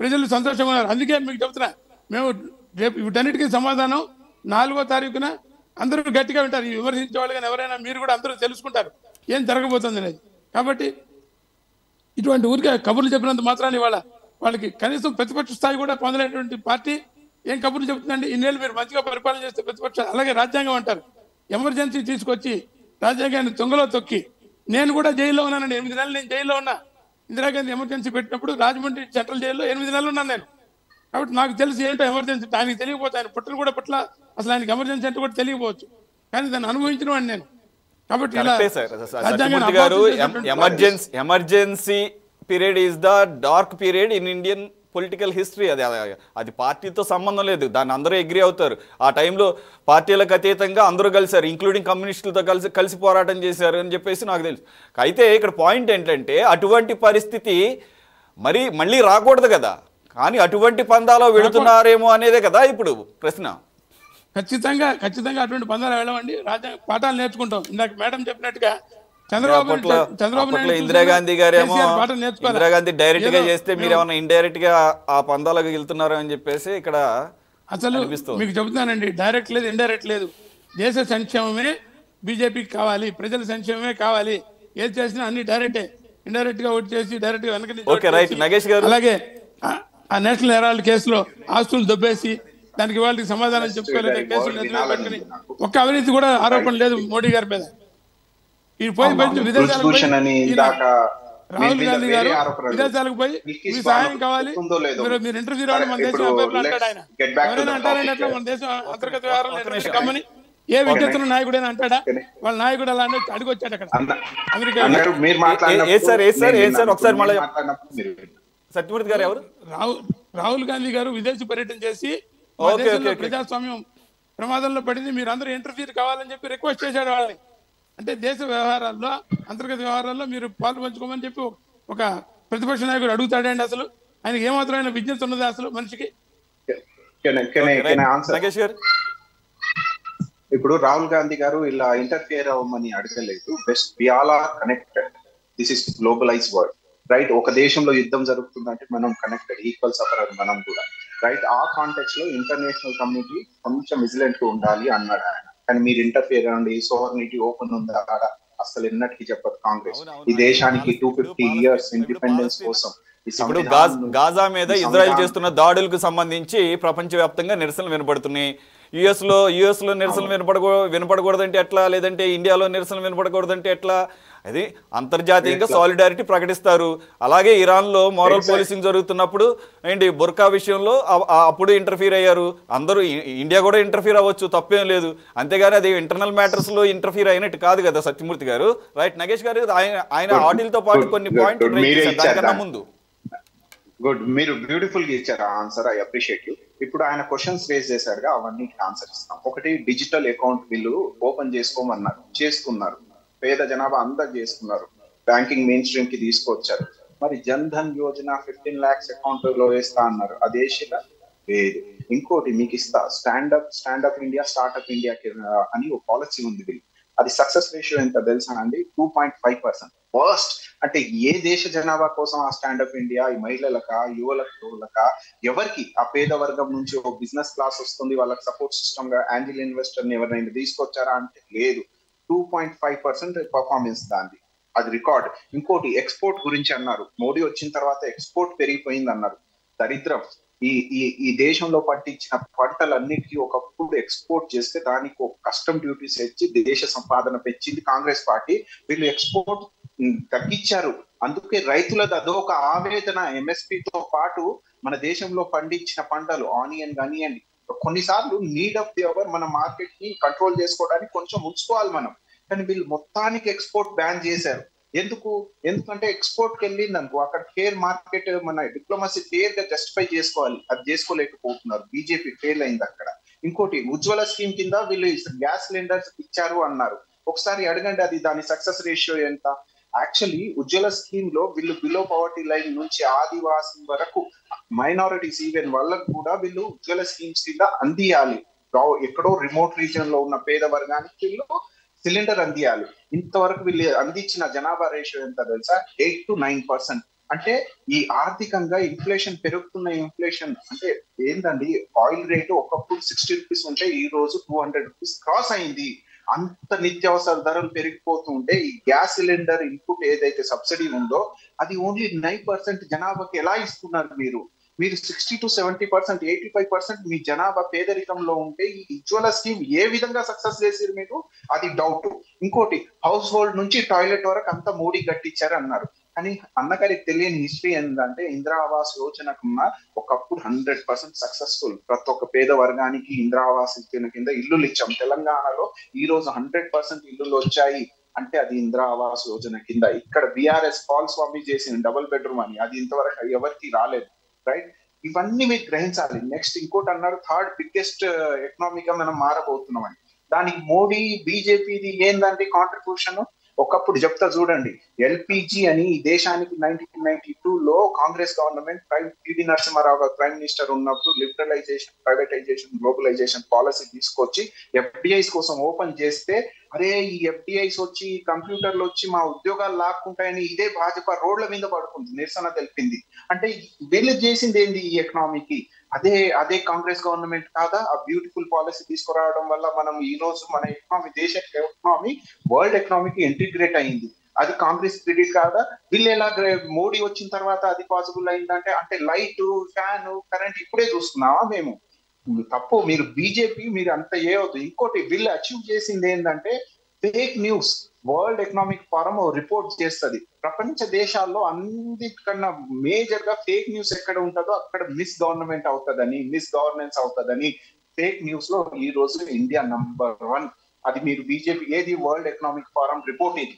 S3: ప్రజలు సంతోషంగా ఉన్నారు. అందుకే మీకు చెప్తున్నా, మేము రేపు వీటన్నిటికీ సమాధానం 4వ తారీఖున అందరూ గట్టిగా వింటారు. ఈ విమర్శించే వాళ్ళు కానీ ఎవరైనా మీరు కూడా అందరూ తెలుసుకుంటారు ఏం జరగబోతుంది అనేది. కాబట్టి ఇటువంటి ఊరికే కబుర్లు చెప్పినంత మాత్రాన్ని వాళ్ళకి కనీసం ప్రతిపక్ష స్థాయి కూడా పొందలేటువంటి పార్టీ ఏం కబుర్లు చెప్తుందండి? ఇన్నేళ్ళు మీరు మంచిగా పరిపాలన చేస్తే ప్రతిపక్ష. అలాగే రాజ్యాంగం అంటారు, ఎమర్జెన్సీ తీసుకొచ్చి రాజ్యాంగాన్ని తొంగలో తొక్కి నేను కూడా జైల్లో ఉన్నానండి. 8 నెలలు నేను జైల్లో ఉన్నా. ఇందిరాగాంధీ ఎమర్జెన్సీ పెట్టినప్పుడు రాజమండ్రి సెంట్రల్ జైల్లో 8 నెలలు ఉన్నాను నేను. కాబట్టి నాకు తెలిసి ఏంటో ఎమర్జెన్సీ. ఆయనకి తెలియకపోతే, ఆయన పుట్టను కూడా పట్ల అసలు ఆయనకి ఎమర్జెన్సీ అంటే కూడా తెలియకపోవచ్చు, కానీ దాన్ని అనుభవించిన వాడిని నేను. కాబట్టి
S1: emergency period is the dark period in Indian political history. అది పార్టీతో సంబంధం లేదు, దాన్ని అందరూ అగ్రీ అవుతారు. ఆ టైంలో పార్టీలకు అతీతంగా అందరూ కలిశారు, ఇంక్లూడింగ్ కమ్యూనిస్టులతో కలిసి పోరాటం చేశారు అని చెప్పేసి నాకు తెలుసు. అయితే ఇక్కడ పాయింట్ ఏంటంటే అటువంటి పరిస్థితి మళ్ళీ రాకూడదు కదా, కానీ అటువంటి పందాలో వెళుతున్నారేమో అనేదే కదా ఇప్పుడు ప్రశ్న.
S3: ఖచ్చితంగా అటువంటి పందాలు వెళ్ళమండి. రాజ్యాంగ పాఠాలు నేర్చుకుంటాం. ఇందాక మేడం చెప్పినట్టుగా చంద్రబాబు
S1: ఇందిరాగాంధీ గారేమో ఇందిరాగాంధీ డైరెక్ట్ గా చేస్తే మీరు ఏమన్నా ఇండైరెక్ట్ గా ఆ పందాలకు వెళ్తున్నారు అని చెప్పేసి ఇక్కడ
S3: అసలు మీకు చెబుతున్నానండి. డైరెక్ట్ లేదు, ఇండైరెక్ట్ లేదు. దేశ సంక్షేమమే బీజేపీకి కావాలి, ప్రజల సంక్షేమమే కావాలి. ఏది చేసినా అన్ని డైరెక్టే, ఇండైరెక్ట్ గా ఓటు చేసి డైరెక్ట్ గా వెనక. అలాగే ఆ నేషనల్ హెరాల్డ్ కేసులో ఆస్తులు దొబ్బేసి దానికి వాళ్ళకి సమాధానం చెప్పుకోలేదు, కేసులు పెట్టుకుని ఒక్క అవినీతి కూడా ఆరోపణ లేదు మోడీ గారి మీద. ఈ పోయి విదేశాలకు రాహుల్ గాంధీ గారు విదేశాలకు పోయి మీ సహాయం కావాలి, మీరు ఇంటర్వ్యూ రావడం మన దేశం అంటాడు ఆయన. ఎవరైనా అంటారంటే అట్లా మన దేశం అంతర్గత వ్యవహారం కమ్మని ఏ విజ్ఞతన నాయకుడైనా అంటాడా? వాళ్ళ నాయకుడు అలా అడిగి వచ్చాడు అక్కడ అమెరికా.
S1: సత్యమూర్తి గారు ఎవరు?
S3: రాహుల్ గాంధీ గారు విదేశీ పర్యటన చేసి ప్రజాస్వామ్యం ప్రమాదంలో పడింది, మీరు అందరూ ఇంటర్ఫీర్ కావాలని చెప్పి రిక్వెస్ట్ చేశాడు వాళ్ళని. అంటే దేశ వ్యవహారాల్లో, అంతర్గత వ్యవహారాల్లో మీరు పాలు పంచుకోమని చెప్పి ఒక ప్రతిపక్ష నాయకుడు అడుగుతాడండి? అసలు ఆయనకి ఏమాత్రమైన విజ్ఞత ఉన్నది అసలు మనిషికి?
S4: ఇప్పుడు రాహుల్ గాంధీ గారు ఇలా ఇంటర్ఫియర్ అవ్వమని అడగలేదు. Best we all are connected, this is globalize world, right? ఒక దేశంలో యుద్ధం జరుగుతుందంటే మనం కనెక్టెడ్, ఈక్వల్ సఫరర్ మనం కూడా, రైట్? ఆ కాంటెక్స్ట్ లో ఇంటర్నేషనల్ కమ్యూనిటీ కొంచెం విజిలెంట్ గా ఉండాలి అన్నాడు ఆయన. కానీ మీరు ఇంటర్ఫియర్ అవ్వండి, సోవర్నిటీ ఓపెన్ ఉందా అసలు ఎన్నటికీ చెప్పదు కాంగ్రెస్. ఈ దేశానికి 250 years ఇండిపెండెన్స్ కోసం
S1: ఇప్పుడు గాజా మీద ఇజ్రాయెల్ చేస్తున్న దాడులకు సంబంధించి ప్రపంచవ్యాప్తంగా నిరసనలు వినపడుతున్నాయి. యుఎస్ లో నిరసనలు వినపడకూడదంటే ఎట్లా? లేదంటే ఇండియాలో నిరసనలు వినపడకూడదంటే ఎట్లా? అది అంతర్జాతీయంగా సాలిడారిటీ ప్రకటిస్తారు. అలాగే ఇరాన్లో మోరల్ పోలీసింగ్ జరుగుతున్నప్పుడు ఏంటి బుర్కా విషయంలో అప్పుడు ఇంటర్ఫీర్ అయ్యారు అందరూ. ఇండియా కూడా ఇంటర్ఫీర్ అవ్వచ్చు, తప్పేం లేదు. అంతేగాని అది ఇంటర్నల్ మ్యాటర్స్ లో ఇంటర్ఫీర్ అయినట్టు కాదు కదా సత్యమూర్తి గారు. రైట్ నగేష్ గారు, ఆయన ఆడిల్తో పాటు కొన్ని పాయింట్లు దానికన్నా ముందు
S4: గుడ్, మీరు బ్యూటిఫుల్ గా ఇచ్చారు ఆన్సర్, ఐ అప్రిషియేట్ యూ. ఇప్పుడు ఆయన క్వశ్చన్స్ రేజ్ చేశారుగా, అవన్నీ ఆన్సర్ ఇస్తాం. ఒకటి, డిజిటల్ అకౌంట్ వీళ్ళు ఓపెన్ చేసుకోమన్నారు, చేసుకున్నారు. పేద జనాభా అందరు చేసుకున్నారు, బ్యాంకింగ్ మెయిన్ స్ట్రీమ్ కి తీసుకొచ్చారు. మరి జన్ ధన్ యోజన 15 lakhs అకౌంట్ లో వేస్తా అన్నారు, అదే లేదు. ఇంకోటి మీకు ఇస్తా, స్టాండప్ ఇండియా, స్టార్ట్అప్ ఇండియా అని ఒక పాలసీ ఉంది వీళ్ళు. అది సక్సెస్ రేషియో ఎంత తెలుసా అండి? 2.5%. ఫస్ట్ అంటే ఏ దేశ జనాభా కోసం ఆ స్టాండప్ ఇండియా ఈ మహిళలక, యువలక, ఎవరికి ఆ పేద వర్గం నుంచి ఒక బిజినెస్ క్లాస్ వస్తుంది, వాళ్ళకి సపోర్ట్ సిస్టమ్ గా యాంజిల్ ఇన్వెస్టర్ ని ఎవరైనా తీసుకొచ్చారా అంటే లేదు. 2.5% పర్ఫార్మెన్స్ దాన్ని, అది రికార్డ్. ఇంకోటి ఎక్స్పోర్ట్ గురించి అన్నారు, మోడీ వచ్చిన తర్వాత ఎక్స్పోర్ట్ పెరిగిపోయింది అన్నారు. దరిద్రం. ఈ దేశంలో పండించిన పంటలన్నిటికీ ఒకప్పుడు ఎక్స్పోర్ట్ చేస్తే దానికి ఒక కస్టమ్ డ్యూటీస్ ఇచ్చి దేశ సంపాదన పెంచింది కాంగ్రెస్ పార్టీ. వీళ్ళు ఎక్స్పోర్ట్ తగ్గించారు. అందుకే రైతులది అదొక ఆవేదన. ఎంఎస్పీతో పాటు మన దేశంలో పండించిన పంటలు, ఆనియన్ కానివ్వండి, కొన్నిసార్లు నీడ్ ఆఫ్ ది అవర్ మన మార్కెట్ ని కంట్రోల్ చేసుకోవడానికి కొంచెం ఉంచుకోవాలి మనం. కానీ వీళ్ళు మొత్తానికి ఎక్స్పోర్ట్ బ్యాన్ చేశారు. ఎందుకంటే ఎక్స్పోర్ట్ కి వెళ్ళింది అనుకో, అక్కడ ఫేర్ మార్కెట్, మన డిప్లొమసీ ఫేర్ గా జస్టిఫై చేసుకోవాలి, అది చేసుకోలేకపోతున్నారు. బీజేపీ ఫెయిల్ అయింది అక్కడ. ఇంకోటి, ఉజ్వల స్కీమ్ కింద వీళ్ళు గ్యాస్ సిలిండర్స్ ఇచ్చారు అన్నారు. ఒకసారి అడగండి, అది దాని సక్సెస్ రేషియో ఎంత? యాక్చువల్లీ ఉజ్వల స్కీమ్ లో వీళ్ళు బిలో పవర్టీ లైన్ నుంచి ఆదివాసీ వరకు మైనారిటీస్ ఈవెన్ వాళ్ళకు కూడా వీళ్ళు ఉజ్వల స్కీమ్స్ కింద అందియాలి. ఎక్కడో రిమోట్ రీజియన్ లో ఉన్న పేద వర్గానికి వీళ్ళు సిలిండర్ అందియాలి. ఇంతవరకు వీళ్ళు అందించిన జనాభా రేషియో ఎంత తెలుసా? 8 to 9%. అంటే ఈ ఆర్థికంగా ఇన్ఫ్లేషన్ పెరుగుతున్న ఇన్ఫ్లేషన్ అంటే ఏంటండి, ఆయిల్ రేటు ఒకప్పుడు 60 rupees ఉంటే ఈ రోజు 200 rupees క్రాస్ అయింది. అంత నిత్యావసర ధరలు పెరిగిపోతూ ఉంటే ఈ గ్యాస్ సిలిండర్ ఇన్పుట్ ఏదైతే సబ్సిడీ ఉందో అది ఓన్లీ 9% జనాభాకి ఎలా ఇస్తున్నారు మీరు? 60 to 70%, 85% మీ జనాభా పేదరికంలో ఉంటే ఈ ఉజ్వల స్కీమ్ ఏ విధంగా సక్సెస్ చేసారు మీరు? అది డౌట్. ఇంకోటి, హౌస్ హోల్డ్ నుంచి టాయిలెట్ వరకు అంతా మోడీ కట్టించారు అన్నారు. కానీ అన్నగారికి తెలియని హిస్టరీ ఏంటంటే ఇందిరా ఆవాస్ యోజనకున్న ఒకప్పుడు 100% సక్సెస్ఫుల్. ప్రతి ఒక్క పేద వర్గానికి ఇందిరా ఆవాస్ కింద ఇల్లులు ఇచ్చాం. తెలంగాణలో ఈ రోజు 100% ఇల్లులు వచ్చాయి అంటే అది ఇందిరా ఆవాస్ యోజన కింద. ఇక్కడ బీఆర్ఎస్ పాల్ స్వామి చేసిన డబుల్ బెడ్రూమ్ అని, అది ఇంతవరకు ఎవరికి రాలేదు, రైట్? ఇవన్నీ మీరు గ్రహించాలి. నెక్స్ట్ ఇంకోటి అన్నారు, థర్డ్ బిగ్గెస్ట్ ఎకనామిక్ గా మనం మారబోతున్నామని. దానికి మోడీ బీజేపీది ఏందంటే కాంట్రిబ్యూషన్ ఒకప్పుడు చెప్తా చూడండి. ఎల్పిజి అని ఈ దేశానికి 1992లో కాంగ్రెస్ గవర్నమెంట్ పివి నరసింహారావు గారు ప్రైమ్ మినిస్టర్ ఉన్నప్పుడు లిబరలైజేషన్, ప్రైవేటైజేషన్, గ్లోబలైజేషన్ పాలసీ తీసుకొచ్చి ఎఫ్డిఐస్ కోసం ఓపెన్ చేస్తే, అరే ఈ ఎఫ్డిఐస్ వచ్చి కంప్యూటర్లు వచ్చి మా ఉద్యోగాలు లాక్కుంటాయని ఇదే భాజపా రోడ్ల మీద పడుకుంది, నిరసన తెలిపింది. అంటే వీళ్ళు చేసింది ఏంది ఈ ఎకనామీకి? అదే కాంగ్రెస్ గవర్నమెంట్ కాదా? ఆ బ్యూటిఫుల్ పాలసీ తీసుకురావడం వల్ల మనం ఈ రోజు మన ఎకనామీ, దేశ ఎకనామీ వరల్డ్ ఎకనామీకి ఇంటిగ్రేట్ అయింది. అది కాంగ్రెస్ క్రెడిట్ కాదా? వీళ్ళు ఎలా మోడీ వచ్చిన తర్వాత అది పాసిబుల్ అయిందంటే, అంటే లైట్, ఫ్యాన్, కరెంట్ ఇప్పుడే చూస్తున్నావా మేము? తప్పు. మీరు బీజేపీ మీరు అంత ఏవద్దు. ఇంకోటి, వీళ్ళు అచీవ్ చేసింది ఏంటంటే fake news. World economic forum report చేస్తుంది ప్రపంచ దేశాల్లో అన్నిటికన్నా మేజర్ గా ఫేక్ న్యూస్ ఎక్కడ ఉంటుందో అక్కడ మిస్ గవర్నమెంట్ అవుతుందని, మిస్ గవర్నెన్స్ అవుతుందని ఫేక్ న్యూస్ లో ఈ రోజు ఇండియా నంబర్ 1. అది మీరు బీజేపీ ఏది వరల్డ్ ఎకనామిక్ ఫోరం రిపోర్ట్ ఇది.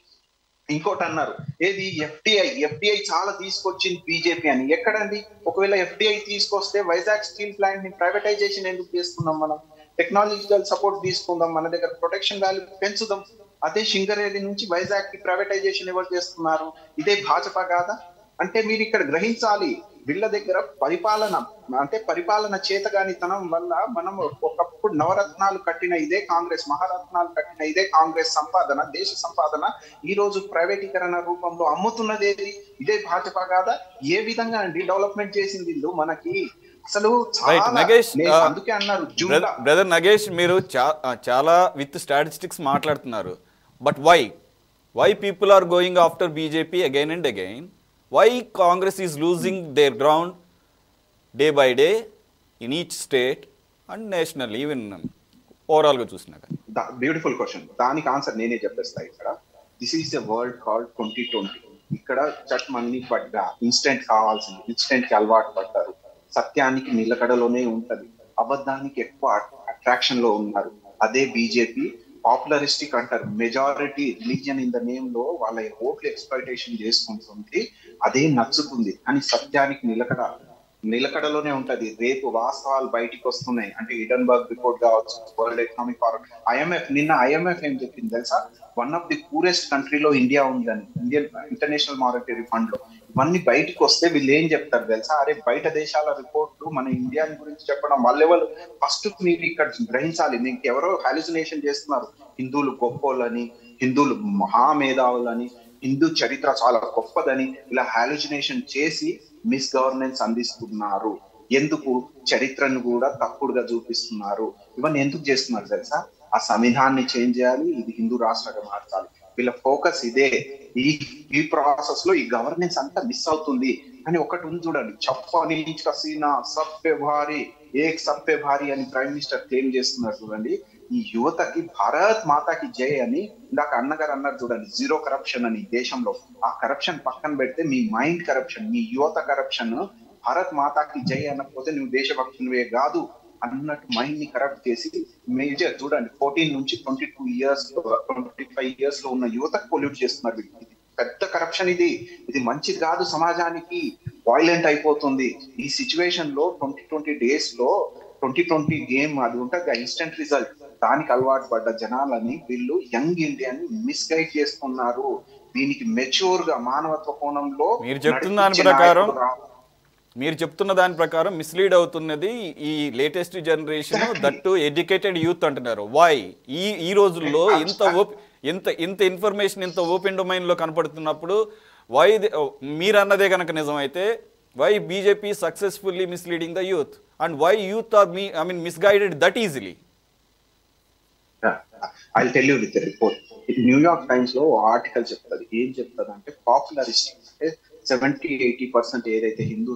S4: ఇంకోటి అన్నారు ఏది ఎఫ్డిఐ చాలా తీసుకొచ్చింది బీజేపీ అని. ఎక్కడండి? ఒకవేళ ఎఫ్డిఐ తీసుకొస్తే వైజాగ్ స్టీల్ ప్లాంట్ ని ప్రైవేటైజేషన్ ఎందుకు చేస్తున్నాం? మనం టెక్నాలజికల్ సపోర్ట్ తీసుకుందాం, మన దగ్గర ప్రొటెక్షన్ వాల్యూ పెంచుదాం. అదే సింగరేణి నుంచి వైజాగ్ కి ప్రైవేటైజేషన్ ఎవరు చేస్తున్నారు? ఇదే భాజపా కాదా? అంటే మీరు ఇక్కడ గ్రహించాలి, వీళ్ళ దగ్గర పరిపాలన చేతగానితనం వల్ల మనం ఒకప్పుడు నవరత్నాలు కట్టిన ఇదే కాంగ్రెస్, మహారత్నాలు కట్టిన ఇదే కాంగ్రెస్ సంపాదన, దేశ సంపాదన ఈ రోజు ప్రైవేటీకరణ రూపంలో అమ్ముతున్నది ఇదే భాజపా కాదా? ఏ విధంగా అండి డెవలప్మెంట్ చేసింది వీళ్ళు మనకి? అసలు అందుకే అన్నారు
S1: బ్రదర్ నగేష్, మీరు చాలా విత్ స్టాటిస్టిక్స్ మాట్లాడుతున్నారు. But why people are going after BJP again and again? Why Congress is losing their ground day by day in each state and nationally, even overall గా చూసినాక?
S4: Beautiful question. దానికి ఆన్సర్ నేనే చెప్పేస్తా. ఇక్కడ this is a world called 2020. ఇక్కడ చట్ మనీ పడ్డా ఇన్స్టెంట్ కావాల్సింది, ఇన్స్టెంట్ కి అలవాటు పడ్డారు. సత్యానికి నిలకడలోనే ఉంటది, అబద్ధానికి ఎక్కువ అట్రాక్షన్ లో ఉన్నారు. అదే బీజేపీ పాపులరిస్టిక్ అంటారు, majority religion in the name లో వాళ్ళ ఓట్లు ఎక్స్‌ప్లాయిటేషన్ చేసుకుంటుంది. అదే నచ్చుతుంది. కానీ సత్యానికి నిలకడలోనే ఉంటది. రేపు వాస్తవాలు బయటికి వస్తున్నాయి. అంటే హిడెన్బర్గ్ రిపోర్ట్ కావచ్చు, వరల్డ్ ఎకనామిక్ ఫోరం, ఐఎంఎఫ్ ఏం చెప్పింది తెలుసా? వన్ ఆఫ్ ది పూరెస్ట్ కంట్రీలో ఇండియా ఉందని, ఇండియన్ ఇంటర్నేషనల్ మానిటరీ ఫండ్ లో. ఇవన్నీ బయటకు వస్తే వీళ్ళు ఏం చెప్తారు తెలుసా? అరే బయట దేశాల రిపోర్ట్లు మన ఇండియా గురించి చెప్పడం వాళ్ళెవరు? ఫస్ట్ మీరు ఇక్కడ గ్రహించాలి, మీకు ఎవరో హాలుసినేషన్ చేస్తున్నారు. హిందువులు గొప్పోళ్ళని, హిందువులు మహామేధావులని, హిందూ చరిత్ర చాలా గొప్పదని ఇలా హాలుసినేషన్ చేసి మిస్ గవర్నెన్స్ అందిస్తున్నారు. ఎందుకు? చరిత్రను కూడా తప్పుడుగా చూపిస్తున్నారు. ఇవన్నీ ఎందుకు చేస్తున్నారు తెలుసా? ఆ సంవిధాన్ని చేంజ్ చేయాలి, ఇది హిందూ రాష్ట్రంగా మార్చాలి. వీళ్ళ ఫోకస్ ఇదే. ఈ ప్రాసెస్ లో ఈ గవర్నెన్స్ అంతా మిస్ అవుతుంది. అని ఒకటి ఉంది చూడండి, చప్పని కసీనా సబ్ పే భారీ, ఏక్ సబ్ పే భారీ అని ప్రైమ్ మినిస్టర్ క్లెయిమ్ చేస్తున్నారు చూడండి. ఈ యువతకి భారత్ మాతాకి జై అని ఇందాక అన్నగారు అన్నారు చూడండి, జీరో కరప్షన్ అని దేశంలో. ఆ కరప్షన్ పక్కన పెడితే మీ మైండ్ కరప్షన్, మీ యువత కరప్షన్, భారత్ మాతాకి జై అనకపోతే నువ్వు దేశభక్తునివే కాదు అన్నట్టు మైండ్ ని కరప్ట్ చేసి మేజర్ చూడండి 14 నుంచి 22 ఇయర్స్ 25 ఇయర్స్ లో ఉన్న యువతకు పొల్యూట్ చేస్తున్నారు. పెద్ద కరప్షన్ ఇది మంచిది కాదు, సమాజానికి వైలెంట్ అయిపోతుంది. ఈ సిచ్యువేషన్ లో 2020 డేస్ లో 2020 గేమ్ అది ఉంటుంది, ఇన్స్టెంట్ రిజల్ట్, దానికి అలవాటు పడ్డ జనాలని వీళ్ళు యంగ్ ఇండియాని మిస్గైడ్ చేస్తున్నారు. దీనికి మెచ్యూర్ గా మానవత్వ కోణంలో
S1: మీరు చెప్తున్న దాని ప్రకారం మిస్లీడ్ అవుతున్నది ఈ latest generation, that educated youth అంటున్నారు. వై ఈ రోజుల్లో ఇంత ఇన్ఫర్మేషన్ ఇంత ఓపెన్ డొమైన్ లో కనపడుతున్నప్పుడు వై మీరు అన్నదే కనుక నిజమైతే why BJP successfully misleading the youth and why youth are misguided that easily?
S4: I'll tell you with the report. New York times లో ఆర్టికల్ చెప్తుంది. ఏం చెప్తుంది అంటే పాపులరిస్టిక్ అంటే 70-80% ఏదైతే హిందూ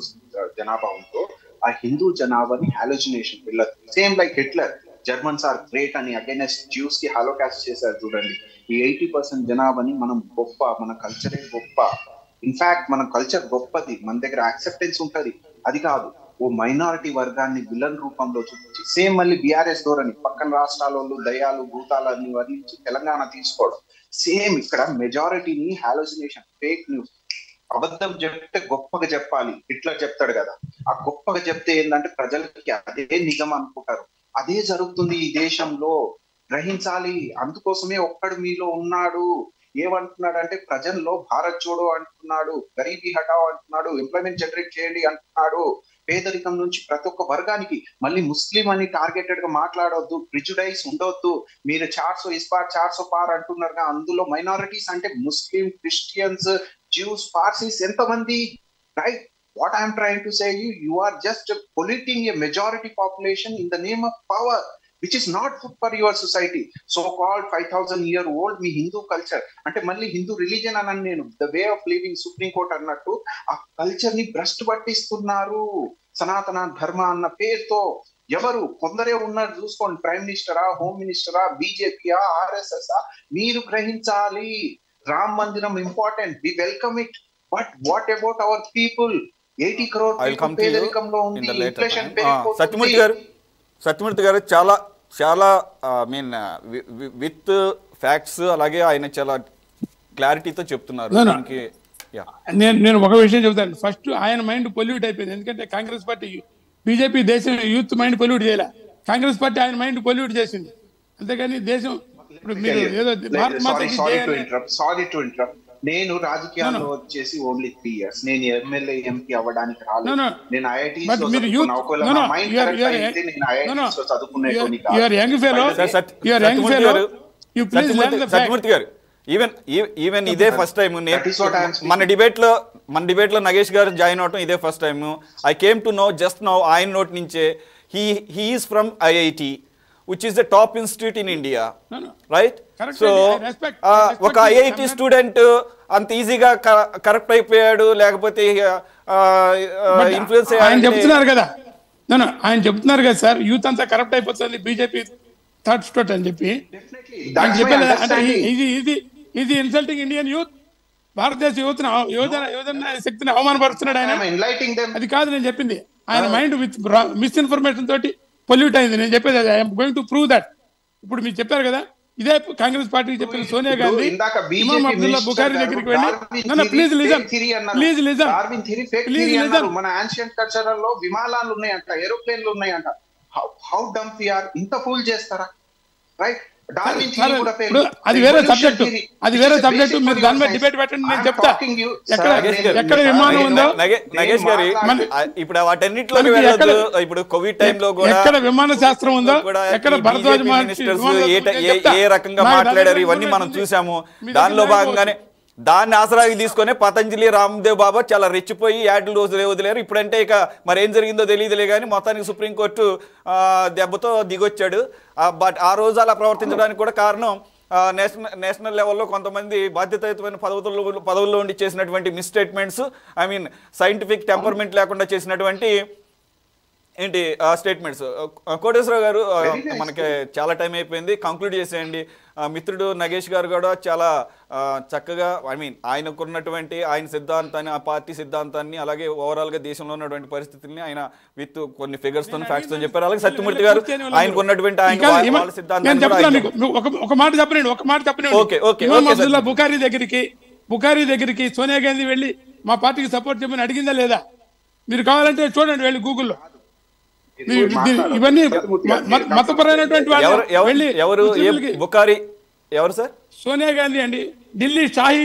S4: జనాభా ఉందో ఆ హిందూ జనాభాని హాలుసినేషన్ వీళ్ళ same like Hitler Germans are great అని అగైనెస్ట్ జ్యూస్ కి హాలోకాస్ట్ చేశారు చూడండి. ఈ 80% జనాభాని మనం గొప్ప, మన కల్చరే గొప్ప, ఇన్ఫాక్ట్ మన కల్చర్ గొప్పది, మన దగ్గర యాక్సెప్టెన్స్ ఉంటది, అది కాదు ఓ మైనారిటీ వర్గాన్ని విలన్ రూపంలో చూపించి సేమ్ మళ్ళీ బీఆర్ఎస్ ధోరణి పక్కన రాష్ట్రాలలో దయాలు భూతాలని వర్ణించి తెలంగాణ తీసుకోవడం. సేమ్ ఇక్కడ మెజారిటీని హాలుసినేషన్, ఫేక్ న్యూస్, అబద్ధం చెప్తే గొప్పగా చెప్పాలి హిట్లర్ చెప్తాడు కదా, ఆ గొప్పగా చెప్తే ఏంటంటే ప్రజలకి అదే నిజం అనుకుంటారు. అదే జరుగుతుంది ఈ దేశంలో, గ్రహించాలి. అందుకోసమే ఒక్కడు మీలో ఉన్నాడు. ఏమంటున్నాడు అంటే ప్రజల్లో భారత్ జోడో అంటున్నాడు, గరీబీ హటావ్ అంటున్నాడు, ఎంప్లాయ్మెంట్ జనరేట్ చేయండి అంటున్నాడు, పేదరికం నుంచి ప్రతి ఒక్క వర్గానికి. మళ్ళీ ముస్లిం అని టార్గెటెడ్ గా మాట్లాడవద్దు, ప్రిజుడైజ్ ఉండొద్దు. మీరు 400 పార్ అంటున్నారు, అందులో మైనారిటీస్ అంటే ముస్లిం, క్రిస్టియన్స్, జ్యూస్, పార్సీస్ ఎంతమంది? Right, what I'm trying to say you are just polluting a majority population in the name of power, which is not good for your society. So called 5000-year-old me Hindu culture అంటే మళ్ళీ హిందూ రిలీజన్ అని నేను the way of living supreme court అన్నట్టు ఆ కల్చర్ ని భ్రష్టు పట్టిస్తున్నారు సనాతన ధర్మ అన్న పేరుతో. ఎవరు? కొందరే ఉన్నారు చూసుకోండి, ప్రైమ్ మినిస్టరా, హోమ్ మినిస్టరా, బీజేపీయా, ఆర్ఎస్ఎస్. మీరు గ్రహించాలి, రామ్ మందిరం important, we welcome it, but what about our people? 80 crore పేదరికంలో ఉంది, ఇన్ఫ్లేషన్ పెరిగిపోతుంది.
S1: సత్యమూర్తి గారు చాలా చాలా మీన్ విత్ ఫ్యాక్ట్స్ అలాగే ఆయన చాలా క్లారిటీతో చెప్తున్నారు. దానికి
S3: నేను ఒక విషయం చెబుతాను. ఫస్ట్ ఆయన మైండ్ పొల్యూట్ అయిపోయింది. ఎందుకంటే కాంగ్రెస్ పార్టీ బీజేపీ దేశం యూత్ మైండ్ పొల్యూట్ చేయాల, కాంగ్రెస్ పార్టీ ఆయన మైండ్ పొల్యూట్ చేసింది. అంతేగాని దేశం ఇప్పుడు మీరు ఏదో
S4: సారీ టు ఇంటరప్ట్. నేను రాజకీయాల్లో వచ్చేసి ఓన్లీ 3 years. నేను ఎమ్మెల్యే ఎంపీ అవ్వడానికి రాలేదు. నేను
S1: సత్యమూర్తి గారు ఈవెన్ ఇదే ఫస్ట్ టైం మన డిబేట్ లో నగేష్ గారు జాయిన్ అవటం ఇదే first time. I came to know just now ఆయన నోట్ నుంచే he is from IIT, which is the top institute in India, right? So ఒక IIT స్టూడెంట్ అంత ఈజీగా కరెక్ట్ అయిపోయాడు లేకపోతే ఇన్ఫ్లుయెన్స్
S3: ఆయన చెప్తున్నారు కదా, ఆయన చెప్తున్నారు కదా సార్, యూత్ అంతా కరప్ట్ అయిపోతుంది బీజేపీ థర్డ్ స్టేట్ అని చెప్పి అంటే ఇది ఇన్సల్టింగ్ ఇండియన్ యూత్, భారతదేశ యువజన శక్తిని అవమానపరుస్తున్నాడు ఆయన. అది కాదు నేను చెప్పింది. ఆయన మైండ్ విత్ మిస్ఇన్ఫర్మేషన్ తోటి పొల్యూట్ అయింది. నేను చెప్పేది I'm going to prove that. ఇప్పుడు మీరు చెప్పారు కదా, ఇదే కాంగ్రెస్ పార్టీకి చెప్పిన సోనియా గాంధీ ఇమామ్ అబ్దుల్లా బుఖారీ దగ్గరికి వెళ్ళి
S4: మన యాన్షియంట్ కల్చర్ లో విమానాలు ఉన్నాయంట, ఏరోప్లేన్లు ఉన్నాయంట. హౌ డంప్ వి ఆర్, ఇంత ఫూల్ చేస్తారా? రైట్,
S3: అది వేరే సబ్జెక్ట్, అది వేరే సబ్జెక్ట్. మీరు దాని మీద డిబేట్ పెట్టండి, నేను చెప్తా. ఎక్కడ విమానం ఉందో
S1: నగేష్ గారి ఇప్పుడు వాటన్నిటిలో ఇప్పుడు కోవిడ్ టైంలో కూడా
S3: ఎక్కడ విమాన శాస్త్రం ఉందో, ఎక్కడ భరద్వాజ
S1: మినిస్టర్స్ ఏ రకంగా మాట్లాడారు ఇవన్నీ మనం చూసాము. దానిలో భాగంగానే దాన్ని ఆసరాకి తీసుకొని పతంజలి రామ్దేవ్ బాబా చాలా రెచ్చిపోయి యాడ్లు వదిలేరు. ఇప్పుడంటే ఇక మరి ఏం జరిగిందో తెలియదులే కానీ మొత్తానికి సుప్రీంకోర్టు దెబ్బతో దిగొచ్చాడు. బట్ ఆ రోజు అలా ప్రవర్తించడానికి కూడా కారణం నేషనల్ లెవెల్లో కొంతమంది బాధ్యతాయుతమైన పదవుల్లో ఉండి చేసినటువంటి మిస్స్టేట్మెంట్స్, ఐ మీన్ సైంటిఫిక్ టెంపర్మెంట్ లేకుండా చేసినటువంటి ఏంటి స్టేట్మెంట్స్. కోటేశ్వరరావు గారు మనకి చాలా టైం అయిపోయింది, కంక్లూడ్ చేసేయండి. మిత్రుడు నగేష్ గారు కూడా చాలా చక్కగా ఐ మీన్ ఆయనకున్నటువంటి ఆయన సిద్ధాంతాన్ని, ఆ పార్టీ సిద్ధాంతాన్ని, అలాగే ఓవరాల్గా దేశంలో ఉన్నటువంటి పరిస్థితుల్ని ఆయన విత్ కొన్ని ఫిగర్స్ తో ఫ్యాక్ట్స్ తో చెప్పారు. అలాగే సత్యమూర్తి గారు ఆయనకు ఉన్నటువంటి ఆయన సిద్ధాంతాన్ని
S3: ఒక మాట చెప్పండి. బుఖారీ దగ్గరికి సోనియా గాంధీ వెళ్ళి మా పార్టీకి సపోర్ట్ చెప్పని అడిగిందా లేదా? మీరు కావాలంటే చూడండి, వెళ్ళి గూగుల్లో. ఇవన్నీ మతపరమైనటువంటి
S1: ఎవరు సార్?
S3: సోనియా గాంధీ అండి, ఢిల్లీ షాహీ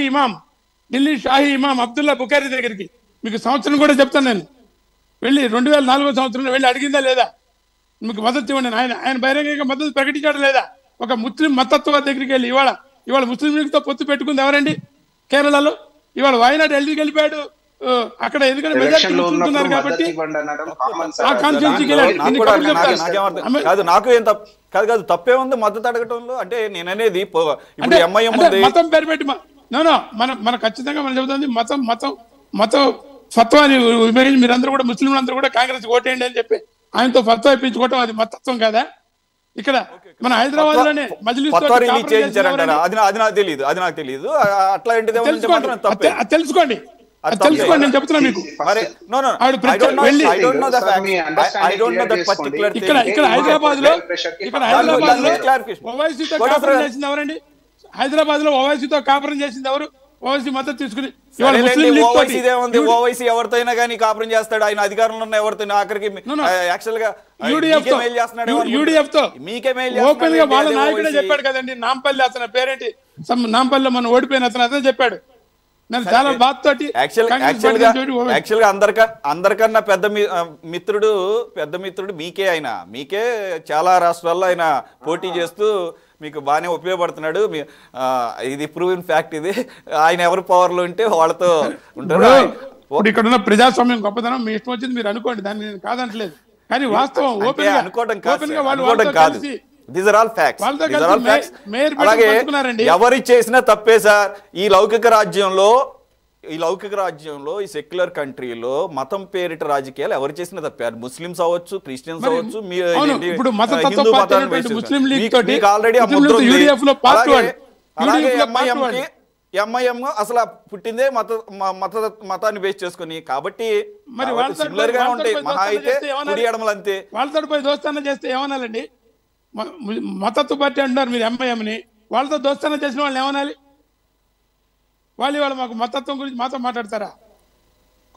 S3: ఇమాం అబ్దుల్లా బుఖారీ దగ్గరికి మీకు సంవత్సరం కూడా చెప్తాను నేను. వెళ్ళి 2004 సంవత్సరంలో వెళ్ళి అడిగిందా లేదా మీకు మద్దతు ఇవ్వండి. ఆయన బహిరంగంగా మద్దతు ప్రకటించాడు లేదా? ఒక ముస్లిం మతత్వ దగ్గరికి వెళ్ళి ఇవాళ ముస్లింలతో పొత్తు పెట్టుకుంది ఎవరండి కేరళలో? ఇవాళ వాయనాడు ఎల్డీకి వెళ్ళిపోయాడు. అక్కడ ఎందుకంటే కాబట్టి
S1: నాకు ఏం కాదు తప్పే ఉంది మద్దతు అడగటంలో. అంటే నేను అనేది
S3: మతం పేరు పెట్టి మన ఖచ్చితంగా మనం చెబుతుంది మతం ఫత్వాని ఉపయోగించి మీరందరూ కూడా ముస్లింలందరూ కూడా కాంగ్రెస్ ఓటేయండి అని చెప్పి ఆయనతో ఫత్వా ఇప్పించుకోవటం అది మతత్వం కదా? ఇక్కడ మన హైదరాబాద్ లోనే మజ్లిస్ తెలుసుకోండి, నేను చెప్తున్నా మీకు. ఇక్కడ హైదరాబాద్ లో ఓవైసీతో కాపురం చేసింది ఎవరండి? హైదరాబాద్ లో ఓవైసీతో కాపురం చేసింది ఎవరు? ఓవైసీ మద్దతు తీసుకుని
S1: ఓవైసీ ఎవరితో అయినా కానీ కాపురం చేస్తాడు. ఆయన అధికారంలో ఉన్న ఎవరితో ఆఖరికి యాక్చువల్ గా
S3: యూడీఎఫ్ తో ఓపెన్ గా వాళ్ళ నాయకుడే చెప్పాడు కదండి. నాంపల్లి అతని పేరేంటి, నాంపల్లిలో మనం ఓడిపోయిన అతను చెప్పాడు.
S1: యాక్చువల్గా అందరికన్నా పెద్ద మిత్రుడు మీకే చాలా రాష్ట్రాల్లో ఆయన పోటీ చేస్తూ మీకు బాగానే ఉపయోగపడుతున్నాడు. ఇది ప్రూవెన్ ఫ్యాక్ట్. ఇది ఆయన ఎవరు పవర్ లో ఉంటే వాళ్ళతో ఉంటారు.
S3: ఇక్కడ ఉన్న ప్రజాస్వామ్యం గొప్పతనం మీ ఇష్టం వచ్చింది మీరు అనుకోండి, దాన్ని నేను కాదంటలేదు. కానీ వాస్తవం
S1: అనుకోవడం కాదు. These are all facts. అలాగే ఎవరి చేసినా తప్పే సార్. ఈ లౌకిక రాజ్యంలో ఈ సెక్యులర్ కంట్రీలో మతం పేరిట రాజకీయాలు ఎవరు చేసినా తప్పారు. ముస్లిమ్స్ అవ్వచ్చు, క్రిస్టియన్స్ అవ్వచ్చు, ఆల్రెడీ ఎంఐఎం అసలు పుట్టిందే మతాన్ని బేస్ చేసుకుని. కాబట్టి సిమిలర్ గా ఉంటాయి మహా అయితే కుడి ఎడమలు అంతే.
S3: వాళ్ళతో పోయి దోస్తానం చేస్తే ఏమనాలండి? మతత్వ పార్టీ అంటున్నారు మీరు ఎంఐఎంని, వాళ్ళతో దోస్తానా చేసిన వాళ్ళు ఏమనాలి? వాళ్ళు మాకు మతత్వం గురించి మాతో మాట్లాడతారా?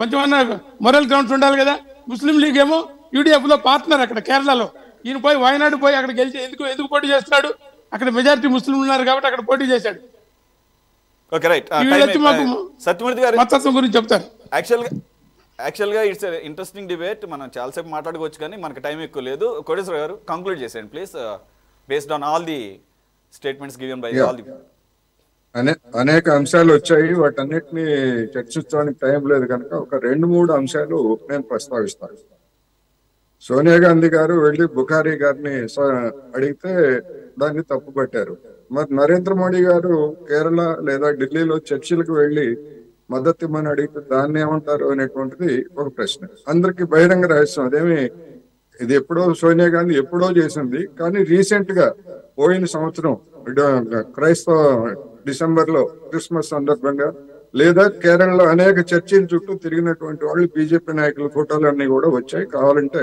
S3: కొంచెమన్నా మొరల్ గ్రౌండ్స్ ఉండాలి కదా. ముస్లిం లీగ్ ఏమో యూడిఎఫ్లో పార్ట్నర్ అక్కడ కేరళలో. ఈయన పోయి వాయనాడు పోయి అక్కడ గెలిచి ఎందుకు పోటీ చేస్తున్నాడు? అక్కడ మెజారిటీ ముస్లిం ఉన్నారు కాబట్టి అక్కడ పోటీ చేశాడు.
S1: Okay right. సత్యమూర్తి గారు
S3: మతత్వం గురించి చెప్తారు.
S1: యాక్చువల్గా ఇట్స్ ఇంట్రెస్టింగ్ డిబేట్. మనం చాలాసేపు మాట్లాడుకోవచ్చు కానీ మనకు టైం ఎక్కువ లేదు. కోటేశ్వర గారు కంక్లూడ్ చేసేయండి please, based on all the statements given by all the.
S2: అనేక అంశాలు వచ్చాయి, వాటన్నిటిని చర్చించడానికి టైం లేదు కనుక ఒక 2-3 అంశాలు నేను ప్రస్తావిస్తాను. సోనియా గాంధీ గారు వెళ్ళి బుఖారీ గారిని అడిగితే దాన్ని తప్పుపట్టారు. మరి నరేంద్ర మోడీ గారు కేరళ లేదా ఢిల్లీలో చర్చిలకు వెళ్ళి మద్దతు ఇమ్మని అడిగితే దాన్ని ఏమంటారు అనేటువంటిది ఒక ప్రశ్న. అందరికి బహిరంగ రహస్యం. ఇది ఎప్పుడో సోనియా గాంధీ ఎప్పుడో చేసింది. కానీ రీసెంట్ గా పోయిన సంవత్సరం క్రైస్తవ డిసెంబర్ లో క్రిస్మస్ సందర్భంగా లేదా కేరళలో అనేక చర్చిల చుట్టూ తిరిగినటువంటి వాళ్ళు బీజేపీ నాయకుల ఫోటోలన్నీ కూడా వచ్చాయి. కావాలంటే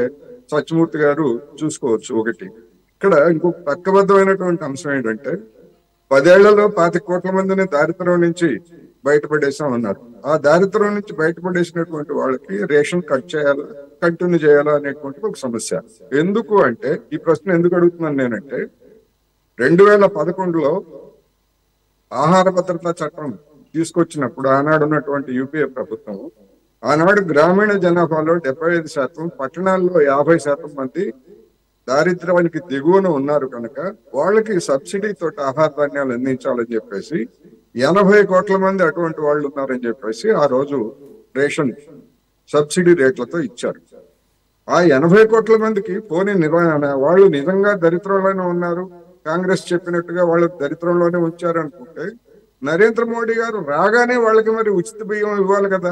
S2: సత్యమూర్తి గారు చూసుకోవచ్చు. ఒకటి ఇక్కడ ఇంకొక పక్కబద్ధమైనటువంటి అంశం ఏంటంటే 10 ఏళ్లలో 25 కోట్ల మందిని దారిద్ర్యం నుంచి బయటపడేసాం అన్నారు. ఆ దారిద్ర్యం నుంచి బయటపడేసినటువంటి వాళ్ళకి రేషన్ కంటిన్యూ చేయాలా అనేటువంటి ఒక సమస్య. ఎందుకు అంటే ఈ ప్రశ్న ఎందుకు అడుగుతున్నాను నేనంటే 2011లో ఆహార భద్రతా చట్టం తీసుకొచ్చినప్పుడు ఆనాడు ఉన్నటువంటి యూపీఏ ప్రభుత్వం ఆనాడు గ్రామీణ జనాభాలో 75%, పట్టణాల్లో 50% మంది దారిద్ర్యానికి దిగువన ఉన్నారు కనుక వాళ్ళకి సబ్సిడీ తోటి ఆహార ధాన్యాలు అందించాలని చెప్పేసి 80 కోట్ల మంది అటువంటి వాళ్ళు ఉన్నారని చెప్పేసి ఆ రోజు రేషన్ సబ్సిడీ రేట్లతో ఇచ్చారు. ఆ 80 కోట్ల మందికి పోనీ నిర్వహణ వాళ్ళు నిజంగా దరిద్రంలోనే ఉన్నారు, కాంగ్రెస్ చెప్పినట్టుగా వాళ్ళు దరిద్రంలోనే ఉంచారు అనుకుంటే నరేంద్ర మోడీ గారు రాగానే వాళ్ళకి మరి ఉచిత బియ్యం ఇవ్వాలి కదా.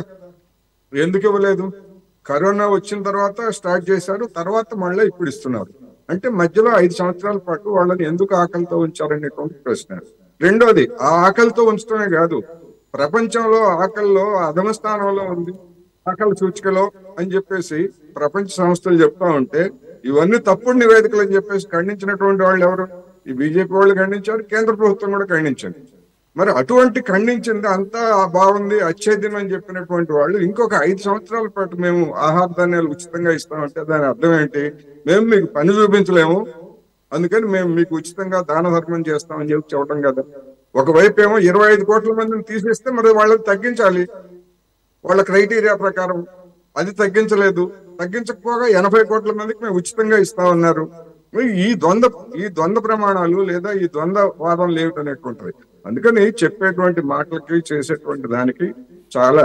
S2: ఎందుకు ఇవ్వలేదు? కరోనా వచ్చిన తర్వాత స్టార్ట్ చేశారు, తర్వాత మళ్ళీ ఇప్పుడు ఇస్తున్నారు. అంటే మధ్యలో 5 సంవత్సరాల పాటు వాళ్ళని ఎందుకు ఆకలితో ఉంచారనేటువంటి ప్రశ్న. రెండోది, ఆ ఆకలితో ఉంచడమే కాదు, ప్రపంచంలో ఆకలిలో అధమ స్థానంలో ఉంది ఆకలి సూచికలో అని చెప్పేసి ప్రపంచ సంస్థలు చెప్తా ఉంటే ఇవన్నీ తప్పుడు నివేదికలు అని చెప్పేసి ఖండించినటువంటి వాళ్ళు ఎవరు? ఈ బీజేపీ వాళ్ళు ఖండించారు, కేంద్ర ప్రభుత్వం కూడా ఖండించింది. మరి అటువంటి ఖండించింది అంతా బాగుంది అచ్చేదిన అని చెప్పినటువంటి వాళ్ళు ఇంకొక 5 సంవత్సరాల పాటు మేము ఆహార ధాన్యాలు ఉచితంగా ఇస్తామంటే దాని అర్థం ఏంటి? మేము మీకు పని చూపించలేము, అందుకని మేము మీకు ఉచితంగా దాన ధర్మం చేస్తామని చెప్పి చెప్పడం కదా. ఒకవైపు ఏమో 25 కోట్ల మందిని తీసేస్తే మరి వాళ్ళని తగ్గించాలి వాళ్ళ క్రైటీరియా ప్రకారం, అది తగ్గించలేదు. తగ్గించకపోగా 80 కోట్ల మందికి మేము ఉచితంగా ఇస్తామన్నారు. ఈ ద్వంద్వ ప్రమాణాలు లేదా ఈ ద్వంద్వ వాదనలు ఏమిటనేటువంటిది. అందుకని చెప్పేటువంటి మాటలకి చేసేటువంటి దానికి చాలా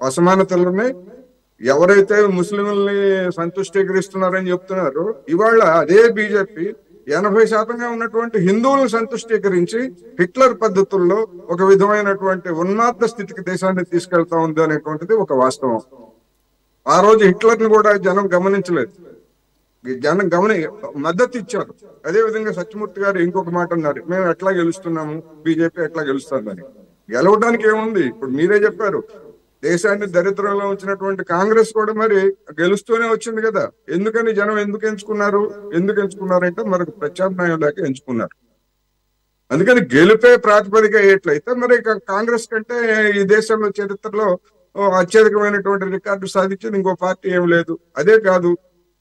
S2: అసమానతలు ఉన్నాయి. ఎవరైతే ముస్లింలని సంతుష్టీకరిస్తున్నారని చెప్తున్నారో ఇవాళ అదే బీజేపీ 80% ఉన్నటువంటి హిందువులను సంతుష్టీకరించి హిట్లర్ పద్ధతుల్లో ఒక విధమైనటువంటి ఉన్మాద స్థితికి దేశాన్ని తీసుకెళ్తా ఉంది అనేటువంటిది ఒక వాస్తవం. ఆ రోజు హిట్లర్ని కూడా జనం గమనించలేదు, జనం మద్దతు ఇచ్చారు. అదే విధంగా సత్యమూర్తి గారు ఇంకొక మాట అన్నారు, మేము ఎట్లా గెలుస్తున్నాము, బీజేపీ ఎట్లా గెలుస్తుందని. గెలవడానికి ఏముంది? ఇప్పుడు మీరే చెప్పారు, దేశాన్ని దరిద్రంలో ఉంచినటువంటి కాంగ్రెస్ కూడా మరి గెలుస్తూనే వచ్చింది కదా. ఎందుకని జనం ఎందుకు ఎంచుకున్నారంటే మరొక ప్రత్యామ్నాయం లేక ఎంచుకున్నారు. అందుకని గెలిపే ప్రాతిపదిక అయ్యేట్లయితే మరి కాంగ్రెస్ కంటే ఈ దేశంలో చరిత్రలో అత్యధికమైనటువంటి రికార్డు సాధించింది ఇంకో పార్టీ ఏం లేదు. అదే కాదు,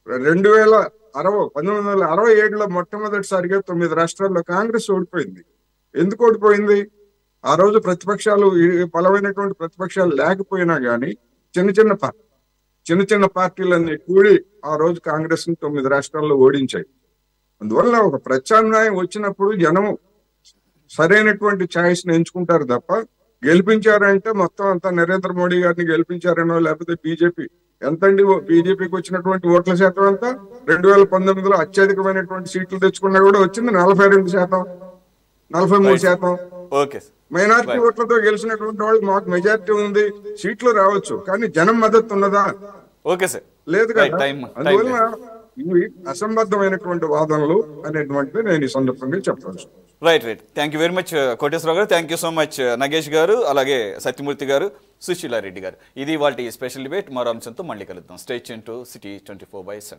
S2: 1967లో మొట్టమొదటిసారిగా 9 రాష్ట్రాల్లో కాంగ్రెస్ ఓడిపోయింది. ఎందుకు ఓడిపోయింది? ఆ రోజు ప్రతిపక్షాలు బలమైనటువంటి ప్రతిపక్షాలు లేకపోయినా గానీ చిన్న చిన్న పార్టీలన్నీ కూడి ఆ రోజు కాంగ్రెస్ ని 9 రాష్ట్రాల్లో ఓడించాయి. అందువల్ల ఒక ప్రత్యామ్నాయం వచ్చినప్పుడు జనము సరైనటువంటి ఛాయిస్ ని ఎంచుకుంటారు తప్ప గెలిపించారంటే మొత్తం అంతా నరేంద్ర మోడీ గారిని గెలిపించారనో లేకపోతే బీజేపీ ఎంతండి బీజేపీకి వచ్చినటువంటి ఓట్ల శాతం అంతా 2019లో అత్యధికమైనటువంటి సీట్లు తెచ్చుకున్నా కూడా వచ్చింది 42%, 43%. మైనారిటీ ఓట్లతో గెలిచినటువంటి వాళ్ళు మాకు మెజారిటీ ఉంది, సీట్లు రావచ్చు, కానీ జనం మద్దతు ఉన్నదా? లేదు కదా. అందువల్ల ఇవి అసంబద్ధమైనటువంటి వాదనలు అనేటువంటిది నేను ఈ సందర్భంగా చెప్పవచ్చు.
S1: Right. Thank you very much Koteswara Rao గారు. Thank you so much Nagesh గారు, అలాగే సత్యమూర్తి గారు, సుశీలారెడ్డి గారు. ఇది వాటి స్పెషల్ డిబేట్. మరో అంశంతో మళ్ళీ కలుద్దాం. Stay tune to city 24/7.